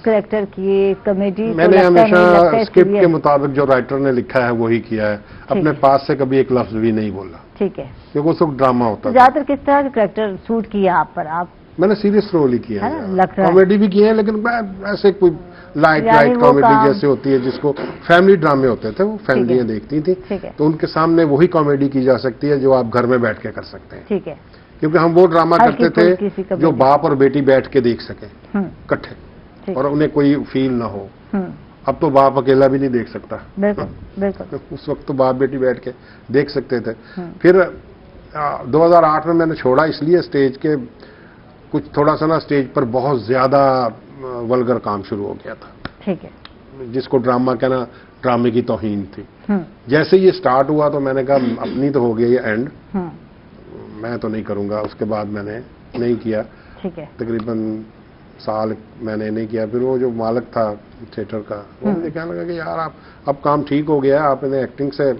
करेक्टर किए, कॉमेडी मैंने हमेशा स्क्रिप्ट के मुताबिक जो राइटर ने लिखा है वही किया है, अपने पास से कभी एक लफ्ज भी नहीं बोला। ठीक है, क्योंकि उस वक्त ड्रामा होता है। ज्यादातर किस तरह के करेक्टर सूट किया आप पर? आप मैंने सीरियस रोल ही किया है, है कॉमेडी भी किए हैं, लेकिन ऐसे कोई लाइट कॉमेडी जैसे होती है जिसको फैमिली ड्रामे होते थे, वो फैमिलियां देखती थी, तो उनके सामने वही कॉमेडी की जा सकती है जो आप घर में बैठ के कर सकते हैं। ठीक है, क्योंकि हम वो ड्रामा करते थे जो बाप और बेटी बैठ के देख सके इकट्ठे, और उन्हें कोई फील ना हो, اب تو باپ اکیلا بھی نہیں دیکھ سکتا. بالکل بالکل. اس وقت تو باپ بیٹی بیٹھ کے دیکھ سکتے تھے. پھر 2008 میں نے چھوڑا اس لیے اسٹیج کے کچھ تھوڑا سا نا اسٹیج پر بہت زیادہ ولگر کام شروع ہو گیا تھا. ٹھیک ہے. جس کو ڈرامہ کہنا ڈرامے کی توہین تھی. جیسے یہ سٹارٹ ہوا تو میں نے کہا اپنی تو ہو گیا یہ اینڈ, میں تو نہیں کروں گا. اس کے بعد میں نے نہیں کیا. ٹھیک ہے. تقریباً سال میں نے نہیں کیا. پھر وہ جو مالک تھا تھیٹر کا وہ مجھے کہنے لگا کہ یار آپ اب کام ٹھیک ہو گیا ہے, آپ نے ایکٹنگ سے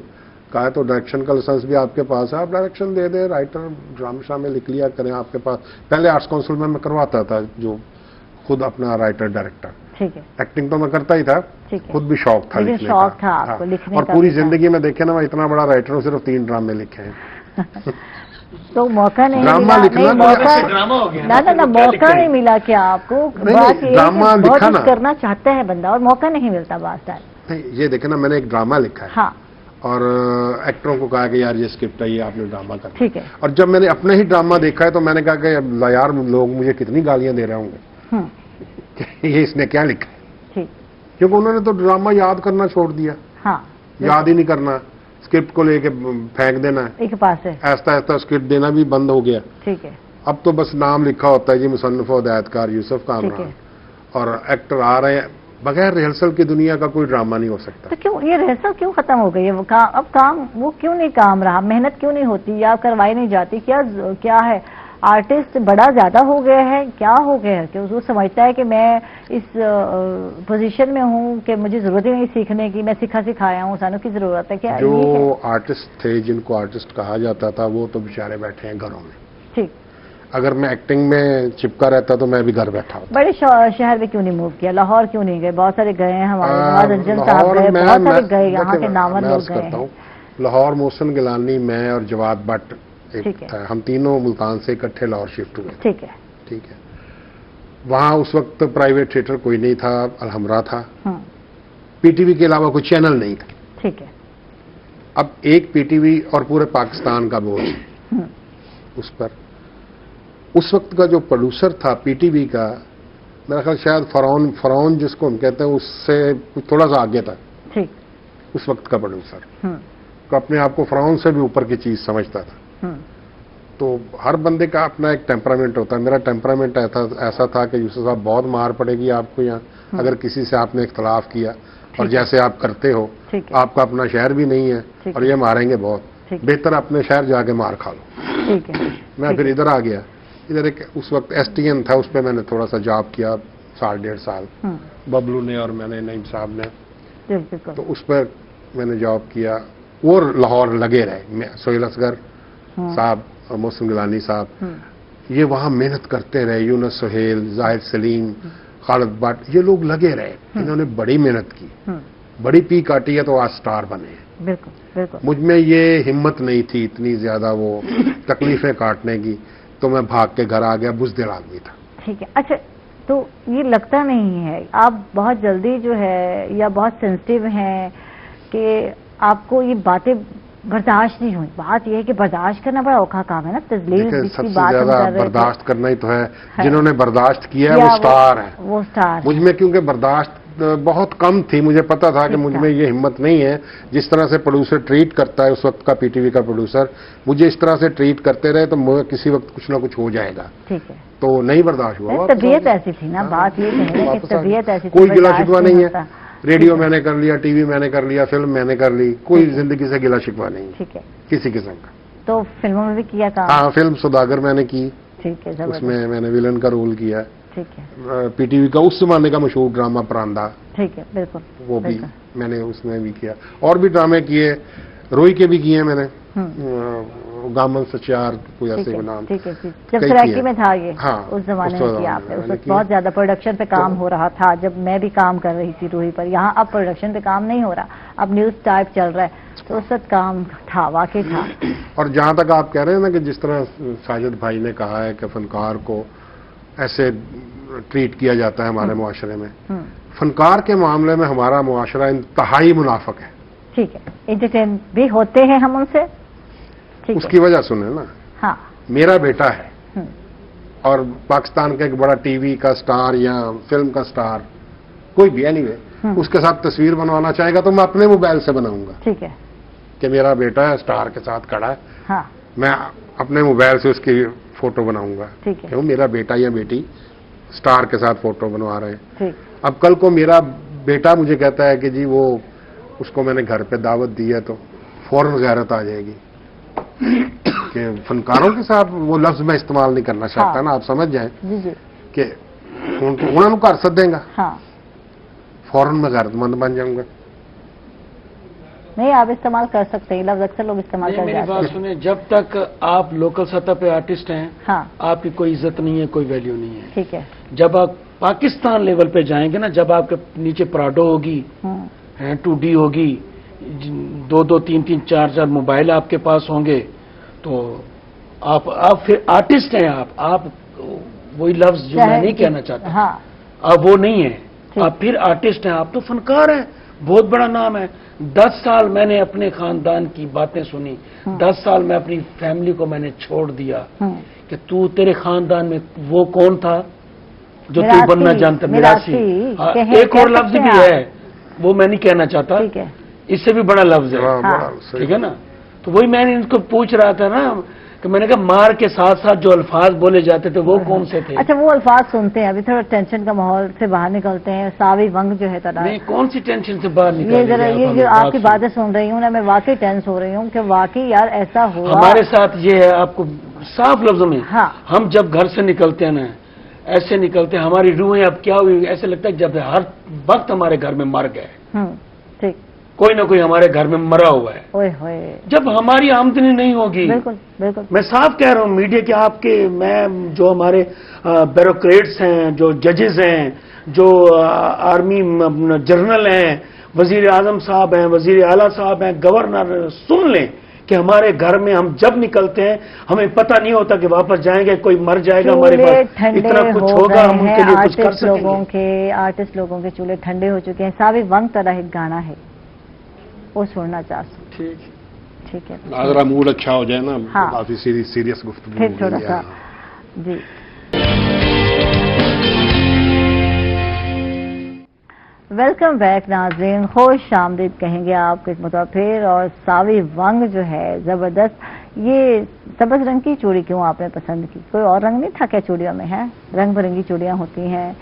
کہا تو ڈائریکشن کا لائسنس بھی آپ کے پاس ہے, آپ ڈائریکشن دے دیں, رائٹر ڈرامے شامے لکھ لیا کریں آپ کے پاس. پہلے آرٹس کونسل میں کرواتا تھا جو خود اپنا رائٹر ڈائریکٹر. ٹھیک ہے. ایکٹنگ تو میں کرتا ہی تھا, خود بھی شوق تھا لکھنے کا. شوق تھا آپ کو لکھنے اور پوری زندگی میں دیکھے نا میں اتنا بڑا رائٹر ہوں, صرف 3 ڈرامے لکھے ہیں. تو موقع نہیں ڈرامہ لکھنا نہ موقع نہیں ملا کیا آپ کو؟ بات یہ بہت کچھ کرنا چاہتا ہے بندہ اور موقع نہیں ملتا بات. نہیں یہ دیکھیں نا میں نے ایک ڈرامہ لکھا ہے. ہاں. اور ایکٹروں کو کہا کہ یار یہ اسکرپٹ ہے, یہ آپ نے ڈرامہ کرنا. ٹھیک ہے. اور جب میں نے اپنے ہی ڈرامہ دیکھا ہے تو میں نے کہا کہ یار لوگ مجھے کتنی گالیاں دے رہے ہوں گے کہ یہ اس نے کیا لکھا ہے. ٹھیک. کیونکہ انہوں نے تو ڈرامہ یاد کرنا چھوڑ دیا. ہاں. یاد ہی نہیں کرنا, اسکرپٹ کو لے کے پھینک دینا ہے ایک پاس ہے. ایسا ایسا اسکرپٹ دینا بھی بند ہو گیا. ٹھیک ہے. اب تو بس نام لکھا ہوتا ہے جی مصنف و ہدایتکار یوسف کامران, اور ایکٹر آ رہے ہیں. بغیر ریہرسل کی دنیا کا کوئی ڈرامہ نہیں ہو سکتا. تو کیوں یہ ریہرسل کیوں ختم ہو گئی ہے؟ اب کام وہ کیوں نہیں کام رہا؟ محنت کیوں نہیں ہوتی یا کروائی نہیں جاتی؟ کیا ہے آرٹسٹ بڑا زیادہ ہو گیا ہے؟ کیا ہو گیا ہے کہ وہ سمجھتا ہے کہ میں اس پوزیشن میں ہوں کہ مجھے ضرورت ہی نہیں سیکھنے کی, میں سکھایا ہوں, سانوں کی ضرورت ہے کیا؟ جو آرٹسٹ تھے جن کو آرٹسٹ کہا جاتا تھا وہ تو بیچارے بیٹھے ہیں گھروں میں. ٹھیک. اگر میں ایکٹنگ میں چپکا رہتا تو میں بھی گھر بیٹھا ہوں. بڑے شہر میں کیوں نہیں موو کیا؟ لاہور کیوں نہیں گئے؟ بہت سارے گئے ہیں ہمارے رنجن صاحب گئے, بہت سارے گئے, یہاں کے نامور لوگ گئے ہیں. لاہور محسن گیلانی, میں اور جواد بٹ ہم تینوں ملتان سے اکٹھے لاہور شفٹ ہوئے. ٹھیک ہے. ٹھیک ہے. وہاں اس وقت پرائیویٹ تھیٹر کوئی نہیں تھا, الحمرا تھا. پی ٹی وی کے علاوہ کوئی چینل نہیں تھا. ٹھیک ہے. اب ایک پی ٹی وی اور پورے پاکستان کا بوجھ اس پر. اس وقت کا جو پروڈیوسر تھا پی ٹی وی کا, میرا خیال شاید فرعون جس کو ہم کہتے ہیں, اس سے تھوڑا سا آگے تھا. ٹھیک. اس وقت کا پروڈیوسر تو اپنے آپ کو فرعون سے بھی اوپر کی چیز سمجھتا تھا. تو ہر بندے کا اپنا ایک ٹیمپرامنٹ ہوتا ہے. میرا ٹیمپرامنٹ ایسا تھا کہ یوسف صاحب بہت مار پڑے گی آپ کو یہاں اگر کسی سے آپ نے اختلاف کیا, اور جیسے آپ کرتے ہو, آپ کا اپنا شہر بھی نہیں ہے اور یہ ماریں گے بہت, بہتر اپنے شہر جا کے مار کھا لو. میں پھر ادھر آ گیا. ادھر ایک اس وقت ایس ٹی این تھا, اس پہ میں نے تھوڑا سا جاب کیا 1.5 سال. ببلو نے اور میں نے, نعیم صاحب نے, تو اس پر میں نے جاب کیا. وہ لاہور لگے رہے, سہیل اصغر صاحب اور محسن گیلانی صاحب, یہ وہاں محنت کرتے رہے. یونس سہیل, زاہد سلیم, خالد بٹ, یہ لوگ لگے رہے. انہوں نے بڑی محنت کی, بڑی پی کاٹی ہے تو آج سٹار بنے ہیں. بالکل. مجھ میں یہ ہمت نہیں تھی اتنی زیادہ وہ تکلیفیں کاٹنے کی, تو میں بھاگ کے گھر آ گیا. بزدل آدمی تھا. ٹھیک ہے. اچھا, تو یہ لگتا نہیں ہے آپ بہت جلدی جو ہے یا بہت سینسٹیو ہیں کہ آپ کو یہ باتیں برداشت نہیں ہوئی؟ بات یہ ہے کہ برداشت کرنا بڑا اوکھا کام ہے نا. تجلیل سب سے زیادہ برداشت کرنا ہی تو ہے. جنہوں نے برداشت کیا ہے وہ سٹار ہے. وہ سٹار. مجھ میں کیونکہ برداشت بہت کم تھی, مجھے پتا تھا کہ مجھ میں یہ ہمت نہیں ہے. جس طرح سے پروڈیوسر ٹریٹ کرتا ہے اس وقت کا پی ٹی وی کا پروڈیوسر, مجھے اس طرح سے ٹریٹ کرتے رہے تو کسی وقت کچھ نہ کچھ ہو جائے گا. ٹھیک ہے. تو نہیں برداشت ہوا. طبیعت ایسی تھی نا, بات یہ ہے کہ طبیعت ایسی تھی. کوئی گلا شکوا نہیں ہے. ریڈیو میں نے کر لیا, ٹی وی میں نے کر لیا, فلم میں نے کر لی, کوئی زندگی سے گلا شکوا نہیں. ٹھیک ہے. کسی قسم کا. تو فلموں میں بھی کیا تھا؟ ہاں, فلم سوداگر میں نے کی. ٹھیک ہے. اس میں نے ویلن کا رول کیا. ٹھیک ہے. پی ٹی وی کا اس زمانے کا مشہور ڈرامہ پراندہ. ٹھیک ہے. بالکل. وہ بھی میں نے اس میں بھی کیا. اور بھی ڈرامے کیے, روئی کے بھی کیے میں نے, گامن سچیار کوئی ایسے نام. ٹھیک ہے. جب سرائکی میں تھا یہ, اس زمانے میں کیا آپ نے؟ اس وقت بہت زیادہ پروڈکشن پہ کام ہو رہا تھا جب میں بھی کام کر رہی تھی روئی پر. یہاں اب پروڈکشن پہ کام نہیں ہو رہا, اب نیوز ٹائپ چل رہا ہے. تو اس وقت کام تھا, واقعی تھا. اور جہاں تک آپ کہہ رہے ہیں نا کہ جس طرح ساجد بھائی نے کہا ہے کہ فنکار کو ایسے ٹریٹ کیا جاتا ہے ہمارے معاشرے میں, فنکار کے معاملے میں ہمارا معاشرہ انتہائی منافق ہے. ٹھیک ہے. انٹرٹین بھی ہوتے ہیں ہم ان سے. اس کی وجہ سنیں نا. ہاں. میرا بیٹا ہے اور پاکستان کا ایک بڑا ٹی وی کا سٹار یا فلم کا سٹار, کوئی بھی اینی وے, उसके साथ तस्वीर बनवाना चाहेगा तो मैं अपने मोबाइल से बनाऊंगा। ठीक है कि मेरा बेटा है स्टार के साथ खड़ा है, हाँ मैं अपने मोबाइल से उसकी फोटो बनाऊंगा। ठीक है क्यों मेरा बेटा या बेटी स्टार के साथ फोटो बनवा रहे हैं। ठीक अब कल को मेरा बेटा मुझे कहता है कि जी वो उसको मैंने घर पे दावत दी है तो फौरन गैरत आ जाएगी कि फनकारों के साथ वो लफ्ज मैं इस्तेमाल नहीं करना चाहता। हाँ। ना आप समझ जाए जी जी कि उन्होंने घर सदेंगा हाँ फौरन मैं गैरतमंद बन जाऊंगा। नहीं आप इस्तेमाल कर सकते हैं, लफ्ज अक्सर लोग इस्तेमाल कर मेरी जाते बात हैं। सुने, जब तक आप लोकल सतह पे आर्टिस्ट हैं हाँ आपकी कोई इज्जत नहीं है, कोई वैल्यू नहीं है। ठीक है जब आप पाकिस्तान लेवल पे जाएंगे ना, जब आपके नीचे प्राडो होगी, 2D होगी, 2-2, 3-3, 4-4 मोबाइल आपके पास होंगे, तो आप फिर आर्टिस्ट हैं। आप वही लफ्ज जो मैं नहीं कहना चाहता, हाँ अब वो नहीं है, आप फिर आर्टिस्ट हैं, आप तो फनकार हैं, बहुत बड़ा नाम है। 10 साल मैंने अपने खानदान की बातें सुनी, 10 साल मैं अपनी फैमिली को मैंने छोड़ दिया कि तू तेरे खानदान में वो कौन था जो तू बनना जानता। मिरासी। हाँ, एक और लफ्ज भी है वो मैं नहीं कहना चाहता, ठीक है इससे भी बड़ा लफ्ज है, हाँ। ठीक है ना। तो वही मैंने इनको पूछ रहा था ना कि मैंने कहा मार के साथ साथ जो अल्फाज बोले जाते थे वो कौन से थे। अच्छा वो अल्फाज सुनते हैं, अभी थोड़ा टेंशन का माहौल से बाहर निकलते हैं। सावी वंग जो है तरह नहीं, कौन सी टेंशन से बाहर निकल ये जरा ये जो आपकी बातें सुन रही हूँ ना, मैं वाकई टेंस हो रही हूँ कि वाकई यार ऐसा हुआ हमारे साथ। ये है आपको साफ लफ्जों में, हाँ। हम जब घर से निकलते हैं ना ऐसे निकलते हैं, हमारी रूहें अब क्या हुई ऐसे लगता है जब हर वक्त हमारे घर में मर गए, ठीक कोई ना कोई हमारे घर में मरा हुआ है। ओए होए जब हमारी आमदनी नहीं होगी, बिल्कुल बिल्कुल मैं साफ कह रहा हूँ मीडिया के आपके, मैं जो हमारे ब्यूरोक्रेट्स हैं, जो जजेस हैं, जो आर्मी जनरल हैं, वजीर आजम साहब हैं, वजीर आला साहब हैं, गवर्नर, सुन लें कि हमारे घर में हम जब निकलते हैं हमें पता नहीं होता कि वापस जाएंगे, कोई मर जाएगा हमारे पास, इतना कुछ होगा हम उनके लिए कुछ कर सकेंगे। आर्टिस्ट लोगों के चूल्हे ठंडे हो चुके हैं। सावी वंग तरह एक गाना है वो सुनना चाहते। ठीक है अगर मूड अच्छा हो जाए ना, हाँ। काफी सीरियस गुफ्तगू फिर थोड़ा सा जी। वेलकम बैक नाज़रीन, खुश आमदीद कहेंगे आपको एक मरतबा फिर। और सावी वंग जो है जबरदस्त। ये सबज रंग की चूड़ी क्यों आपने पसंद की? कोई और रंग नहीं था क्या चूड़ियों में? है रंग बिरंगी चूड़ियां होती हैं,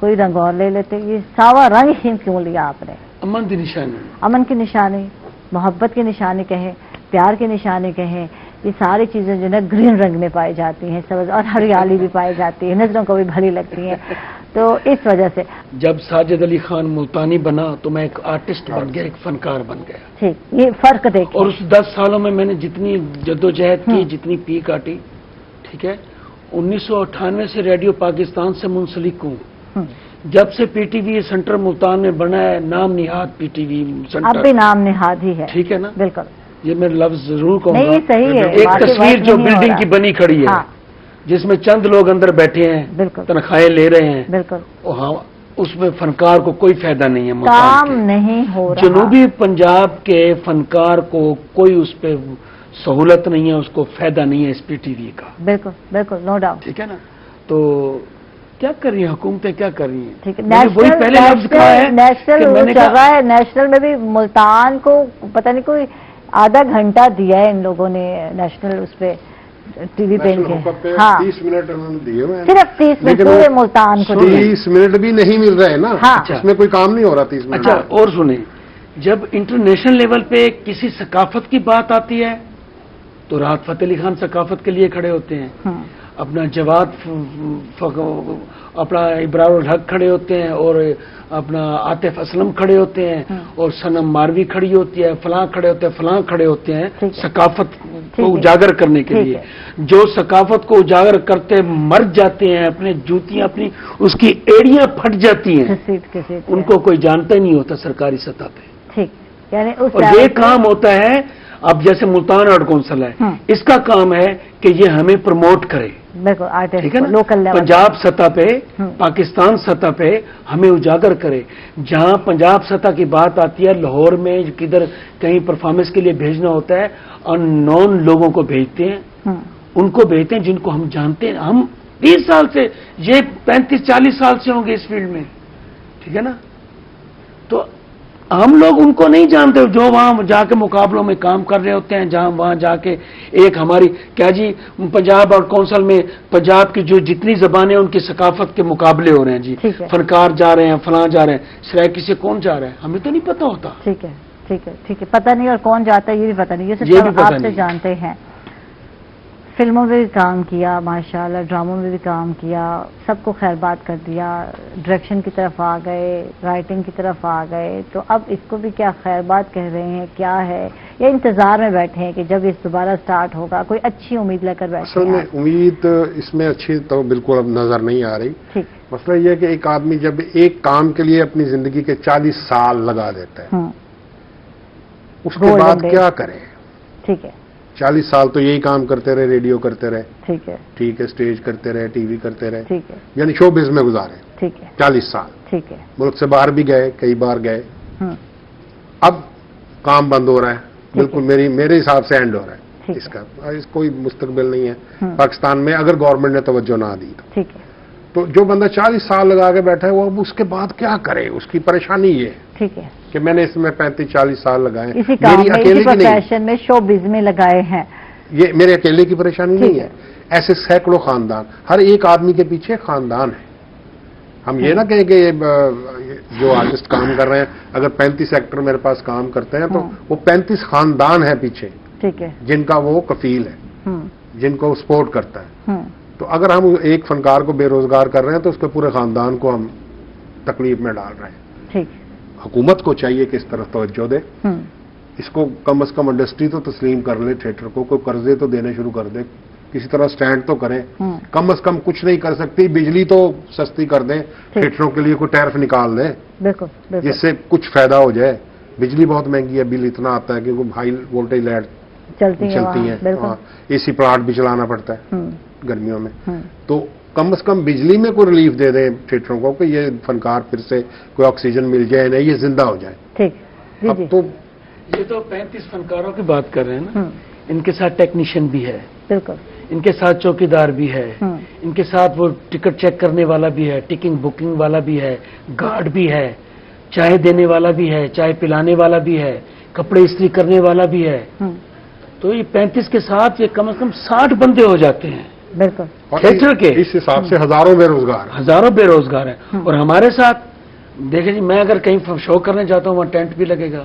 कोई रंग और ले लेते, ये सावा रंग ही क्यों लिया आपने? अमन की निशानी, अमन की निशानी, मोहब्बत की निशानी कहें, प्यार की निशानी कहें, ये सारी चीजें जो है ग्रीन रंग में पाई जाती हैं, सबज और हरियाली भी पाई जाती है, नजरों को भी भली लगती है। तो इस वजह से जब साजिद अली खान मुल्तानी बना तो मैं एक आर्टिस्ट बन गया, एक फनकार बन गया। ठीक, ये फर्क देखिए। और उस 10 सालों में मैंने जितनी जद्दोजहद की, जितनी पी काटी, ठीक है, 1998 से रेडियो पाकिस्तान से मुंसलिक हूँ। जब से पीटीवी सेंटर मुल्तान में बना है, नाम निहाद पीटीवी सेंटर, अब भी नाम निहाद ही है, ठीक है ना। बिल्कुल, ये मैं लफ्ज जरूर कहूंगा। नहीं सही है। एक तस्वीर जो बिल्डिंग की बनी खड़ी है, हाँ। जिसमें चंद लोग अंदर बैठे हैं, बिल्कुल, तनख्वाहें ले रहे हैं, बिल्कुल, हाँ, उसमें फनकार को कोई फायदा नहीं है। काम नहीं हो रहा। जनूबी पंजाब के फनकार को कोई उस पे सहूलत नहीं है, उसको फायदा नहीं है इस पीटीवी का। बिल्कुल बिल्कुल, नो डाउट, ठीक है ना। तो क्या कर रही है हुकूमतें, क्या कर रही हैं? ठीक है। वही पहले लफ्ज कहा है नेशनल कि मैंने चल रहा है, नेशनल में भी मुल्तान को पता नहीं कोई आधा घंटा दिया है इन लोगों ने नेशनल उस पे टीवी पे इनके। हाँ 30 मिनट उन्होंने दिए हुए हैं, सिर्फ 30 मिनट पूरे मुल्तान को 30 मिनट भी नहीं मिल रहे हैं ना। हाँ। इसमें कोई काम नहीं हो रहा 30 मिनट। अच्छा, और सुने, जब इंटरनेशनल लेवल पे किसी सकाफत की बात आती है तो राहत फतेह अली खान सकाफत के लिए खड़े होते हैं, अपना जवाद अपना इब्रारुल हक खड़े होते हैं, और अपना आतिफ असलम खड़े होते हैं, और सनम मारवी खड़ी होती है, फलां खड़े होते हैं, फलां खड़े होते हैं सकाफत को उजागर करने के लिए। जो सकाफत को उजागर करते मर जाते हैं, अपने जूतियां अपनी उसकी एड़ियां फट जाती हैं, उनको कोई जानता ही नहीं होता सरकारी सतह पे। ठीक, यानी और ये काम होता है, अब जैसे मुल्तान आर्ट काउंसिल है, इसका काम है कि ये हमें प्रमोट करे, ठीक है ना, लोकल लेवल, पंजाब सतह पे, पाकिस्तान सतह पे हमें उजागर करे। जहां पंजाब सतह की बात आती है, लाहौर में किधर कहीं परफॉर्मेंस के लिए भेजना होता है, अननोन लोगों को भेजते हैं, उनको भेजते हैं जिनको हम जानते हैं। हम 20 साल से, ये 35-40 साल से होंगे इस फील्ड में, ठीक है ना। تو ہم لوگ ان کو نہیں جانتے جو وہاں جا کے مقابلوں میں کام کر رہے ہوتے ہیں, جہاں وہاں جا کے ایک ہماری کیا جی پنجاب اور کونسل میں پنجاب کی جو جتنی زبانیں ان کی ثقافت کے مقابلے ہو رہے ہیں جی, فنکار جا رہے ہیں, فلاں جا رہے ہیں, سرائکی سے کون جا رہا ہے ہمیں تو نہیں پتا ہوتا. ٹھیک ہے ٹھیک ہے ٹھیک ہے, پتہ نہیں اور کون جاتا ہے یہ بھی پتہ نہیں, یہ صرف آپ سے جانتے ہیں. فلموں میں بھی کام کیا ماشاءاللہ, ڈراموں میں بھی کام کیا, سب کو خیر بات کر دیا, ڈائریکشن کی طرف آ گئے, رائٹنگ کی طرف آ گئے, تو اب اس کو بھی کیا خیر بات کہہ رہے ہیں, کیا ہے, یا انتظار میں بیٹھے ہیں کہ جب اس دوبارہ سٹارٹ ہوگا, کوئی اچھی امید لے کر بیٹھے ہیں؟ اصل میں امید اس میں اچھی تو بالکل اب نظر نہیں آ رہی. مسئلہ یہ ہے کہ ایک آدمی جب ایک کام کے لیے اپنی زندگی کے 40 سال لگا دیتا ہے, اس کے بعد کیا کرے؟ ٹھیک ہے, 40 سال تو یہی کام کرتے رہے, ریڈیو کرتے رہے, ٹھیک ہے, اسٹیج کرتے رہے, ٹی وی کرتے رہے, ٹھیک ہے, یعنی شو بز میں گزارے, ٹھیک ہے, 40 سال, ٹھیک ہے, ملک سے باہر بھی گئے, کئی بار گئے. اب کام بند ہو رہا ہے, بالکل میرے حساب سے اینڈ ہو رہا ہے اس کا, کوئی مستقبل نہیں ہے پاکستان میں اگر گورنمنٹ نے توجہ نہ دی تو. ٹھیک ہے, تو جو بندہ 40 سال لگا کے بیٹھا ہے وہ اب اس کے بعد کیا کرے, اس کی پریشانی یہ ہے. ٹھیک ہے, کہ میں نے اس میں 35-40 سال لگائے, اسی کام میں, اسی پروفیشن میں, شو بز میں لگائے ہیں. یہ میرے اکیلے کی پریشانی نہیں ہے, ایسے سینکڑوں خاندان, ہر ایک آدمی کے پیچھے خاندان ہے. ہم یہ نہ کہیں کہ جو آرٹسٹ کام کر رہے ہیں اگر 35 ایکٹر میرے پاس کام کرتے ہیں تو وہ 35 خاندان ہیں پیچھے, ٹھیک ہے, جن کا وہ کفیل ہے, جن کو سپورٹ کرتا ہے. تو اگر ہم ایک فنکار کو بے روزگار کر رہے ہیں تو اس کے پورے خاندان کو ہم تکلیف میں ڈال رہے ہیں. ٹھیک, حکومت کو چاہیے کہ اس طرف توجہ دے, اس کو کم از کم انڈسٹری تو تسلیم کر لے, تھیٹر کو کوئی قرضے تو دینے شروع کر دے, کسی طرح سٹینڈ تو کریں. کم از کم کچھ نہیں کر سکتی, بجلی تو سستی کر دیں, تھیٹروں کے لیے کوئی ٹیرف نکال دیں, جس سے کچھ فائدہ ہو جائے. بجلی بہت مہنگی ہے, بل اتنا آتا ہے کہ ہائی وولٹیج لائٹ چلتی ہیں, اے سی پلانٹ بھی چلانا پڑتا ہے گرمیوں میں. تو کم از کم بجلی میں کوئی ریلیف دے دیں تھیٹروں کو کہ یہ فنکار پھر سے کوئی آکسیجن مل جائے, نہیں یہ زندہ ہو جائے. ٹھیک, اب تو یہ تو 35 فنکاروں کی بات کر رہے ہیں نا, ان کے ساتھ ٹیکنیشین بھی ہے, بالکل, ان کے ساتھ چوکیدار بھی ہے, ان کے ساتھ وہ ٹکٹ چیک کرنے والا بھی ہے, ٹکٹ بکنگ والا بھی ہے, گارڈ بھی ہے, چائے دینے والا بھی ہے, چائے پلانے والا بھی ہے, کپڑے استری کرنے والا بھی ہے. تو یہ 35 کے ساتھ یہ کم از کم 60 بندے ہو جاتے ہیں. بالکل, تھیٹر کے اس حساب سے ہزاروں بے روزگار ہیں. اور ہمارے ساتھ دیکھیں جی, میں اگر کہیں شو کرنے جاتا ہوں وہاں ٹینٹ بھی لگے گا,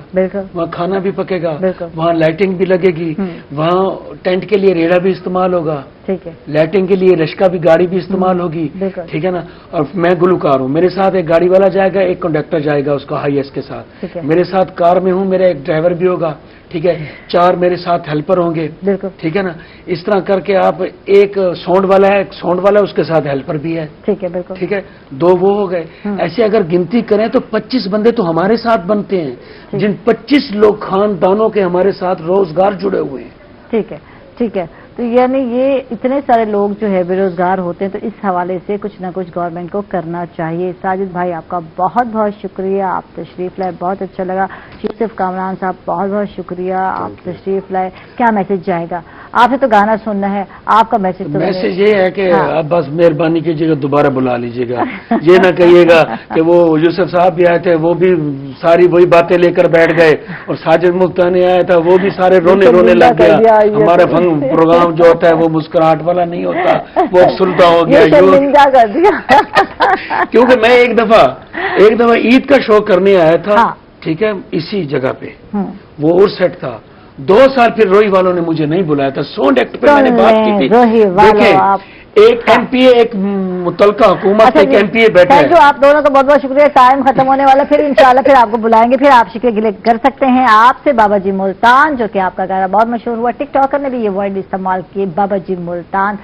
وہاں کھانا بھی پکے گا, وہاں لائٹنگ بھی لگے گی, وہاں ٹینٹ کے لیے ریڑا بھی استعمال ہوگا, لائٹنگ کے لیے رشکا بھی گاڑی بھی استعمال ہوگی, ٹھیک ہے نا. اور میں گلوکار ہوں, میرے ساتھ ایک گاڑی والا جائے گا, ایک کنڈکٹر جائے گا اس کا ہائی ایس کے ساتھ, میرے ساتھ کار میں ہوں, میرا ایک ڈرائیور بھی ہوگا, ٹھیک ہے, 4 میرے ساتھ ہیلپر ہوں گے, ٹھیک ہے نا. اس طرح کر کے آپ ایک ساؤنڈ والا ہے, ایک ساؤنڈ والا اس کے ساتھ ہیلپر بھی ہے, ٹھیک ہے, 2 وہ ہو گئے. ایسے اگر گنتی کریں تو 25 بندے تو ہمارے ساتھ بنتے ہیں, جن 25 لوگ خاندانوں کے ہمارے ساتھ روزگار جڑے ہوئے ہیں. ٹھیک ہے, ٹھیک ہے. تو یعنی یہ اتنے سارے لوگ جو ہے بے روزگار ہوتے ہیں, تو اس حوالے سے کچھ نہ کچھ گورنمنٹ کو کرنا چاہیے. ساجد بھائی آپ کا بہت بہت شکریہ, آپ تشریف لائے, بہت اچھا لگا. یوسف کامران صاحب بہت بہت شکریہ, آپ تشریف لائے. کیا میسج جائے گا؟ آپ سے تو گانا سننا ہے, آپ کا میسج یہ ہے کہ آپ بس مہربانی کیجیے گا, دوبارہ بلا لیجیے گا, یہ نہ کہیے گا کہ وہ یوسف صاحب بھی آئے تھے, وہ بھی ساری وہی باتیں لے کر بیٹھ گئے, اور ساجد ملتانی آیا تھا, وہ بھی سارے رونے لگ گیا. ہمارا پروگرام جو ہوتا ہے وہ مسکراہٹ والا نہیں ہوتا, وہ سلطا ہو گیا. کیونکہ میں ایک دفعہ عید کا شو کرنے آیا تھا, ٹھیک ہے, اسی جگہ پہ وہ اور سیٹ تھا. 2 سال پھر روئی والوں نے مجھے نہیں بلایا تھا. ساؤنڈ ایکٹ پہ میں نے بات کی تھی. دیکھیں, ایک ایم پی اے, ایک متعلقہ حکومت ایک ایم پی اے بیٹھا ہے. آپ دونوں کا بہت بہت شکریہ. ٹائم ختم ہونے والا, پھر انشاءاللہ پھر آپ کو بلائیں گے, پھر آپ شکوے گلے کر سکتے ہیں. آپ سے بابا جی ملتان, جو کہ آپ کا گانا بہت مشہور ہوا, ٹک ٹاکر نے بھی یہ ورڈ استعمال کیے, بابا جی ملتان.